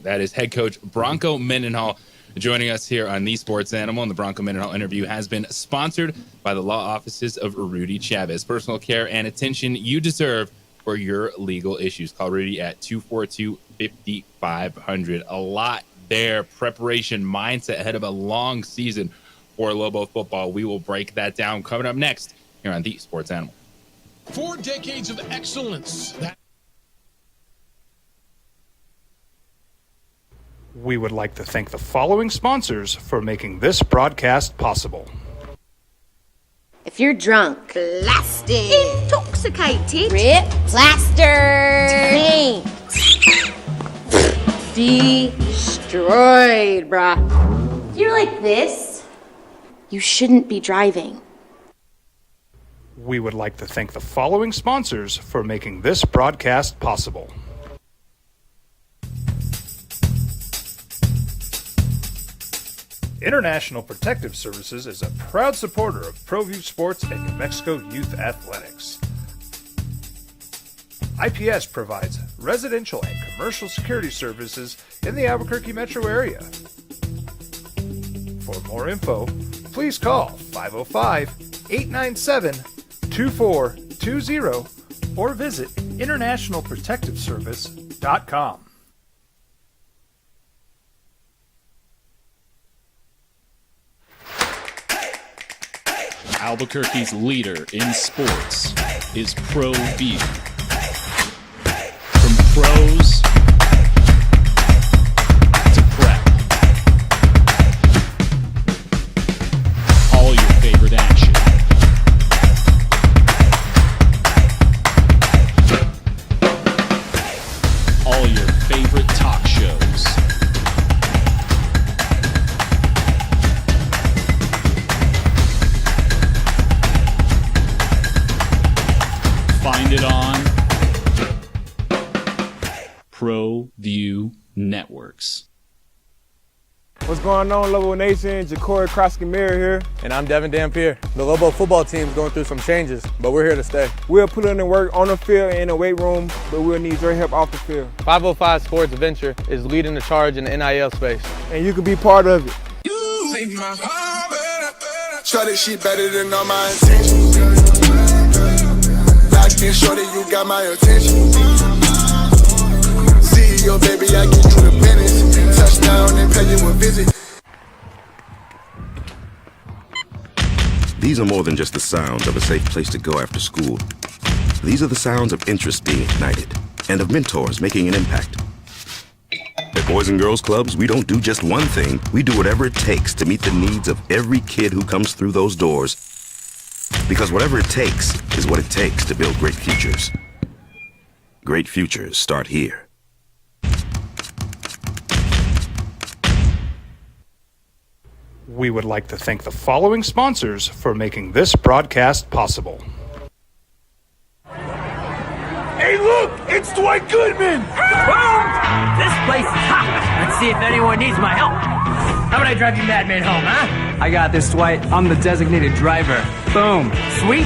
That is head coach Bronco Mendenhall joining us here on The Sports Animal. And the Bronco Mendenhall interview has been sponsored by the law offices of Rudy Chavez. Personal care and attention you deserve for your legal issues. Call Rudy at 242-5500. A lot there. Preparation, mindset ahead of a long season for Lobo football. We will break that down coming up next here on The Sports Animal. 4 decades of excellence. We would like to thank the following sponsors for making this broadcast possible. If you're drunk, blasted, intoxicated, ripped, plastered, destroyed, bruh. If you're like this, you shouldn't be driving. We would like to thank the following sponsors for making this broadcast possible. International Protective Services is a proud supporter of ProView Sports and New Mexico Youth Athletics. IPS provides residential and commercial security services in the Albuquerque metro area. For more info, please call 505-897-2420 or visit internationalprotectiveservice.com. Albuquerque's leader in sports is ProView. From pros to prep, all your favorite action. All your favorite talk shows. Find it on ProView Networks. What's going on, Lobo Nation? Ja'Cory Krosky-Mir here. And I'm Devin Dampier. The Lobo football team's going through some changes, but we're here to stay. We'll put in the work on the field and in the weight room, but we'll need your help off the field. 505 Sports Venture is leading the charge in the NIL space. And you can be part of it. Shorty, she better than all my intentions. Locked in, shorty, you got my attention. CEO, baby, I get you the business. Touchdown and pay you a visit. These are more than just the sounds of a safe place to go after school. These are the sounds of interest being ignited and of mentors making an impact. At Boys and Girls Clubs, we don't do just one thing. We do whatever it takes to meet the needs of every kid who comes through those doors. Because whatever it takes is what it takes to build great futures. Great futures start here. We would like to thank the following sponsors for making this broadcast possible. Hey, look! It's Dwight Goodman! Boom! This place is hot. Let's see if anyone needs my help. How about I drive you madman home, huh? I got this, Dwight. I'm the designated driver. Boom. Sweet?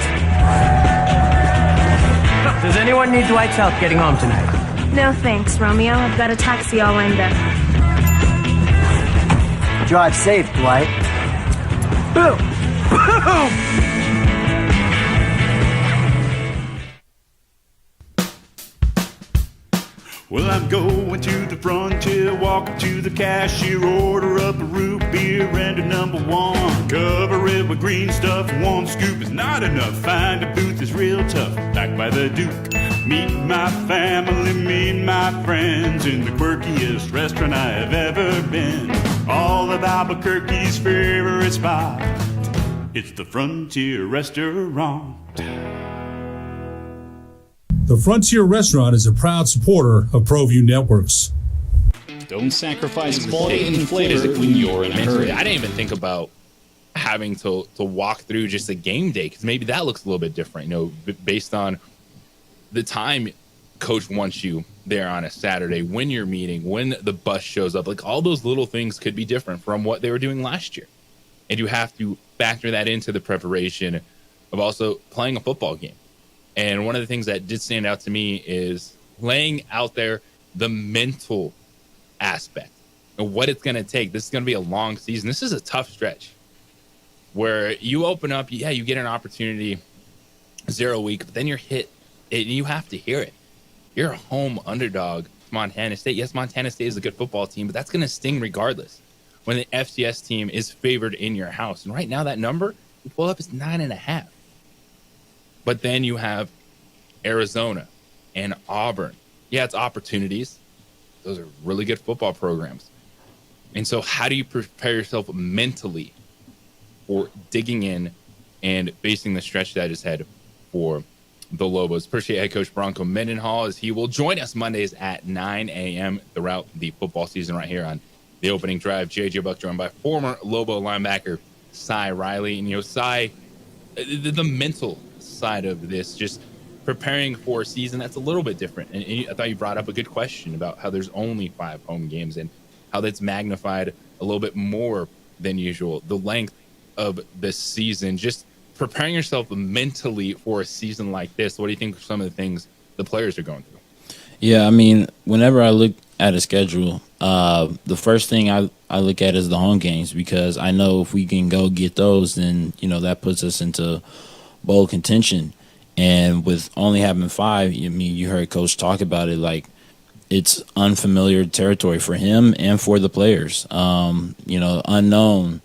Does anyone need Dwight's help getting home tonight? No thanks, Romeo. I've got a taxi all lined up. Drive safe, Dwight. Boom! Boom! Well, I'm going to the frontier, walk up to the cashier, order up a root beer and a number one. Cover it with green stuff, one scoop is not enough. Find a booth is real tough, back by the Duke. Meet my family, meet my friends in the quirkiest restaurant I have ever been. All of Albuquerque's favorite spot, it's the Frontier Restaurant. The Frontier Restaurant is a proud supporter of ProView Networks. Don't sacrifice quality and flavor when you're in a hurry. I didn't even think about having to walk through just a game day, because maybe that looks a little bit different, based on the time coach wants you there on a Saturday, when you're meeting, when the bus shows up. Like, all those little things could be different from what they were doing last year. And you have to factor that into the preparation of also playing a football game. And one of the things that did stand out to me is laying out there the mental aspect of what it's going to take. This is going to be a long season. This is a tough stretch where you open up, you get an opportunity 0 week, but then you're hit and you have to hear it. You're a home underdog to Montana State. Yes, Montana State is a good football team, but that's going to sting regardless when the FCS team is favored in your house. And right now that number you pull up is 9.5. But then you have Arizona and Auburn. Yeah, it's opportunities. Those are really good football programs. And so how do you prepare yourself mentally for digging in and facing the stretch that is ahead for the Lobos? Appreciate head coach Bronco Mendenhall, as he will join us Mondays at 9 a.m. throughout the football season right here on The Opening Drive. JJ Buck joined by former Lobo linebacker Cy Riley. And, Cy, the mental side of this, just preparing for a season that's a little bit different. And I thought you brought up a good question about how there's only 5 home games and how that's magnified a little bit more than usual. The length of this season, just preparing yourself mentally for a season like this. What do you think of some of the things the players are going through? Yeah, I mean, whenever I look at a schedule, the first thing I look at is the home games, because I know if we can go get those, then, that puts us into bowl contention. And with only having 5, you heard Coach talk about it, like it's unfamiliar territory for him and for the players. Unknown,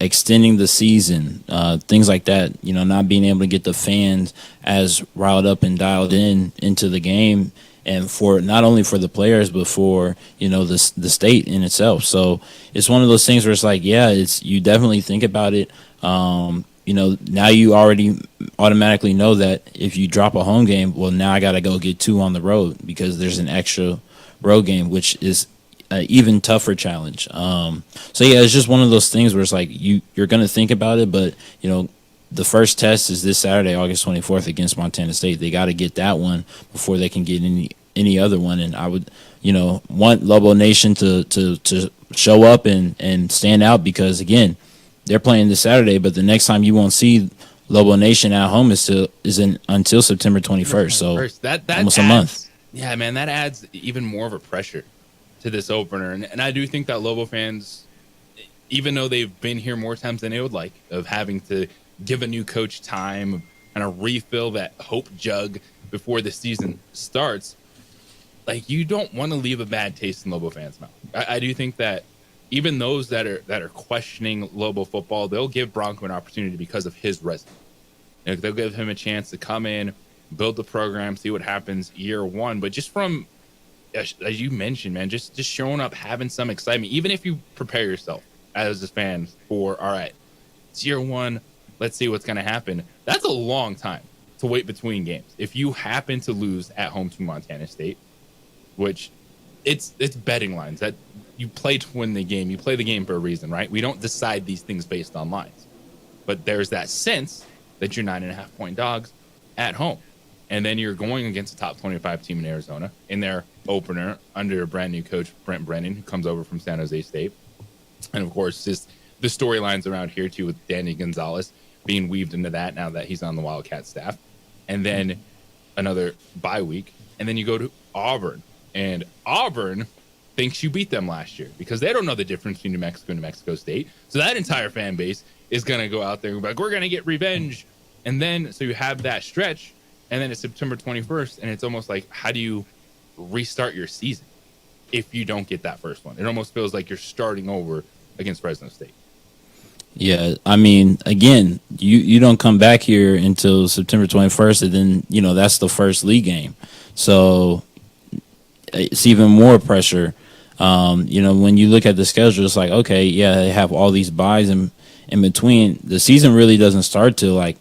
extending the season, things like that, not being able to get the fans as riled up and dialed into the game, and for not only for the players, but for, the state in itself. So it's one of those things where it's like, you definitely think about it. Now you already automatically know that if you drop a home game, well, now I got to go get 2 on the road because there's an extra road game, which is an even tougher challenge. It's just one of those things where it's like you're going to think about it, but, the first test is this Saturday, August 24th against Montana State. They got to get that one before they can get any other one. And I would, want Lobo Nation to show up and stand out, because, again, they're playing this Saturday, but the next time you won't see Lobo Nation at home until September 21st. So that almost adds, a month. Yeah, man, that adds even more of a pressure to this opener. And I do think that Lobo fans, even though they've been here more times than they would like, of having to give a new coach time and refill that hope jug before the season starts, like, you don't want to leave a bad taste in Lobo fans' mouth. I do think that even those that are questioning Lobo football, they'll give Bronco an opportunity because of his resume. They'll give him a chance to come in, build the program, see what happens year one. But just from, as you mentioned, man, just showing up, having some excitement, even if you prepare yourself as a fan for, all right, it's year one, let's see what's going to happen. That's a long time to wait between games. If you happen to lose at home to Montana State, which it's betting lines that you play to win the game. You play the game for a reason, right? We don't decide these things based on lines. But there's that sense that you're 9.5-point dogs at home. And then you're going against a top 25 team in Arizona in their opener under a brand new coach, Brent Brennan, who comes over from San Jose State. And of course, just the storylines around here too, with Danny Gonzalez being weaved into that now that he's on the Wildcat staff. And then another bye week. And then you go to Auburn. And Auburn thinks you beat them last year because they don't know the difference between New Mexico and New Mexico State. So that entire fan base is going to go out there and be like, we're going to get revenge. And then, so you have that stretch, and then it's September 21st, and it's almost like, how do you restart your season if you don't get that first one? It almost feels like you're starting over against Fresno State. Yeah, I mean, again, you don't come back here until September 21st, and then, you know, that's the first league game. So it's even more pressure. You know, when you look at the schedule, it's like, okay, yeah, they have all these buys in between. The season really doesn't start till like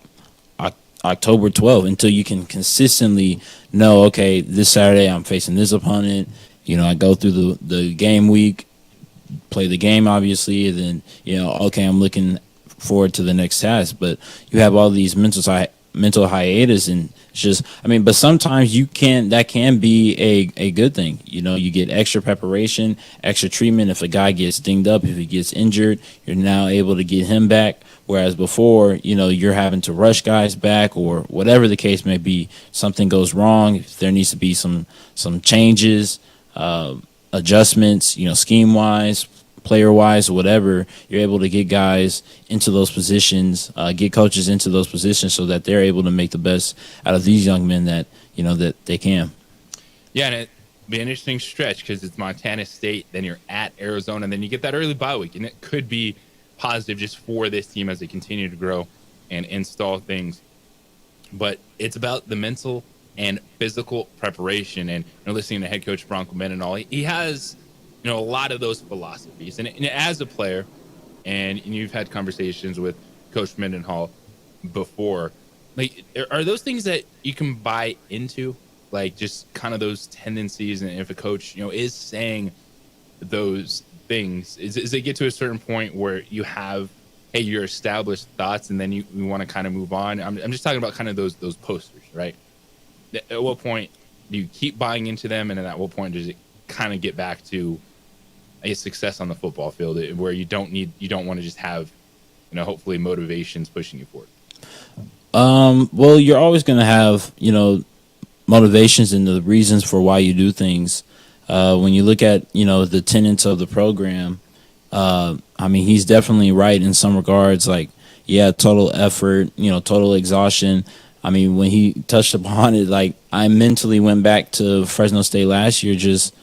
October 12th until you can consistently know, okay, this Saturday I'm facing this opponent. You know, I go through the game week, play the game, obviously, and then, you know, okay, I'm looking forward to the next task. But you have all these mental hiatus, and it's just, I mean, but sometimes that can be a good thing. You know, you get extra preparation, extra treatment. If a guy gets dinged up, if he gets injured, you're now able to get him back. Whereas before, you know, you're having to rush guys back, or whatever the case may be. Something goes wrong, if there needs to be some changes, adjustments, you know, scheme wise, player wise, whatever, you're able to get guys into those positions, get coaches into those positions so that they're able to make the best out of these young men that, you know, that they can. Yeah, and it'd be an interesting stretch because it's Montana State, then you're at Arizona, and then you get that early bye week, and it could be positive just for this team as they continue to grow and install things. But it's about the mental and physical preparation. And, you know, listening to head coach Bronco Mendenhall, he has, you know, a lot of those philosophies. And as a player, and you've had conversations with Coach Mendenhall before, like, are those things that you can buy into? Like, just kind of those tendencies, and if a coach, you know, is saying those things, is it get to a certain point where you have, hey, your established thoughts, and then you want to kind of move on? I'm just talking about kind of those posters, right? At what point do you keep buying into them, and then at what point does it kind of get back to a success on the football field, where you don't want to just have, you know, hopefully motivations pushing you forward? Well, you're always going to have, you know, motivations and the reasons for why you do things. When you look at, you know, the tenets of the program, I mean, he's definitely right in some regards. Like, yeah, total effort, you know, total exhaustion. I mean, when he touched upon it, like, I mentally went back to Fresno State last year, just,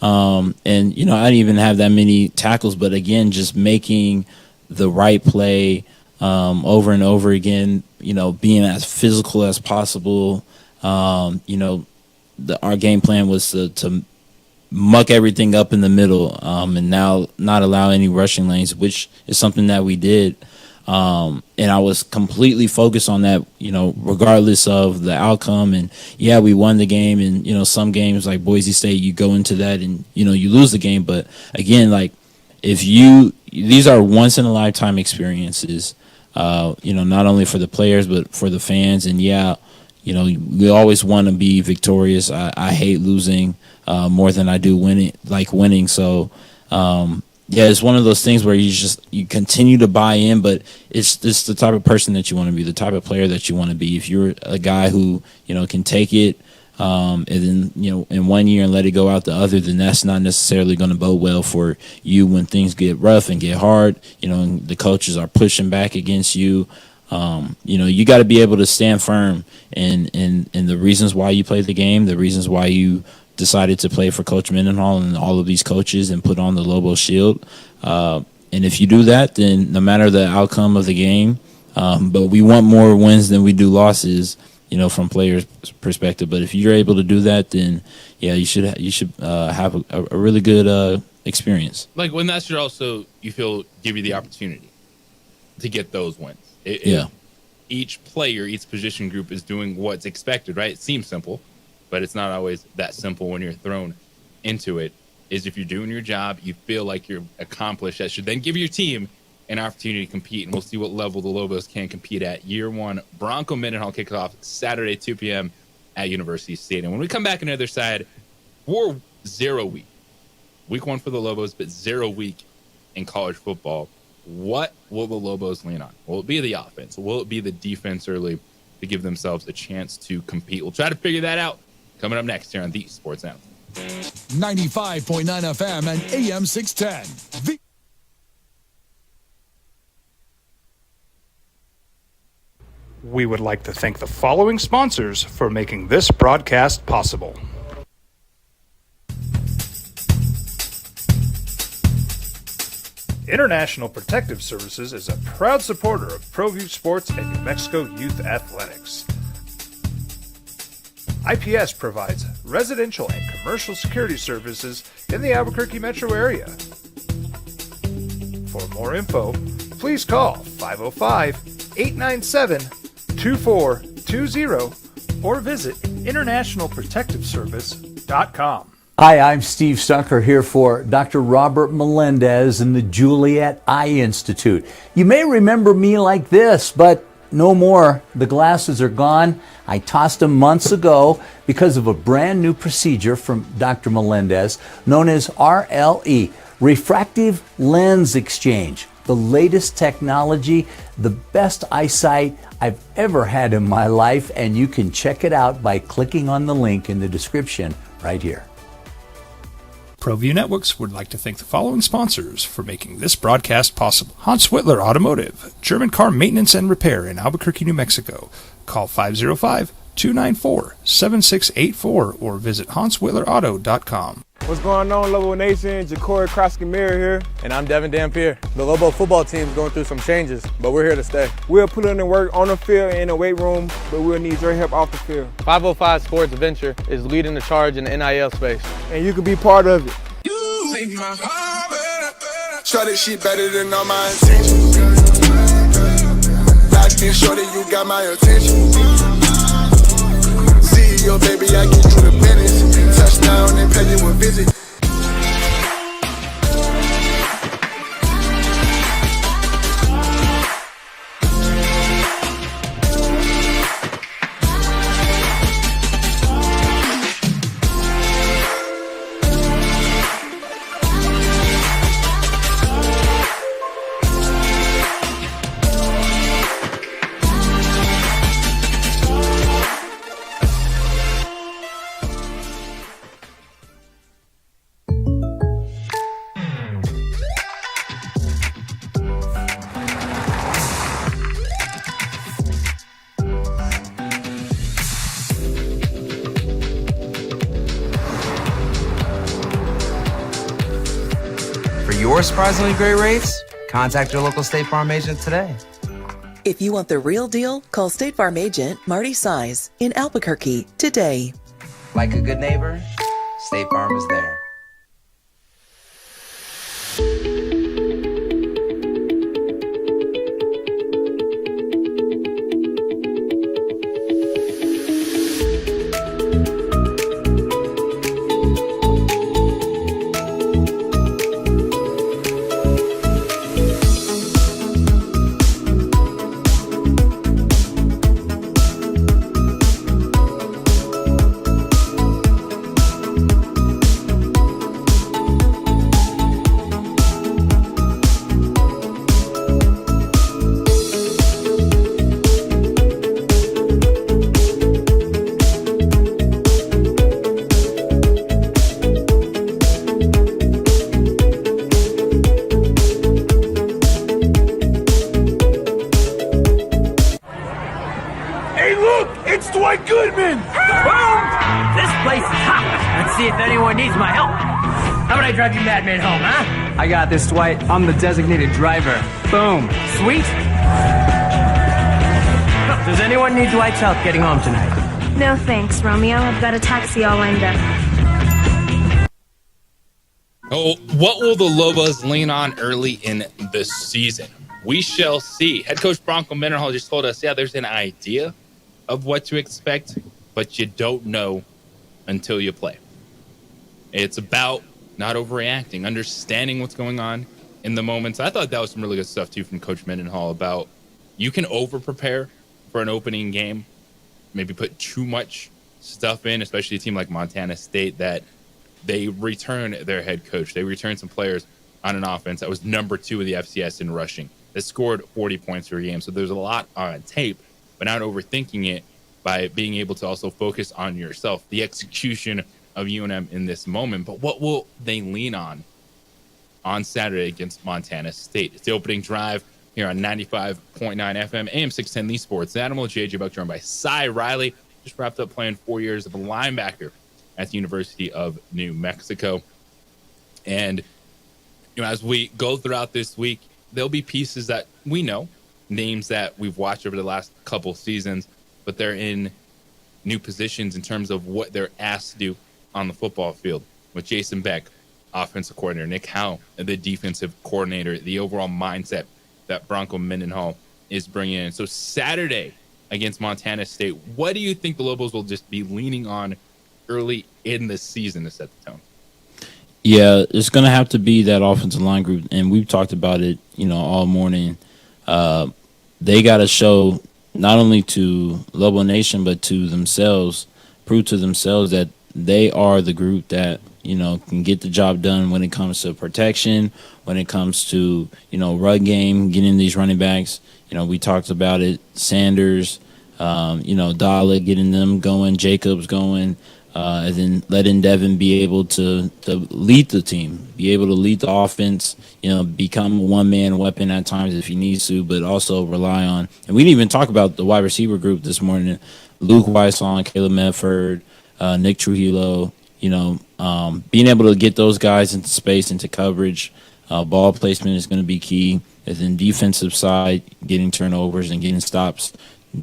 and, you know, I didn't even have that many tackles, but again, just making the right play over and over again, you know, being as physical as possible. You know, our game plan was to muck everything up in the middle, and now not allow any rushing lanes, which is something that we did. And I was completely focused on that, you know, regardless of the outcome. And yeah, we won the game, and, you know, some games like Boise State, you go into that and, you know, you lose the game. But again, like, these are once in a lifetime experiences, you know, not only for the players, but for the fans. And yeah, you know, we always want to be victorious. I hate losing more than I do winning. So, yeah, it's one of those things where you continue to buy in, but it's the type of person that you want to be, the type of player that you want to be. If you're a guy who, you know, can take it, and then, you know, in 1 year and let it go out the other, then that's not necessarily going to bode well for you when things get rough and get hard, you know, and the coaches are pushing back against you. You know, you got to be able to stand firm in the reasons why you play the game, the reasons why you decided to play for Coach Mendenhall and all of these coaches and put on the Lobo shield. And if you do that, then no matter the outcome of the game, but we want more wins than we do losses, you know, from players' perspective. But if you're able to do that, then yeah, you should have a really good experience. Like, when that should also, you feel, give you the opportunity to get those wins. Yeah. Each player, each position group is doing what's expected, right? It seems simple, but it's not always that simple when you're thrown into it. is if you're doing your job, you feel like you're accomplished, that should then give your team an opportunity to compete. And we'll see what level the Lobos can compete at. Year one, Bronco Mendenhall kicks off Saturday, 2 p.m. at University Stadium. When we come back on the other side, for 0 week. Week one for the Lobos, but 0 week in college football. What will the Lobos lean on? Will it be the offense? Will it be the defense early to give themselves a chance to compete? We'll try to figure that out coming up next here on the Sports Now. 95.9 FM and AM 610. We would like to thank the following sponsors for making this broadcast possible. International Protective Services is a proud supporter of ProView Sports and New Mexico Youth Athletics. IPS provides residential and commercial security services in the Albuquerque metro area. For more info, please call 505-897-2420 or visit internationalprotectiveservice.com. Hi, I'm Steve Stucker here for Dr. Robert Melendez and the Juliet Eye Institute. You may remember me like this, but no more. The glasses are gone. I tossed them months ago because of a brand new procedure from Dr. Melendez known as RLE, Refractive Lens Exchange. The latest technology, the best eyesight I've ever had in my life, and you can check it out by clicking on the link in the description right here. ProView Networks would like to thank the following sponsors for making this broadcast possible. Hans Whitler Automotive, German car maintenance and repair in Albuquerque, New Mexico. Call 505-294-7684 or visit HansWhitlerAuto.com. What's going on, Lobo Nation? Ja'Cory Krosky-Mir here. And I'm Devin Dampier. The Lobo football team's going through some changes, but we're here to stay. We'll put in the work on the field and in the weight room, but we'll need your help off the field. 505 Sports Venture is leading the charge in the NIL space. And you can be part of it. You make my heart better. Shorty, she better than all my intentions. Locked in, shorty, you got my attention. See your baby, I get you the business. Touchdown and pay you a visit. Your surprisingly great rates? Contact your local State Farm agent today. If you want the real deal, call State Farm agent Marty Size in Albuquerque today. Like a good neighbor, State Farm is there. Dwight Goodman! Boom! This place is hot. Let's see if anyone needs my help. How about I drive you madman home, huh? I got this, Dwight. I'm the designated driver. Boom. Sweet? Does anyone need Dwight's help getting home tonight? No thanks, Romeo. I've got a taxi all lined up. Oh, what will the Lobos lean on early in the season? We shall see. Head coach Bronco Mendenhall just told us, yeah, there's an idea of what to expect, but you don't know until you play. It's about not overreacting, understanding what's going on in the moments. I thought that was some really good stuff too from Coach Mendenhall about you can over prepare for an opening game, maybe put too much stuff in, especially a team like Montana State that they return their head coach. They return some players on an offense that was number 2 of the FCS in rushing. That scored 40 points per game. So there's a lot on tape, but not overthinking it by being able to also focus on yourself, the execution of UNM in this moment. But what will they lean on Saturday against Montana State? It's the opening drive here on 95.9 FM, AM 610, The Sports Animal. JJ Buck joined by Cy Riley. Just wrapped up playing 4 years of a linebacker at the University of New Mexico. And as we go throughout this week, there'll be pieces that we know, names that we've watched over the last couple seasons, but they're in new positions in terms of what they're asked to do on the football field. With Jason Beck, offensive coordinator, Nick Howell, the defensive coordinator, the overall mindset that Bronco Mendenhall is bringing in. So Saturday against Montana State, what do you think the Lobos will just be leaning on early in the season to set the tone? Yeah, it's going to have to be that offensive line group, and we've talked about it, all morning. They got to show not only to Lobo Nation but to themselves, prove to themselves that they are the group that, can get the job done when it comes to protection, when it comes to, run game, getting these running backs. We talked about it, Sanders, Dalla, getting them going, Jacobs going, and then letting Devin be able to lead the team, be able to lead the offense, become a one-man weapon at times if he needs to, but also rely on. And we didn't even talk about the wide receiver group this morning. Luke Weissong, Caleb Medford, Nick Trujillo, being able to get those guys into space, into coverage. Ball placement is going to be key. And then defensive side, getting turnovers and getting stops.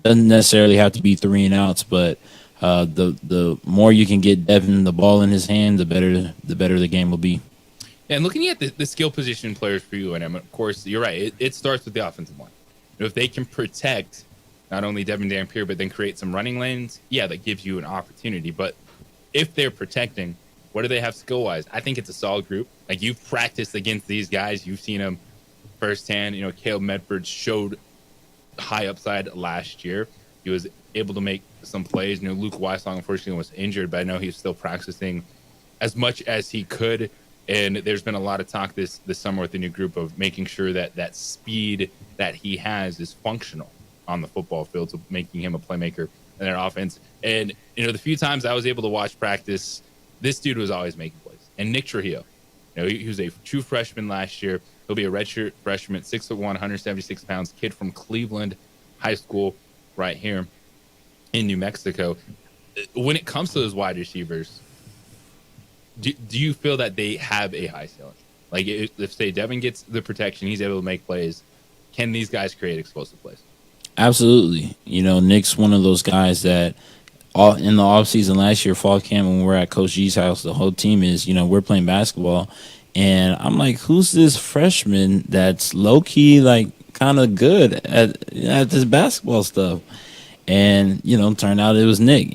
Doesn't necessarily have to be 3 and outs, but the more you can get Devin the ball in his hand, the better the game will be. And looking at the skill position players for you, and of course, you're right. It starts with the offensive line. If they can protect not only Devin Dampier, but then create some running lanes, yeah, that gives you an opportunity. But if they're protecting, what do they have skill-wise? I think it's a solid group. Like, you've practiced against these guys. You've seen them firsthand. Caleb Medford showed high upside last year. He was able to make some plays. Luke Weissong, unfortunately, was injured, but I know he's still practicing as much as he could. And there's been a lot of talk this summer with the new group of making sure that speed that he has is functional on the football field, so making him a playmaker in their offense. And, the few times I was able to watch practice, this dude was always making plays. And Nick Trujillo, he was a true freshman last year. He'll be a redshirt freshman, 6'1", 176 pounds, kid from Cleveland High School right here in New Mexico. When it comes to those wide receivers, do you feel that they have a high ceiling? Like, if say Devin gets the protection, he's able to make plays, can these guys create explosive plays? Absolutely. Nick's one of those guys that in the offseason last year, fall camp, when we're at Coach G's house, the whole team is, we're playing basketball. And I'm like, who's this freshman that's low-key, like, kind of good at this basketball stuff? And, turned out it was Nick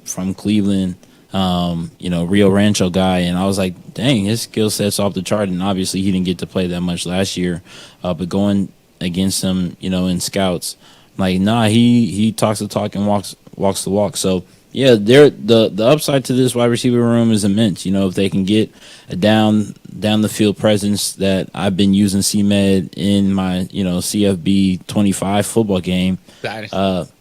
from Cleveland, Rio Rancho guy. And I was like, dang, his skill set's off the chart. And obviously he didn't get to play that much last year. But going against him, in scouts, like, nah, he talks the talk and walks the walk. So, yeah, the upside to this wide receiver room is immense. If they can get a down the field presence that I've been using CMed in my, CFB 25 football game.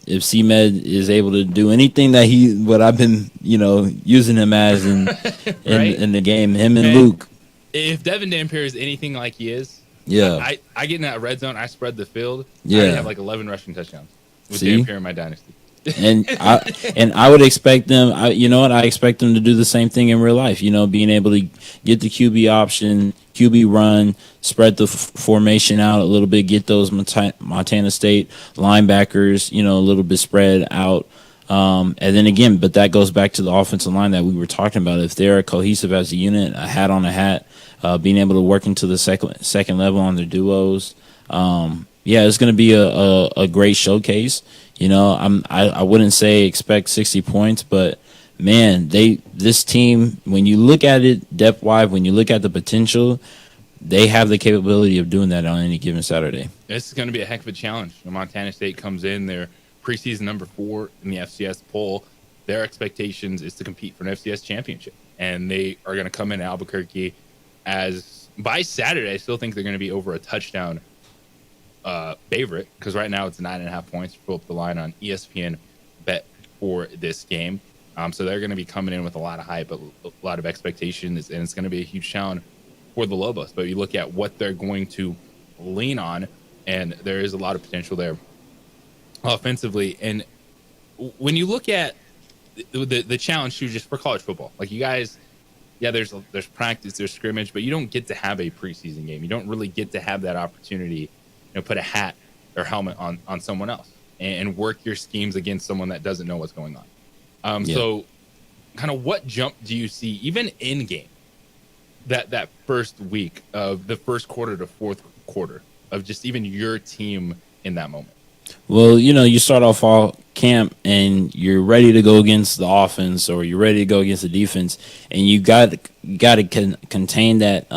If CMed is able to do anything that what I've been, using him as in the game, him and Luke. If Devin Dampier is anything like he is, yeah, I get in that red zone, I spread the field. Yeah. I have like 11 rushing touchdowns with Dampier in my dynasty. And I would expect them. I expect them to do the same thing in real life. Being able to get the QB option, QB run, spread the formation out a little bit, get those Montana State linebackers, a little bit spread out. And then again, but that goes back to the offensive line that we were talking about. If they're cohesive as a unit, a hat on a hat, being able to work into the second level on their duos. It's going to be a great showcase. I wouldn't say expect 60 points, but man, this team, when you look at it depth-wise, when you look at the potential, they have the capability of doing that on any given Saturday. This is going to be a heck of a challenge. Montana State comes in, they're preseason number 4 in the FCS poll. Their expectations is to compete for an FCS championship, and they are going to come in Albuquerque as, by Saturday, I still think they're going to be over a touchdown favorite, because right now it's 9.5 points. Pull up the line on ESPN bet for this game. So they're going to be coming in with a lot of hype, a lot of expectations, and it's going to be a huge challenge for the Lobos. But you look at what they're going to lean on, and there is a lot of potential there offensively. And when you look at the challenge too, just for college football, like you guys, yeah, there's practice, there's scrimmage, but you don't get to have a preseason game. You don't really get to have that opportunity, put a hat or helmet on someone else and work your schemes against someone that doesn't know what's going on. So kind of what jump do you see, even in game, that first week of the first quarter to fourth quarter of just even your team in that moment? Well, you start off fall camp and you're ready to go against the offense, or you're ready to go against the defense, and you got to contain that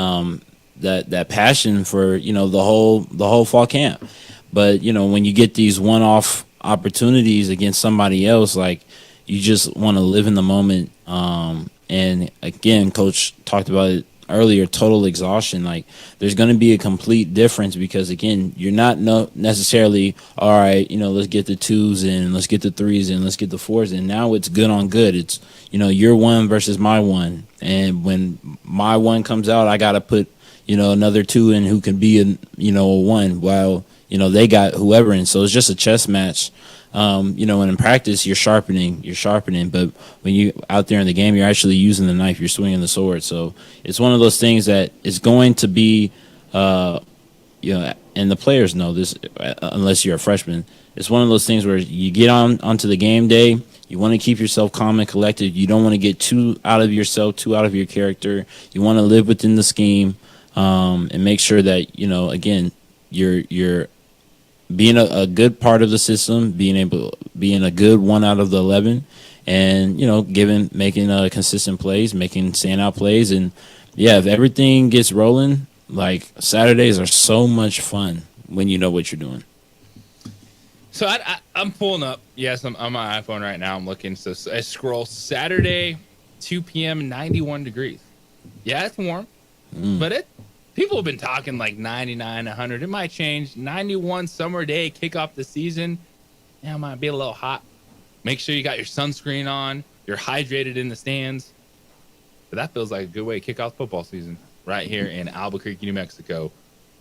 that passion for the whole fall camp. But when you get these one-off opportunities against somebody else, like, you just want to live in the moment. And again, Coach talked about it earlier, total exhaustion. Like, there's going to be a complete difference, because again, you're not necessarily, all right, let's get the 2s in, let's get the 3s in, let's get the 4s in. Now it's good on good. It's, your 1 versus my 1. And when my 1 comes out, I got to put, another 2 in who can be a 1, while, they got whoever in. So it's just a chess match. And in practice, you're sharpening, but when you out there in the game, you're actually using the knife, you're swinging the sword. So it's one of those things that is going to be, and the players know this, unless you're a freshman. It's one of those things where you get onto the game day, you want to keep yourself calm and collected. You don't want to get too out of yourself, too out of your character. You want to live within the scheme, and make sure that, again, you're being a good part of the system, being a good 1 out of the 11, and making consistent plays, making standout plays, and if everything gets rolling, like, Saturdays are so much fun when you know what you're doing. So I'm pulling up. Yes, I'm on my iPhone right now. I'm looking. So I scroll Saturday, 2 p.m., 91 degrees. Yeah, it's warm, but people have been talking like 99, 100. It might change. 91 summer day, kick off the season. Yeah, it might be a little hot. Make sure you got your sunscreen on. You're hydrated in the stands. But that feels like a good way to kick off football season right here in Albuquerque, New Mexico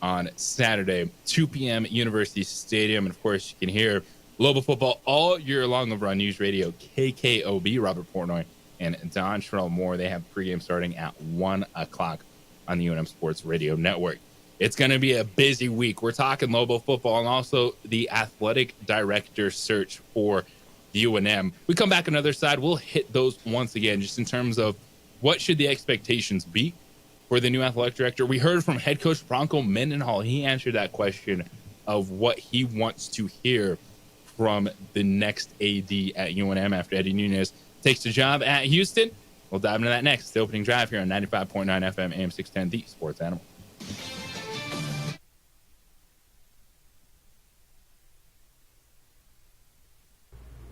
on Saturday, 2 p.m. at University Stadium. And, of course, you can hear Lobo football all year long over on News Radio KKOB. Robert Portnoy and Don Sherrill Moore. They have pregame starting at 1 o'clock on the UNM Sports Radio Network. It's going to be a busy week. We're talking Lobo football and also the athletic director search for the UNM. We come back on the other side, we'll hit those once again, just in terms of what should the expectations be for the new athletic director. We heard from head coach Bronco Mendenhall. He answered that question of what he wants to hear from the next AD at UNM after Eddie Nunez takes the job at Houston. We'll dive into that next. The opening drive here on 95.9 FM, AM 610, the Sports Animal.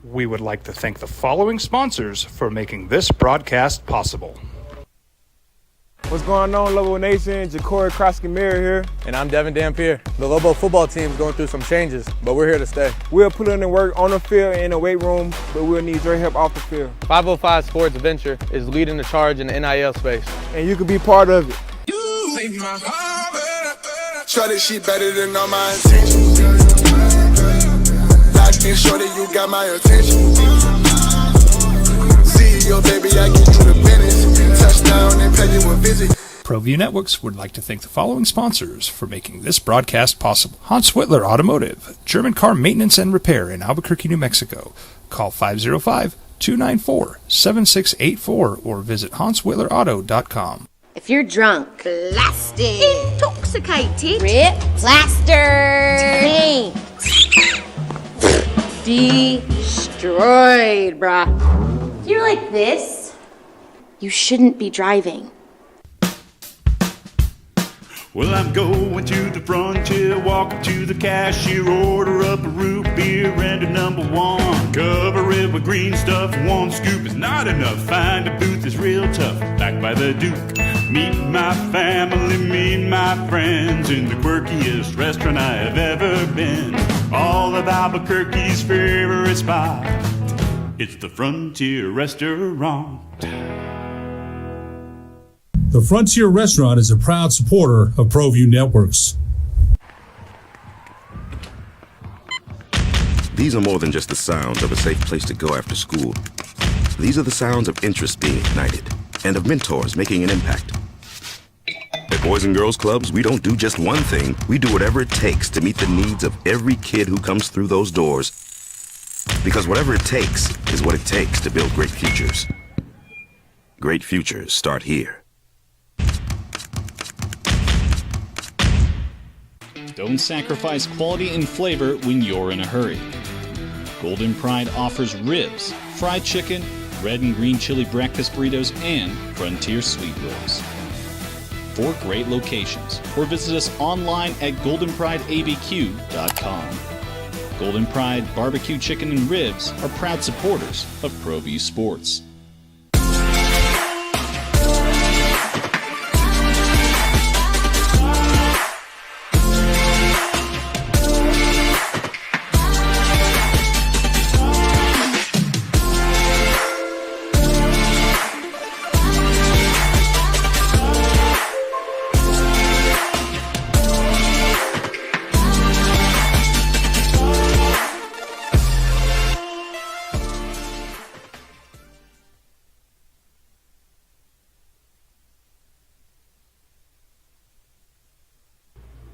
We would like to thank the following sponsors for making this broadcast possible. What's going on, Lobo Nation? Ja'Cory Cross-Camara here. And I'm Devin Dampier. The Lobo football team is going through some changes, but we're here to stay. We'll put in the work on the field and in the weight room, but we'll need your help off the field. 505 Sports Venture is leading the charge in the NIL space. And you can be part of it. Shorty, she better than all my intentions. Locked in, shorty, you got my attention. CEO, baby, I get you the business. Touchdown and pay you a visit. ProView Networks would like to thank the following sponsors for making this broadcast possible. Hans Whitler Automotive, German car maintenance and repair in Albuquerque, New Mexico. Call 505-294-7684 or visit HansWhitlerAuto.com. If you're drunk, blasted, Intoxicated. rip, plastered, destroyed, bruh. If you're like this, you shouldn't be driving. Well, I'm going to the frontier, walk up to the cashier, order up a root beer and a number one. Cover it with green stuff, one scoop is not enough. Find a booth is real tough, back by the Duke. Meet my family, meet my friends in the quirkiest restaurant I have ever been. All of Albuquerque's favorite spot, it's the Frontier Restaurant. The Frontier Restaurant is a proud supporter of ProView Networks. These are more than just the sounds of a safe place to go after school. These are the sounds of interest being ignited and of mentors making an impact. At Boys and Girls Clubs, we don't do just one thing. We do whatever it takes to meet the needs of every kid who comes through those doors. Because whatever it takes is what it takes to build great futures. Great futures start here. Don't sacrifice quality and flavor when you're in a hurry. Golden Pride offers ribs, fried chicken, red and green chili breakfast burritos, and Frontier sweet rolls. 4 great locations, or visit us online at goldenprideabq.com. Golden Pride Barbecue Chicken and Ribs are proud supporters of ProView Sports.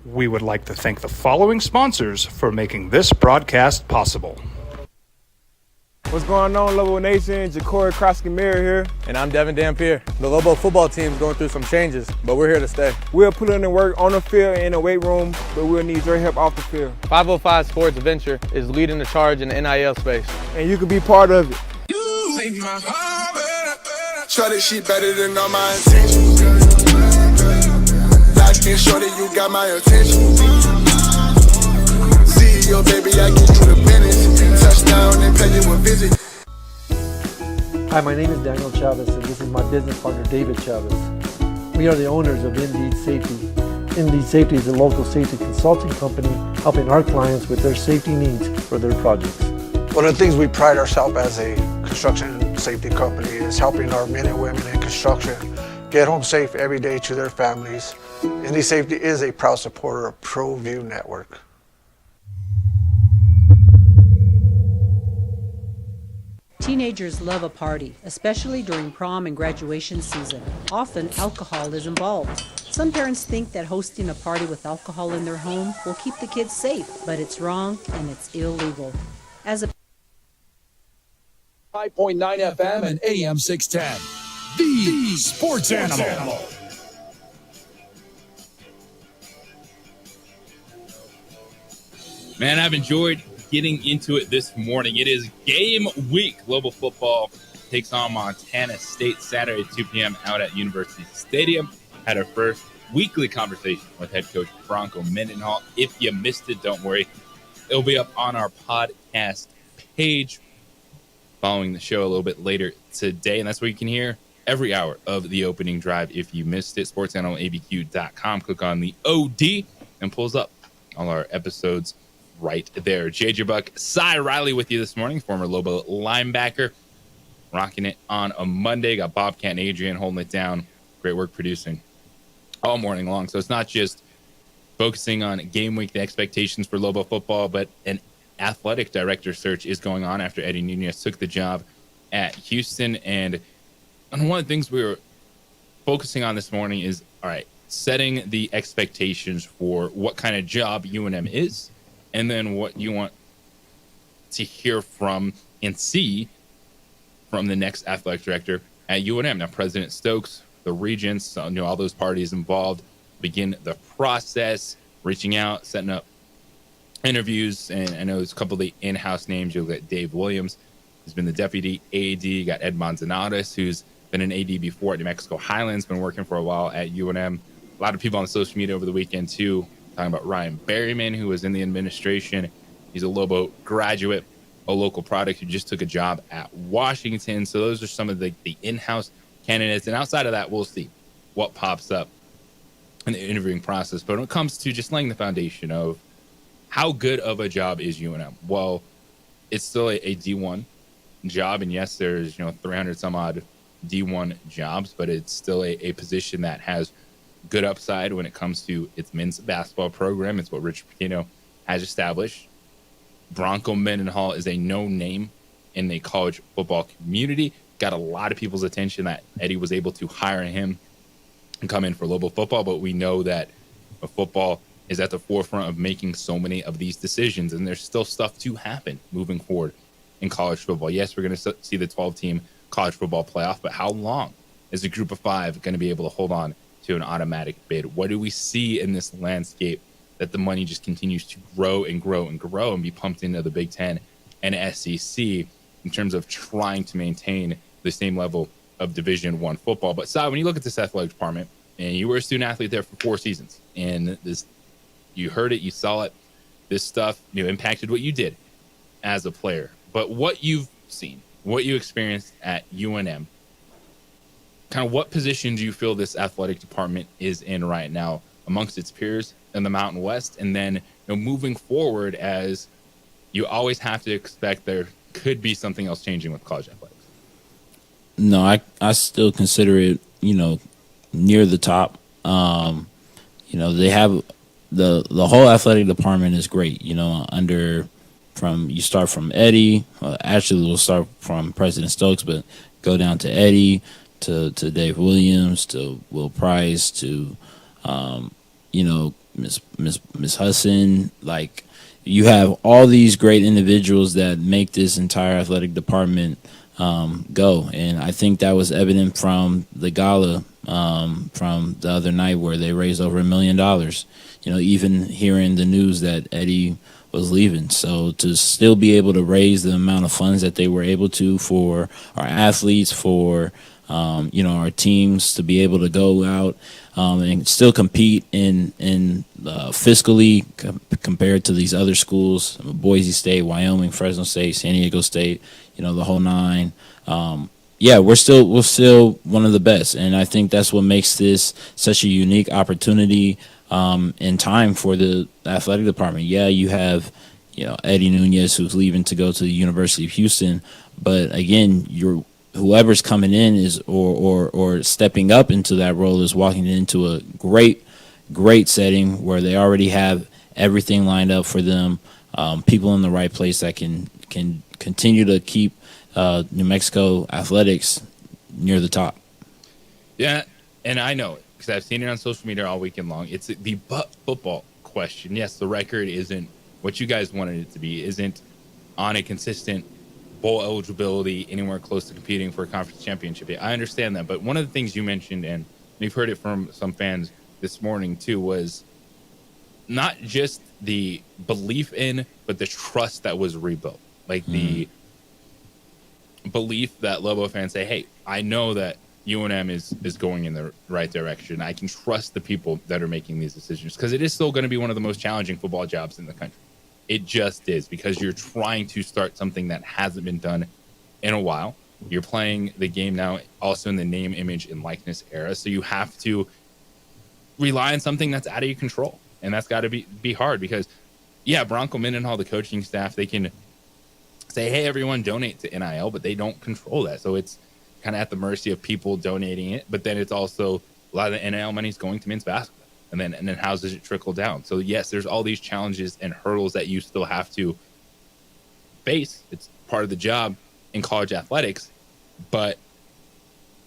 We would like to thank the following sponsors for making this broadcast possible. What's going on, Lobo Nation? Ja'Cory Krosky-Miller here. And I'm Devin Dampier. The Lobo football team is going through some changes, but we're here to stay. We'll put in the work on the field and in the weight room, but we'll need your help off the field. 505 Sports Adventure is leading the charge in the NIL space. And you can be part of it. You make my heart better. Shorty, she better than all my intentions. Locked in, shorty, you got my attention. See your baby, I get you the business. Touchdown and pay you a visit. Hi, my name is Daniel Chavez, and this is my business partner, David Chavez. We are the owners of Indeed Safety. Indeed Safety is a local safety consulting company helping our clients with their safety needs for their projects. One of the things we pride ourselves as a construction safety company is helping our men and women in construction get home safe every day to their families. Indeed Safety is a proud supporter of ProView Network. Teenagers love a party, especially during prom and graduation season. Often, alcohol is involved. Some parents think that hosting a party with alcohol in their home will keep the kids safe, but it's wrong and it's illegal. As a 5.9 FM and AM 610. The Sports Animal. Man, I've enjoyed getting into it this morning. It is game week. Global football takes on Montana State Saturday at 2 p.m. out at University Stadium. Had our first weekly conversation with head coach Bronco Mendenhall. If you missed it, don't worry. It'll be up on our podcast page following the show a little bit later today. And that's where you can hear every hour of the opening drive. If you missed it, sportsanimalabq.com. Click on the OD and pulls up all our episodes right there. JJ Buck, Cy Riley with you this morning, former Lobo linebacker, rocking it on a Monday. Got Bobcat and Adrian holding it down. Great work producing all morning long. So it's not just focusing on game week, the expectations for Lobo football, but an athletic director search is going on after Eddie Nunez took the job at Houston. And one of the things we were focusing on this morning is, all right, setting the expectations for what kind of job UNM is, and then what you want to hear from and see from the next athletic director at UNM. Now, President Stokes, the regents, all those parties involved begin the process, reaching out, setting up interviews. And I know there's a couple of the in-house names. You'll get Dave Williams, who's been the deputy AD. You got Ed Manzanares, who's been an AD before at New Mexico Highlands, been working for a while at UNM. A lot of people on social media over the weekend, too, talking about Ryan Berryman, who was in the administration. He's a Lobo graduate, a local product who just took a job at Washington. So those are some of the in-house candidates. And outside of that, we'll see what pops up in the interviewing process. But when it comes to just laying the foundation of how good of a job is UNM, well, it's still a D1 job. And yes, there's 300 some odd D1 jobs, but it's still a position that has good upside when it comes to its men's basketball program. It's what Rich Pitino has established. Bronco Mendenhall is a known name in the college football community. Got a lot of people's attention that Eddie was able to hire him and come in for Lobo football, but we know that football is at the forefront of making so many of these decisions, and there's still stuff to happen moving forward in college football. Yes, we're going to see the 12-team college football playoff, but how long is a group of 5 going to be able to hold on to an automatic bid? What do we see in this landscape that the money just continues to grow and grow and grow and be pumped into the Big Ten and SEC in terms of trying to maintain the same level of Division I football? But Sai, when you look at this athletic department, and you were a student athlete there for 4 seasons, and this, you heard it, you saw it, this stuff impacted what you did as a player. But what you've seen, what you experienced at UNM, kind of what position do you feel this athletic department is in right now amongst its peers in the Mountain West? And then moving forward, as you always have to expect there could be something else changing with college athletics. No, I still consider it, near the top. They have the whole athletic department is great, you start from Eddie, actually we'll start from President Stokes, but go down to Eddie, to Dave Williams, to Will Price, to Miss Hudson. Like, you have all these great individuals that make this entire athletic department go, and I think that was evident from the gala from the other night where they raised over $1 million. Even hearing the news that Eddie was leaving. So to still be able to raise the amount of funds that they were able to for our athletes, for our teams to be able to go out and still compete in fiscally compared to these other schools, Boise State, Wyoming, Fresno State, San Diego State, the whole 9. We're still one of the best, and I think that's what makes this such a unique opportunity in time for the athletic department. Yeah, you have Eddie Nunez, who's leaving to go to the University of Houston, but again, whoever's coming in is or stepping up into that role is walking into a great setting where they already have everything lined up for them, people in the right place that can continue to keep New Mexico athletics near the top. Yeah, and I know it because I've seen it on social media all weekend long. It's the football question. Yes, the record isn't what you guys wanted it to be, isn't on a consistent bowl eligibility anywhere close to competing for a conference championship. I understand that, but one of the things you mentioned, and we've heard it from some fans this morning too, was not just the belief in, but the trust that was rebuilt. Like the belief that Lobo fans say, hey, I know that UNM is going in the right direction. I can trust the people that are making these decisions, because it is still going to be one of the most challenging football jobs in the country. It just is, because you're trying to start something that hasn't been done in a while. You're playing the game now also in the name, image, and likeness era. So you have to rely on something that's out of your control. And that's got to be hard because, yeah, Bronco Mendenhall, the coaching staff, they can say, hey, everyone, donate to NIL, but they don't control that. So it's kind of at the mercy of people donating it. But then it's also a lot of the NIL money is going to men's basketball. And then how does it trickle down? So, yes, there's all these challenges and hurdles that you still have to face. It's part of the job in college athletics. But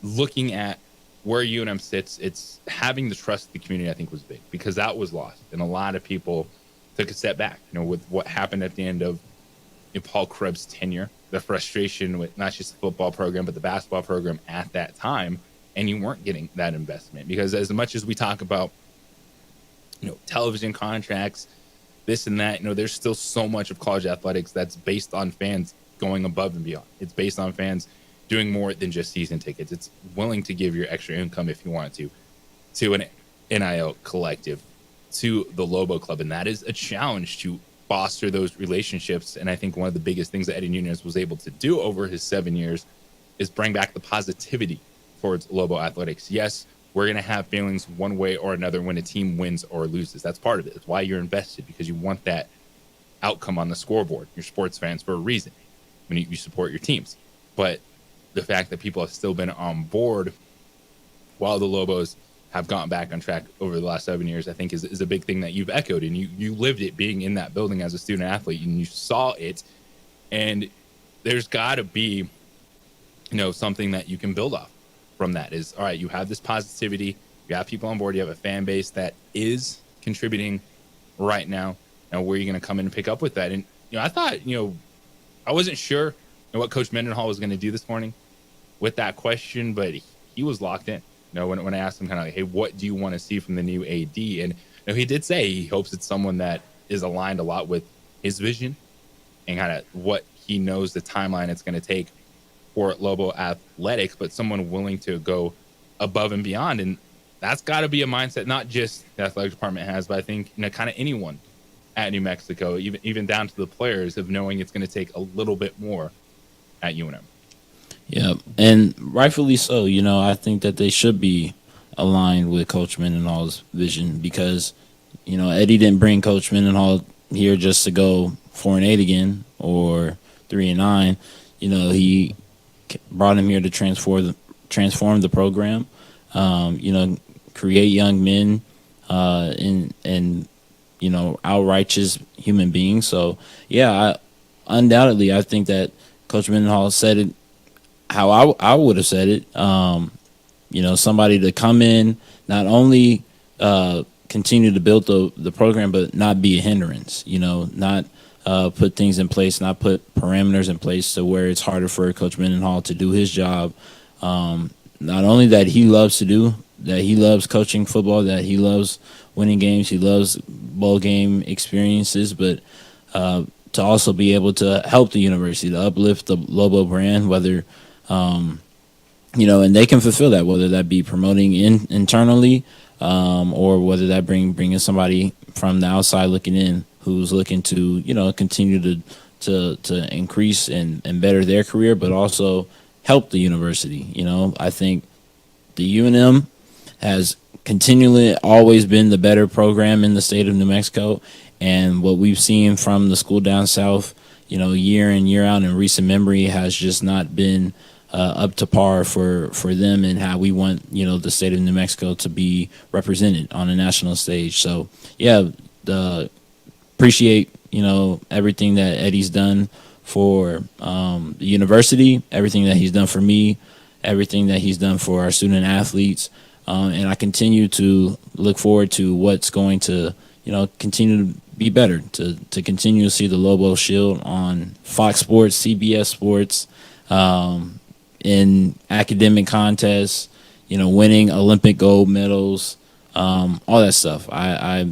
looking at where UNM sits, it's having the trust of the community, I think, was big, because that was lost. And a lot of people took a step back, with what happened at the end of Paul Krebs' tenure, the frustration with not just the football program, but the basketball program at that time. And you weren't getting that investment, because as much as we talk about television contracts, this and that, there's still so much of college athletics that's based on fans going above and beyond. It's based on fans doing more than just season tickets. It's willing to give your extra income if you want to an NIL collective, to the Lobo Club. And that is a challenge to foster those relationships. And I think one of the biggest things that Eddie Nunez was able to do over his 7 years is bring back the positivity towards Lobo athletics. Yes, we're going to have feelings one way or another when a team wins or loses. That's part of it. It's why you're invested, because you want that outcome on the scoreboard. You're sports fans for a reason when you support your teams. But the fact that people have still been on board while the Lobos have gotten back on track over the last 7 years, I think is a big thing that you've echoed, and you lived it being in that building as a student athlete, and you saw it. And there's got to be, something that you can build off from that. Is, all right, you have this positivity, you have people on board, you have a fan base that is contributing right now. Now, where are you going to come in and pick up with that? And, I thought, I wasn't sure what Coach Mendenhall was going to do this morning with that question, but he was locked in. When I asked him kind of like, hey, what do you want to see from the new AD? And he did say he hopes it's someone that is aligned a lot with his vision and kind of what he knows the timeline it's going to take for Lobo athletics, but someone willing to go above and beyond. And that's got to be a mindset not just the athletic department has, but I think kind of anyone at New Mexico, even down to the players, of knowing it's going to take a little bit more at UNM. Yeah, and rightfully so. I think that they should be aligned with Coach Mendenhall's vision, because, Eddie didn't bring Coach Mendenhall here just to go 4-8 again or 3-9. He brought him here to transform the program. Create young men and outrighteous human beings. So yeah, undoubtedly, I think that Coach Mendenhall said it how I would have said it. Somebody to come in, not only continue to build the program, but not be a hindrance. Not put things in place, not put parameters in place to where it's harder for Coach Mendenhall to do his job. Not only that he loves to do, that he loves coaching football, that he loves winning games, he loves bowl game experiences, but to also be able to help the university, to uplift the Lobo brand, whether and they can fulfill that, whether that be promoting internally, or whether that bringing somebody from the outside looking in who's looking to continue to increase and better their career, but also help the university. I think the UNM has continually always been the better program in the state of New Mexico, and what we've seen from the school down south, year in, year out in recent memory, has just not been up to par for them and how we want, the state of New Mexico to be represented on a national stage. So yeah, appreciate, everything that Eddie's done for the university, everything that he's done for me, everything that he's done for our student athletes. And I continue to look forward to what's going to, continue to be better, to continue to see the Lobo Shield on Fox Sports, CBS Sports, in academic contests, winning Olympic gold medals, all that stuff. I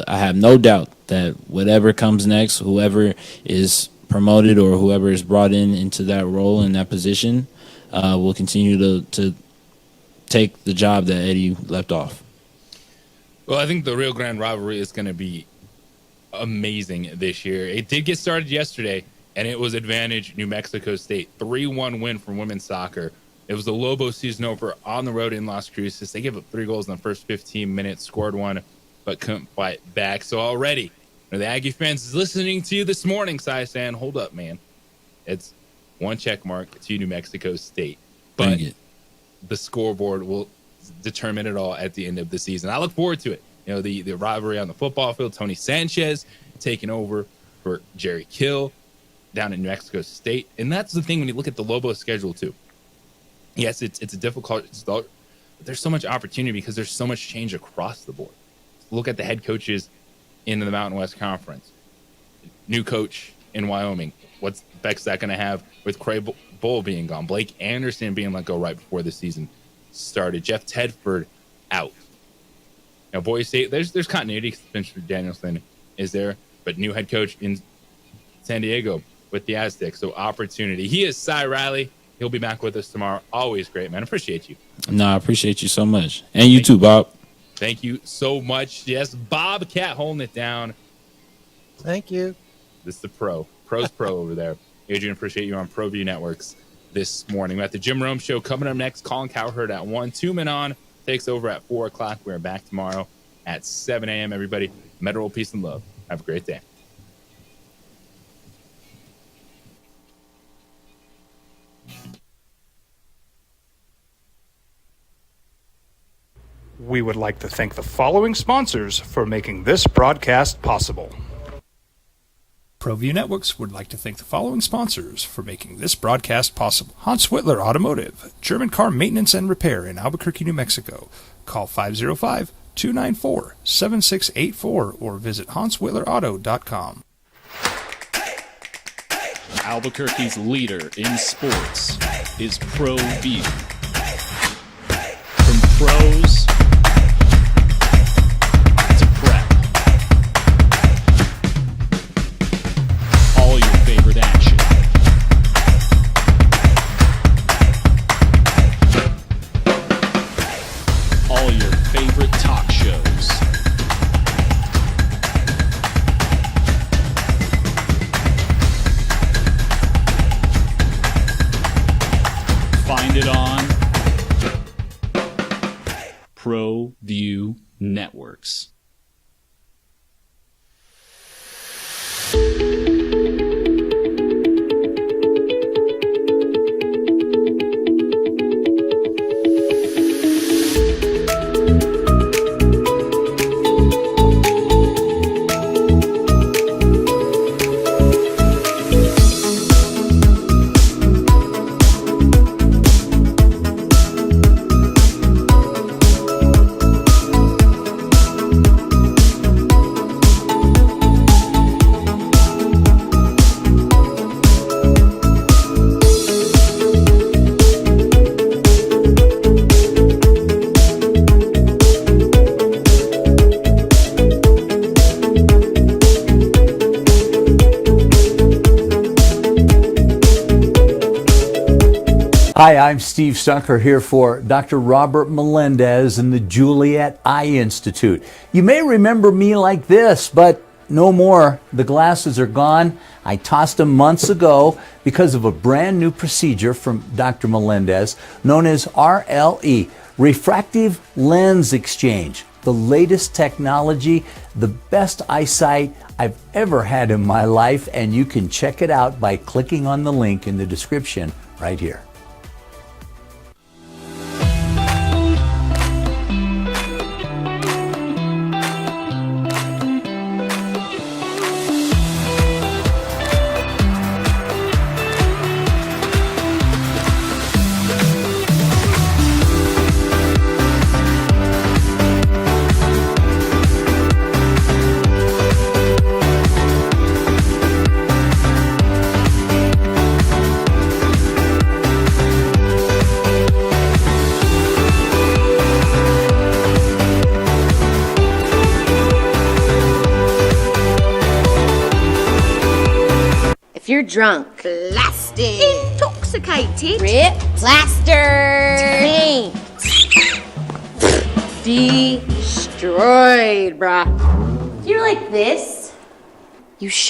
have no doubt that whatever comes next, whoever is promoted or whoever is brought into that role, in that position, will continue to take the job that Eddie left off. Well, I think the Rio Grande rivalry is going to be amazing this year. It did get started yesterday, and it was advantage New Mexico State. 3-1 win for women's soccer. It was the Lobo season opener on the road in Las Cruces. They gave up 3 goals in the first 15 minutes, scored 1, but couldn't fight back. So already, the Aggie fans is listening to you this morning, saying, hold up, man. It's 1 check mark to New Mexico State. But the scoreboard will determine it all at the end of the season. I look forward to it. The rivalry on the football field, Tony Sanchez taking over for Jerry Kill down in New Mexico State. And that's the thing when you look at the Lobo schedule too. Yes, it's a difficult start, but there's so much opportunity because there's so much change across the board. Look at the head coaches in the Mountain West Conference. New coach in Wyoming. What's effects that going to have with Craig Bull being gone? Blake Anderson being let go right before the season started. Jeff Tedford out. Now, Boise State, there's continuity. Spencer Danielson is there, but new head coach in San Diego with the Aztecs. So opportunity. He is Cy Riley. He'll be back with us tomorrow. Always great, man. Appreciate you. No, I appreciate you so much. And you too, Bob. Thank you so much. Yes, Bobcat holding it down. Thank you. This is the Pro's Pro over there. Adrian, appreciate you on ProView Networks this morning. We got the Jim Rome Show coming up next. Colin Cowherd at 1. 2 men on. Takes over at 4 o'clock. We're back tomorrow at 7 a.m. Everybody, Meta World Peace and Love. Have a great day. We would like to thank the following sponsors for making this broadcast possible. ProView Networks would like to thank the following sponsors for making this broadcast possible. Hans Whitler Automotive, German car maintenance and repair in Albuquerque, New Mexico. Call 505-294-7684 or visit hanswhitlerauto.com. Albuquerque's leader in sports is ProView. From pros to prep. All your favorite action. All your favorite talk shows. Find it on ProView Networks. Hi, I'm Steve Stucker here for Dr. Robert Melendez and the Juliet Eye Institute. You may remember me like this, but no more. The glasses are gone. I tossed them months ago because of a brand new procedure from Dr. Melendez known as RLE, Refractive Lens Exchange. The latest technology, the best eyesight I've ever had in my life, and you can check it out by clicking on the link in the description right here. If you're drunk, blasted, intoxicated, ripped, plastered, destroyed, bruh. If you're like this, you should.